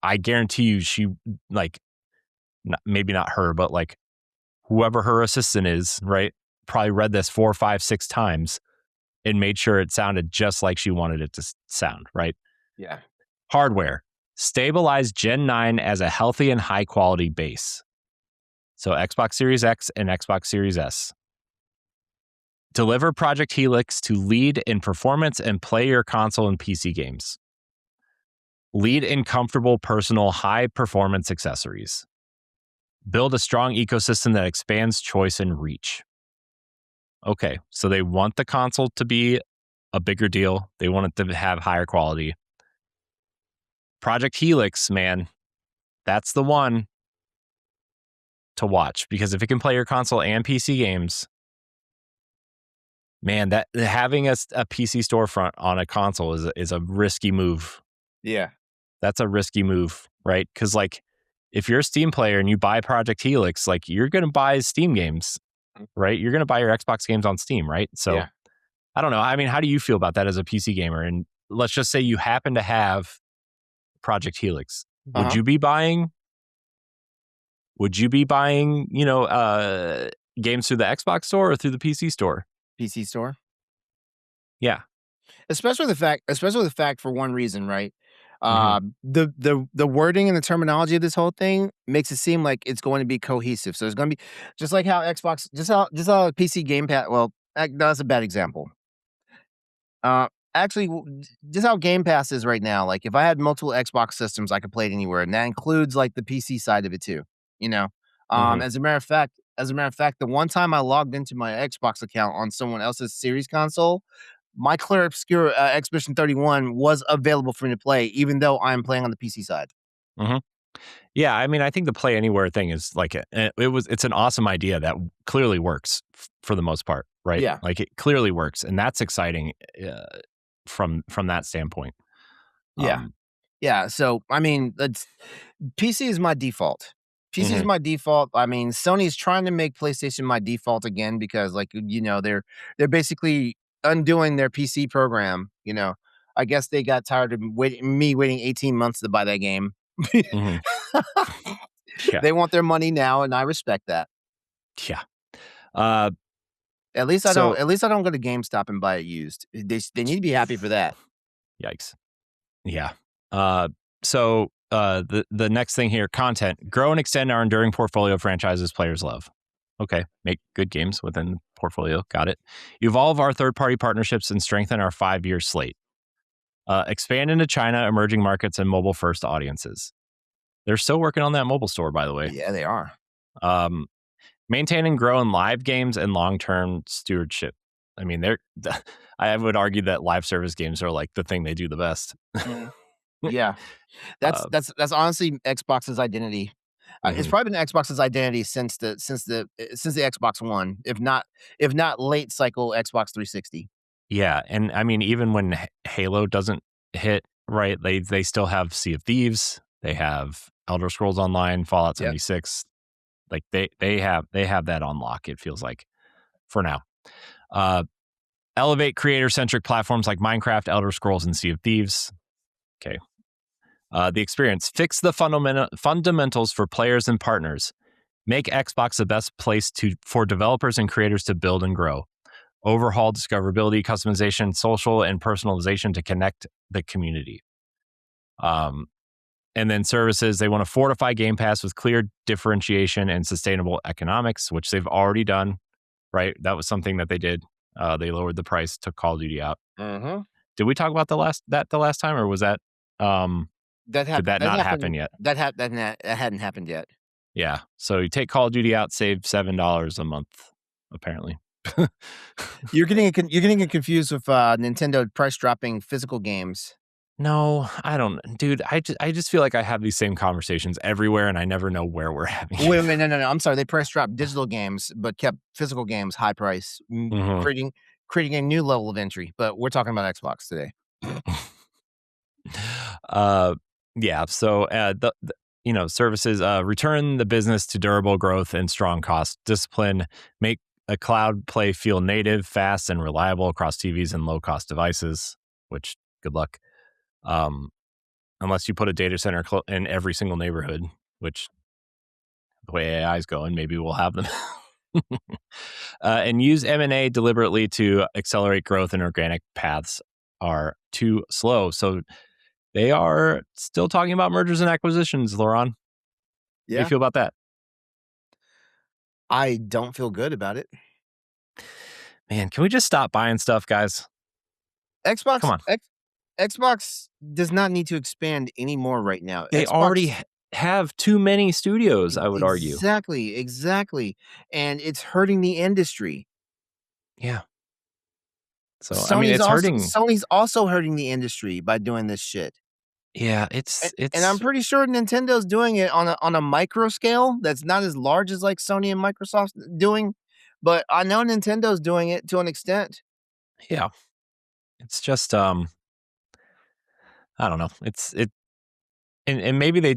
Speaker 1: I guarantee you she, like, maybe not her, but like whoever her assistant is, right, probably read this 4, 5, 6 times and made sure it sounded just like she wanted it to sound, right?
Speaker 2: Yeah.
Speaker 1: Hardware: stabilize Gen 9 as a healthy and high quality base. So Xbox Series X and Xbox Series S. Deliver Project Helix to lead in performance and play your console and PC games. Lead in comfortable, personal, high performance accessories. Build a strong ecosystem that expands choice and reach. Okay, so they want the console to be a bigger deal. They want it to have higher quality. Project Helix, man, that's the one to watch, because if it can play your console and PC games, man, that having a PC storefront on a console is a risky move.
Speaker 2: Yeah.
Speaker 1: That's a risky move, right? Because like, if you're a Steam player and you buy Project Helix, like, you're going to buy Steam games, right? You're going to buy your Xbox games on Steam, right? So
Speaker 2: Yeah.
Speaker 1: I don't know. I mean, how do you feel about that as a PC gamer? And let's just say you happen to have Project Helix. Would you be buying? Would you be buying, games through the Xbox store or through the PC store?
Speaker 2: PC store?
Speaker 1: Yeah.
Speaker 2: Especially the fact for one reason, right?
Speaker 1: Mhm.
Speaker 2: The wording and the terminology of this whole thing makes it seem like it's going to be cohesive. So it's going to be just like how Xbox, just how PC Game Pass. Well, that's a bad example. Actually, just how Game Pass is right now. Like, if I had multiple Xbox systems, I could play it anywhere, and that includes like the PC side of it too. You know,
Speaker 1: Mhm.
Speaker 2: as a matter of fact, the one time I logged into my Xbox account on someone else's Series console, my Clear Obscure Expedition 31 was available for me to play, even though I'm playing on the PC side.
Speaker 1: Mhm. Yeah, I mean, I think the play anywhere thing is like it's an awesome idea that clearly works for the most part, right?
Speaker 2: Yeah.
Speaker 1: Like, it clearly works, and that's exciting from that standpoint.
Speaker 2: Yeah.
Speaker 1: Um,
Speaker 2: Yeah, so, I mean, that's PC is my default. PC is
Speaker 1: mhm,
Speaker 2: my default. I mean, Sony's trying to make PlayStation my default again because, like, they're basically undoing their PC program, you know? I guess they got tired of waiting 18 months to buy that game.
Speaker 1: mhm. Yeah.
Speaker 2: They want their money now, and I respect that.
Speaker 1: Yeah. Uh,
Speaker 2: At least I don't.
Speaker 1: so
Speaker 2: At least I don't go to GameStop and buy it used. They need to be happy for that.
Speaker 1: yikes. Yeah. The next thing here, content. Grow and extend our enduring portfolio of franchises players love. Okay. Make good games within the portfolio. Got it. Evolve our third-party partnerships and strengthen our 5-year slate. Expand into China, emerging markets, and mobile-first audiences. They're still working on that mobile store, by the way.
Speaker 2: Yeah, they are.
Speaker 1: Maintain and grow in live games and long-term stewardship. I mean, I would argue that live service games are like the thing they do the best.
Speaker 2: Yeah,
Speaker 1: Uh,
Speaker 2: that's honestly Xbox's identity. It's
Speaker 1: mhm.
Speaker 2: probably been Xbox's identity since the Xbox One, if not late cycle Xbox 360.
Speaker 1: Yeah, and I mean, even when Halo doesn't hit, right? They still have Sea of Thieves. They have Elder Scrolls Online, Fallout
Speaker 2: Yep.
Speaker 1: 76. Like they have that on lock. It feels like for now. Uh, Elevate creator-centric platforms like Minecraft, Elder Scrolls, and Sea of Thieves. Okay. The experience. Fix the fundamentals for players and partners. Make Xbox the best place for developers and creators to build and grow. Overhaul discoverability, customization, social, and personalization to connect the community. And then services. They want to fortify Game Pass with clear differentiation and sustainable economics, which they've already done, right? That was something that they did. They lowered the price, took Call of Duty out. Did we talk about the last time, or was that
Speaker 2: That
Speaker 1: did
Speaker 2: happened.
Speaker 1: that
Speaker 2: That
Speaker 1: not
Speaker 2: happened.
Speaker 1: happen yet?
Speaker 2: That hadn't happened yet.
Speaker 1: Yeah. So you take Call of Duty out, save $7 a month, apparently.
Speaker 2: You're getting it confused with Nintendo price dropping physical games.
Speaker 1: No, I don't, dude. I just feel like I have these same conversations everywhere, and I never know where we're having it.
Speaker 2: Wait, no. I'm sorry. They price dropped digital games, but kept physical games high price,
Speaker 1: Mhm.
Speaker 2: creating a new level of entry. But we're talking about Xbox today.
Speaker 1: uh, yeah. So services return the business to durable growth and strong cost discipline. Make a cloud play feel native, fast, and reliable across TVs and low cost devices. Which good luck. Unless you put a data center in every single neighborhood, which the way AI is going, maybe we'll have them. And use M&A deliberately to accelerate growth, and organic paths are too slow. So they are still talking about mergers and acquisitions, Laurent. How do you
Speaker 2: Yeah,
Speaker 1: feel about that?
Speaker 2: I don't feel good about it.
Speaker 1: Man, can we just stop buying stuff, guys? Come
Speaker 2: Xbox
Speaker 1: on.
Speaker 2: Xbox does not need to expand anymore right now.
Speaker 1: They already have too many studios, I would argue.
Speaker 2: Exactly, and it's hurting the industry.
Speaker 1: Yeah. So, I mean, it's hurting.
Speaker 2: Sony's also hurting the industry by doing this shit.
Speaker 1: Yeah,
Speaker 2: And I'm
Speaker 1: it's
Speaker 2: pretty sure Nintendo's doing it on a micro scale that's not as large as like Sony and Microsoft doing, but I know Nintendo's doing it to an extent.
Speaker 1: yeah. It's just I don't know. And maybe they're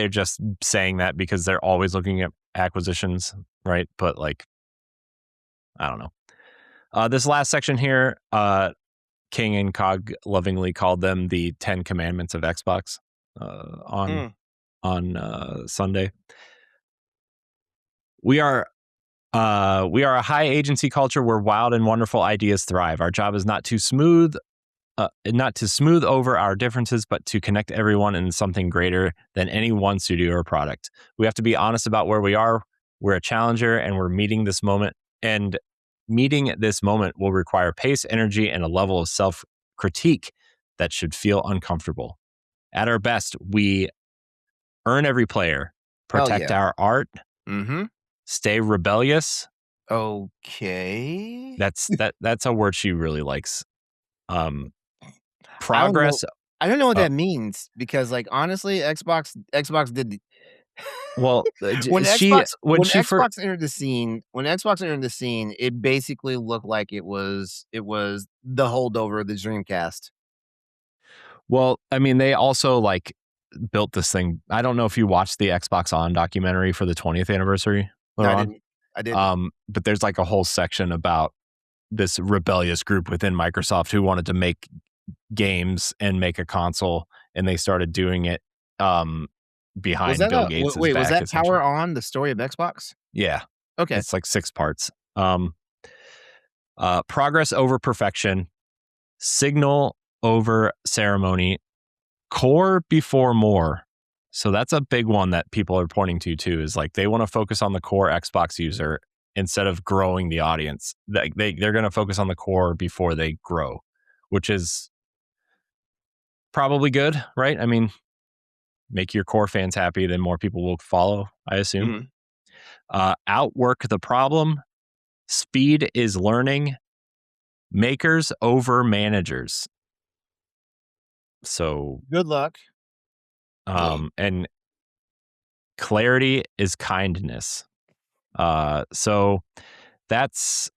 Speaker 1: just saying that because they're always looking at acquisitions, right? But like, I don't know. This last section here, King and Cog lovingly called them the 10 Commandments of Xbox on
Speaker 2: Mm.
Speaker 1: Sunday. We are a high agency culture where wild and wonderful ideas thrive. Our job is not to smooth over our differences, but to connect everyone in something greater than any one studio or product. We have to be honest about where we are. We're a challenger, and we're meeting this moment. And meeting at this moment will require pace, energy, and a level of self-critique that should feel uncomfortable. At our best, we earn every player,
Speaker 2: Hell
Speaker 1: protect
Speaker 2: yeah.
Speaker 1: our art,
Speaker 2: Mm-hmm.
Speaker 1: stay rebellious.
Speaker 2: Okay.
Speaker 1: That's a word she really likes.
Speaker 2: I don't know.
Speaker 1: Progress.
Speaker 2: I don't know what
Speaker 1: Uh,
Speaker 2: that means because, like, honestly, Xbox did
Speaker 1: well,
Speaker 2: when
Speaker 1: she
Speaker 2: Xbox
Speaker 1: when
Speaker 2: when
Speaker 1: she first.
Speaker 2: Xbox entered the scene, it basically looked like it was the holdover of the Dreamcast.
Speaker 1: Well, I mean, they also like built this thing. I don't know if you watched the Xbox On documentary for the 20th anniversary,
Speaker 2: No, I
Speaker 1: Laurent.
Speaker 2: didn't. I didn't.
Speaker 1: But there's like a whole section about this rebellious group within Microsoft who wanted to make games and make a console, and they started doing it
Speaker 2: Was
Speaker 1: behind
Speaker 2: that
Speaker 1: Bill
Speaker 2: a
Speaker 1: Gates's
Speaker 2: wait, was
Speaker 1: back,
Speaker 2: that Power
Speaker 1: essentially.
Speaker 2: On, the story of Xbox?
Speaker 1: Yeah,
Speaker 2: Okay.
Speaker 1: It's like 6 parts. Progress over perfection, signal over ceremony, core before more. So that's a big one that people are pointing to too, is like they want to focus on the core Xbox user instead of growing the audience. They're going to focus on the core before they grow, which is probably good, right? I mean, make your core fans happy, then more people will follow, I assume.
Speaker 2: Mhm.
Speaker 1: Outwork the problem. Speed is learning. Makers over managers. So,
Speaker 2: Good luck.
Speaker 1: and clarity is kindness. So that's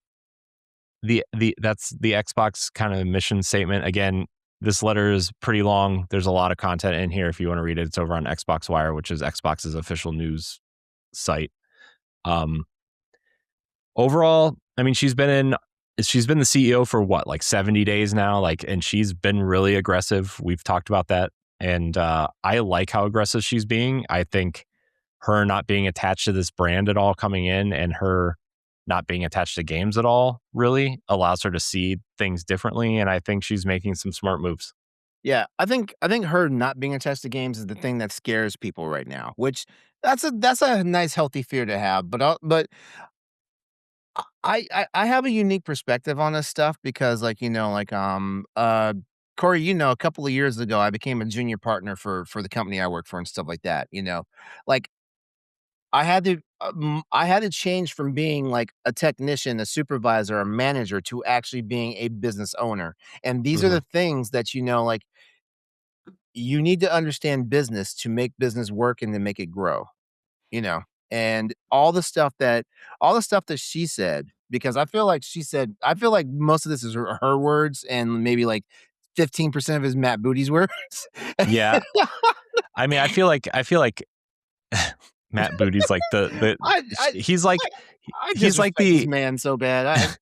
Speaker 1: that's the Xbox kind of mission statement. Again, this letter is pretty long. There's a lot of content in here. If you want to read it, it's over on Xbox Wire, which is Xbox's official news site. Um, Overall, I mean, she's been the CEO for what, like 70 days now, like, and she's been really aggressive. We've talked about that. And I like how aggressive she's being. I think her not being attached to this brand at all coming in, and her not being attached to games at all really allows her to see things differently. And I think she's making some smart moves.
Speaker 2: Yeah, I think her not being attached to games is the thing that scares people right now, which that's a nice healthy fear to have. But I have a unique perspective on this stuff because, like, Corey, a couple of years ago, I became a junior partner for the company I work for and stuff like that. Like I had to change from being like a technician, a supervisor, a manager to actually being a business owner. And these are
Speaker 1: Hmm.
Speaker 2: the things that like you need to understand business to make business work and to make it grow, you know? And all the stuff that she said, because I feel like most of this is her words and maybe like 15% of his Matt Booty's words.
Speaker 1: Yeah. I mean, I feel like Matt Booty's like
Speaker 2: I I
Speaker 1: he's like,
Speaker 2: I
Speaker 1: he's like
Speaker 2: disrespect this
Speaker 1: the,
Speaker 2: man so bad.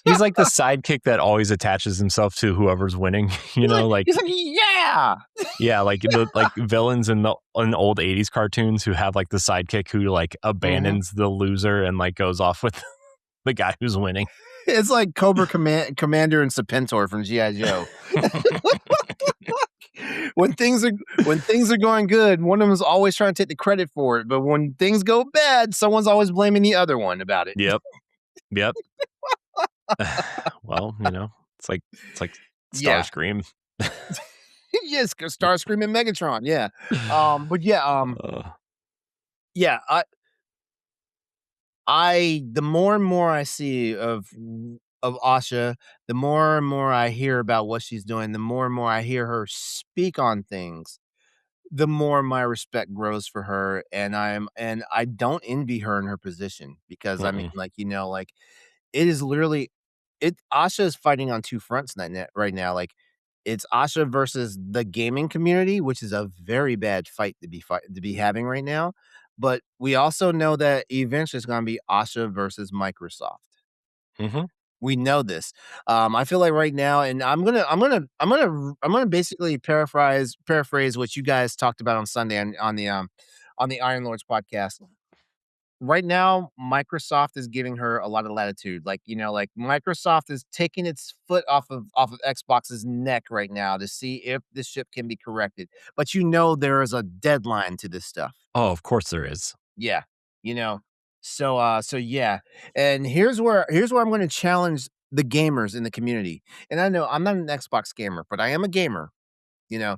Speaker 1: he's like the sidekick that always attaches himself to whoever's winning,
Speaker 2: He's like, "Yeah."
Speaker 1: yeah, like the like villains in old 80s cartoons who have like the sidekick who like
Speaker 2: Mhm.
Speaker 1: abandons the loser and like goes off with the guy who's winning.
Speaker 2: It's like Commander and Serpentor from G.I. Joe. When things are when things are going good, one of them is always trying to take the credit for it, but when things go bad, someone's always blaming the other one about it.
Speaker 1: Yep. Yep. Well, it's like
Speaker 2: Yeah.
Speaker 1: Starscream.
Speaker 2: Yes, Starscream and Megatron, yeah. But yeah,
Speaker 1: Uh,
Speaker 2: yeah, the more and more I see of Asha, the more and more I hear about what she's doing, the more and more I hear her speak on things, the more my respect grows for her, and I don't envy her in her position because, I mean,
Speaker 1: mm-mm.
Speaker 2: like, it is literally Asha is fighting on 2 fronts right now, like, it's Asha versus the gaming community, which is a very bad fight to be having right now, but we also know that eventually it's gonna be Asha versus Microsoft.
Speaker 1: Mhm.
Speaker 2: We know this. I feel like right now, and I'm gonna basically paraphrase what you guys talked about on Sunday on the Iron Lords podcast. Right now, Microsoft is giving her a lot of latitude. Like, like Microsoft is taking its foot off of Xbox's neck right now to see if this ship can be corrected. But there is a deadline to this stuff.
Speaker 1: Oh, of course there is.
Speaker 2: Yeah. You know. So yeah. And here's where I'm gonna challenge the gamers in the community. And I know I'm not an Xbox gamer, but I am a gamer. You know,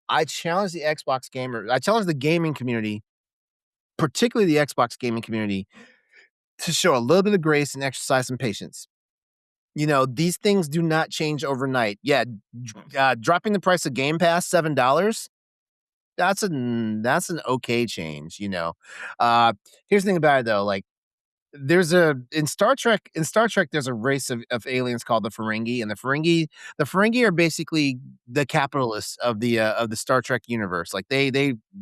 Speaker 2: I challenge the gaming community, particularly the Xbox gaming community, to show a little bit of grace and exercise some patience. These things do not change overnight. Yeah, dropping the price of Game Pass $7, that's an okay change. Uh, Here's the thing about it though, like there's a in Star Trek there's a race of aliens called the Ferengi, and the Ferengi are basically the capitalists of the Star Trek universe. Like they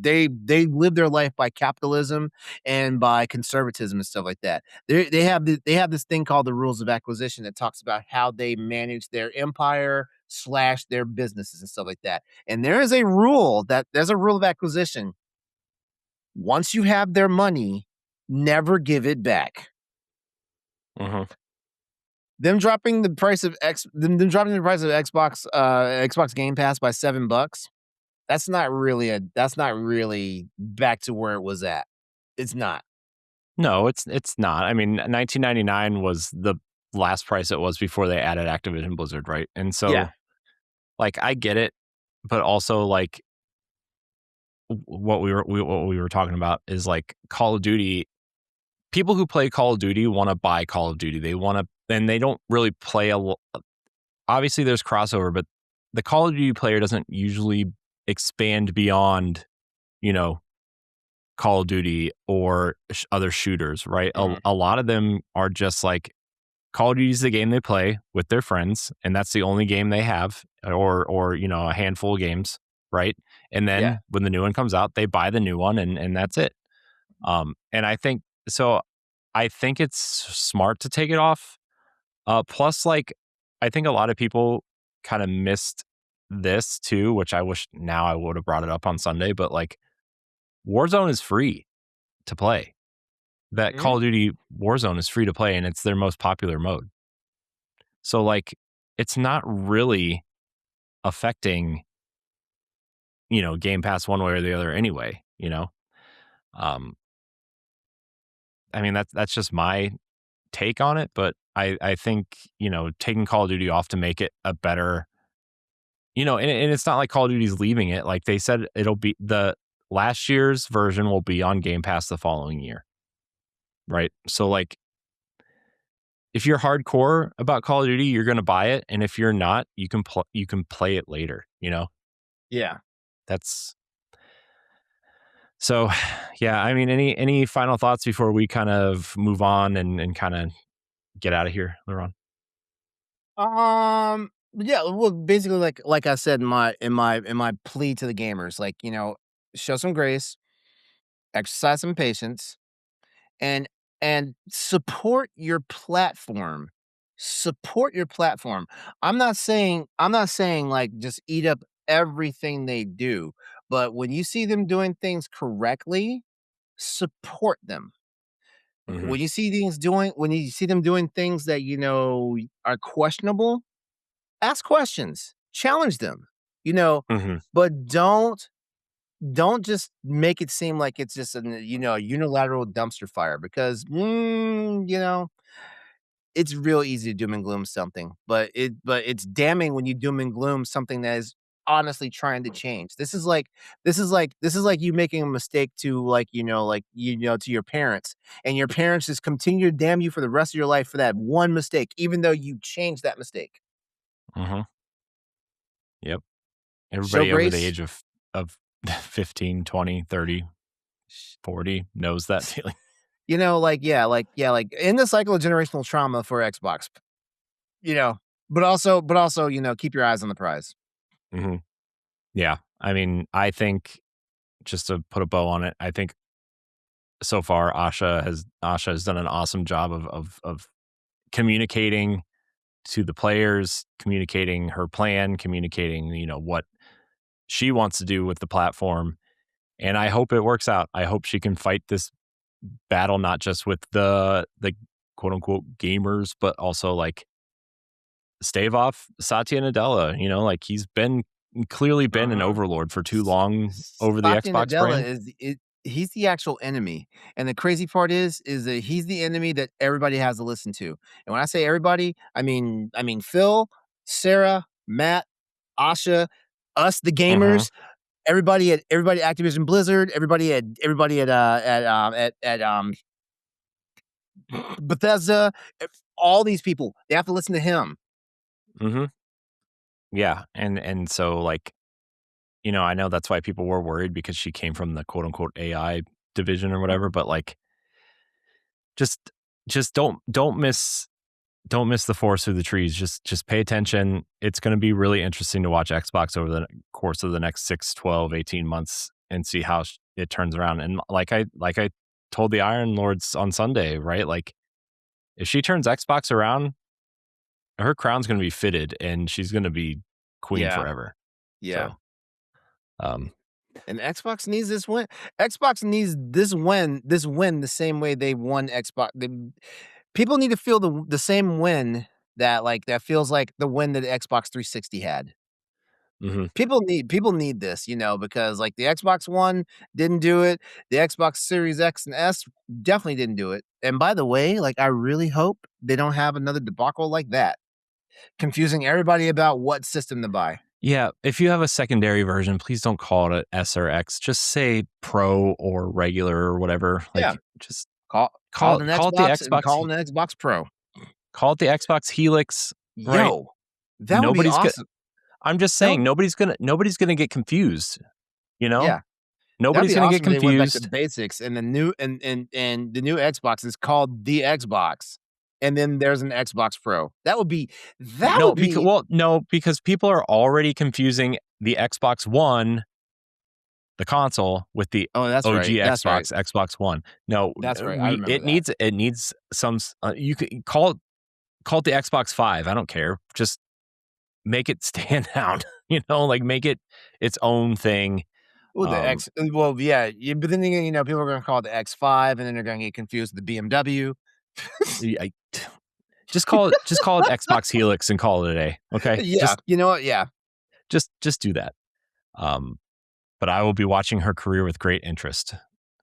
Speaker 2: live their life by capitalism and by conservatism and stuff like that. They have this thing called the rules of acquisition that talks about how they manage their empire slash their businesses and stuff like that. And there's a rule of acquisition. Once you have their money, never give it back.
Speaker 1: Mhm.
Speaker 2: Them dropping the price of Xbox Game Pass by $7, that's not really back to where it was at. It's not.
Speaker 1: No, it's not. I mean, 1999 was the last price it was before they added Activision Blizzard, right? And
Speaker 2: Yeah.
Speaker 1: so, like, I get it, but also, like, what we were talking about is, like, Call of Duty. People who play Call of Duty wanna buy Call of Duty. They wanna and they don't really play a lo obviously, there's crossover, but the Call of Duty player doesn't usually expand beyond, you know, Call of Duty or other shooters, right?
Speaker 2: Mhm.
Speaker 1: A lot of them are just like Call of Duty is the game they play with their friends, and that's the only game they have, or you know, a handful of games, right? And
Speaker 2: Yeah.
Speaker 1: then when the new one comes out, they buy the new one, and that's it. And I think so. I think it's smart to take it off. Plus, like, I think a lot of people kind of missed this too, which I wish now I would have brought it up on Sunday. But like, Warzone is free to play. That Call
Speaker 2: Mhm.
Speaker 1: of Duty Warzone is free to play, and it's their most popular mode. So like, it's not really affecting, you know, Game Pass one way or the other anyway, you know? Um, I mean, that's just my take on it, but I think, you know, taking Call of Duty off to make it a better, you know, and it's not like Call of Duty's leaving it. Like they said, it'll be the last year's version will be on Game Pass the following year, right? So like, if you're hardcore about Call of Duty, you're going to buy it, and if you're not, you can play it later. You know,
Speaker 2: Yeah.
Speaker 1: that's so. Yeah, I mean, any final thoughts before we kind of move on and kind of get out of here, Laron?
Speaker 2: Yeah, well, basically, like I said in my plea to the gamers, like, show some grace, exercise some patience, and support your platform. Support your platform. I'm not saying like just eat up everything they do, but when you see them doing things correctly, support them.
Speaker 1: Hmm.
Speaker 2: When you see them doing things that are questionable, ask questions, challenge them, you know,
Speaker 1: Hmm.
Speaker 2: but don't just make it seem like it's just a unilateral dumpster fire because it's real easy to doom and gloom something, but it's damning when you doom and gloom something that is honestly trying to change. This is like you making a mistake to to your parents, and your parents just continue to damn you for the rest of your life for that one mistake, even though you changed that mistake.
Speaker 1: Hmm. Yep.
Speaker 2: Show
Speaker 1: Everybody over the
Speaker 2: grace.
Speaker 1: age of 15, 20, 30, 40 knows that feeling.
Speaker 2: Like end the cycle of generational trauma for Xbox, you know, but also, keep your eyes on the prize.
Speaker 1: Hmm. Yeah. I mean, I think just to put a bow on it, I think so far Asha has done an awesome job of communicating to the players, communicating her plan, communicating, you know, what she wants to do with the platform. And I hope it works out. I hope she can fight this battle not just with the quote unquote gamers, but also like stave off Satya Nadella. You know, like he's been clearly been an
Speaker 2: Uh-huh.
Speaker 1: overlord for too long over the
Speaker 2: Satya
Speaker 1: Xbox
Speaker 2: Nadella
Speaker 1: brand.
Speaker 2: he's the actual enemy, and the crazy part is that he's the enemy that everybody has to listen to, and when I say everybody, I mean Phil, Sarah, Matt, Asha, us, the
Speaker 1: Hmm.
Speaker 2: gamers, everybody at Activision Blizzard, everybody at Bethesda, all these people, they have to listen to him.
Speaker 1: Hmm. Yeah, and so like, you know, I know that's why people were worried because she came from the quote unquote AI division or whatever, but like just just don't miss the forest through the trees. Just pay attention. It's going to be really interesting to watch Xbox over the course of the next 6, 12, 18 months and see how it turns around. And like I told the Iron Lords on Sunday, right? Like if she turns Xbox around, her crown's going to be fitted and she's going to be queen
Speaker 2: Yeah,
Speaker 1: forever.
Speaker 2: yeah.
Speaker 1: So, um,
Speaker 2: And Xbox needs this win. Xbox needs this win the same way they won Xbox. people need to feel the same win that feels like the win that the Xbox 360 had.
Speaker 1: Mhm.
Speaker 2: People need this, because like the Xbox One didn't do it. The Xbox Series X and S definitely didn't do it. And by the way, like I really hope they don't have another debacle like that, confusing everybody about what system to buy.
Speaker 1: Yeah, if you have a secondary version, please don't call it an S or X. Just say Pro or regular or whatever.
Speaker 2: Yeah,
Speaker 1: Like, just
Speaker 2: call it an
Speaker 1: call it the
Speaker 2: Xbox and
Speaker 1: Xbox.
Speaker 2: call it an Xbox Pro.
Speaker 1: Call it the Xbox Helix, right?
Speaker 2: Yo, that would be
Speaker 1: Nobody's gonna.
Speaker 2: awesome.
Speaker 1: I'm just
Speaker 2: That
Speaker 1: saying,
Speaker 2: would
Speaker 1: nobody's gonna get confused. You know,
Speaker 2: Yeah. That'd
Speaker 1: nobody's
Speaker 2: be
Speaker 1: gonna get
Speaker 2: awesome if they went back to
Speaker 1: confused.
Speaker 2: basics and the new and the new Xbox is called the Xbox, and then there's an Xbox Pro. That
Speaker 1: No,
Speaker 2: would be
Speaker 1: because people are already confusing the Xbox One, the console, with the
Speaker 2: Oh, that's
Speaker 1: OG
Speaker 2: right, that's right,
Speaker 1: Xbox One. No,
Speaker 2: that's right, I
Speaker 1: we
Speaker 2: remember that.
Speaker 1: it needs some. You can call it the Xbox 5. I don't care. Just make it stand out. Like make it its own thing.
Speaker 2: Ooh, yeah, but then again, people are gonna call it the X5, and then they're gonna get confused with the BMW.
Speaker 1: I, just call it Xbox Helix and call it a day. Okay,
Speaker 2: Yeah, you know what? Yeah,
Speaker 1: just do that. Um, but I will be watching her career with great interest,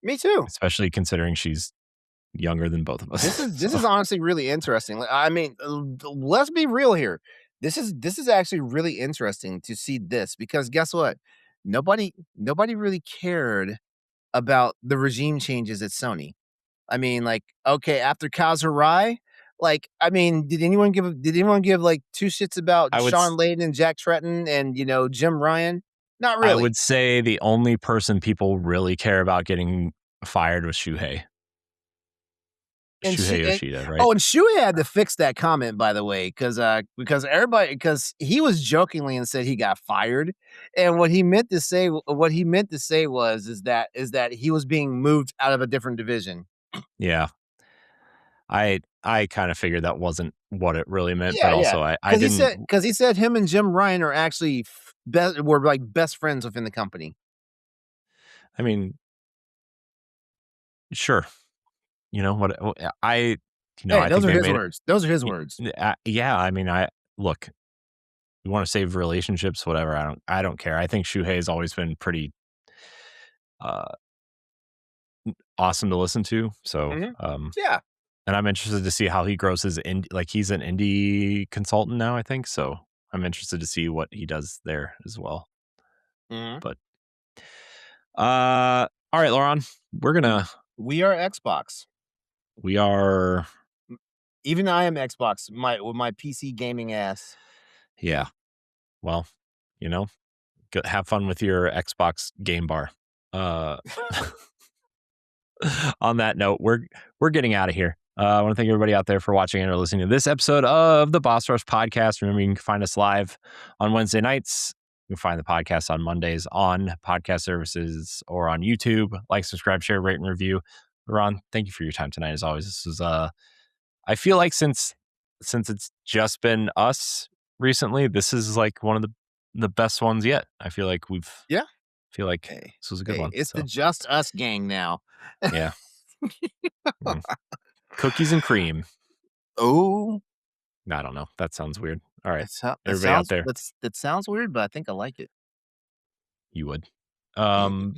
Speaker 2: me too.
Speaker 1: especially considering she's younger than both of us.
Speaker 2: This
Speaker 1: So
Speaker 2: is honestly really interesting. Like, I mean, let's be real here. This is actually really interesting to see this because guess what? Nobody really cared about the regime changes at Sony. I mean, like, okay, after Kazurai, like, I mean, did anyone give like two shits about
Speaker 1: I would
Speaker 2: Sean
Speaker 1: s-
Speaker 2: Layden and Jack Tretton and Jim Ryan? Not
Speaker 1: I
Speaker 2: really.
Speaker 1: would say the only person people really care about getting fired was
Speaker 2: And she and
Speaker 1: Yoshida, right?
Speaker 2: oh, and Shuey had to fix that comment, by the way, because he was jokingly and said he got fired, and what he meant to say was is that he was being moved out of a different division.
Speaker 1: Yeah, I kind of figured that wasn't what it really meant, but
Speaker 2: Yeah, yeah,
Speaker 1: also I
Speaker 2: because
Speaker 1: didn't.
Speaker 2: he said him and Jim Ryan are actually were like best friends within the company.
Speaker 1: I mean, sure, what
Speaker 2: Hey,
Speaker 1: I
Speaker 2: those
Speaker 1: think
Speaker 2: are
Speaker 1: they
Speaker 2: his
Speaker 1: made it.
Speaker 2: words. Those are his words.
Speaker 1: Yeah, I mean, I look. You want to save relationships, whatever. I don't care. I think Shuhei has always been pretty uh, awesome to listen to. So,
Speaker 2: Mhm. Yeah.
Speaker 1: and I'm interested to see how he grows his like he's an indie consultant now, I think. So I'm interested to see what he does there as well.
Speaker 2: Mhm.
Speaker 1: But all right, Lauren,
Speaker 2: We are Xbox.
Speaker 1: we are
Speaker 2: Even I am Xbox, with my PC gaming ass.
Speaker 1: yeah. Well, you know, have fun with your Xbox game bar. Uh on that note, we're getting out of here. I want to thank everybody out there for watching and or listening to this episode of the Boss Rush Podcast. Remember, you can find us live on Wednesday nights. You can find the podcast on Mondays on podcast services or on YouTube. Like, subscribe, share, rate, and review. Ron, thank you for your time tonight. As always, this is I feel like since it's just been us recently, this is like one of the best ones yet. I feel like
Speaker 2: Yeah.
Speaker 1: feel like
Speaker 2: Hey,
Speaker 1: this was a good
Speaker 2: hey,
Speaker 1: one.
Speaker 2: it's the
Speaker 1: So
Speaker 2: Just Us gang now.
Speaker 1: yeah. Mm. Cookies and cream.
Speaker 2: Oh,
Speaker 1: I don't know. That sounds weird. All right.
Speaker 2: that
Speaker 1: Everybody out
Speaker 2: sounds
Speaker 1: there,
Speaker 2: that sounds weird, but I think I like it.
Speaker 1: you would. Um,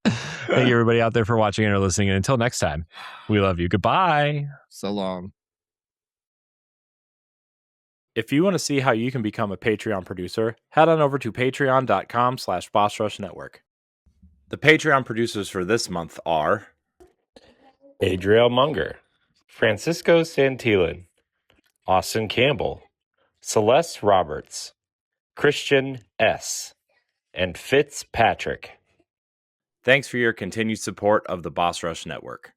Speaker 1: thank you, everybody out there, for watching and or listening. And until next time, we love you. Goodbye.
Speaker 2: So long.
Speaker 1: If you want to see how you can become a Patreon producer, head on over to patreon.com/bossrushnetwork. The Patreon producers for this month are Adriel Munger, Francisco Santillan, Austin Campbell, Celeste Roberts, Christian S., and Fitzpatrick. Thanks for your continued support of the Boss Rush Network.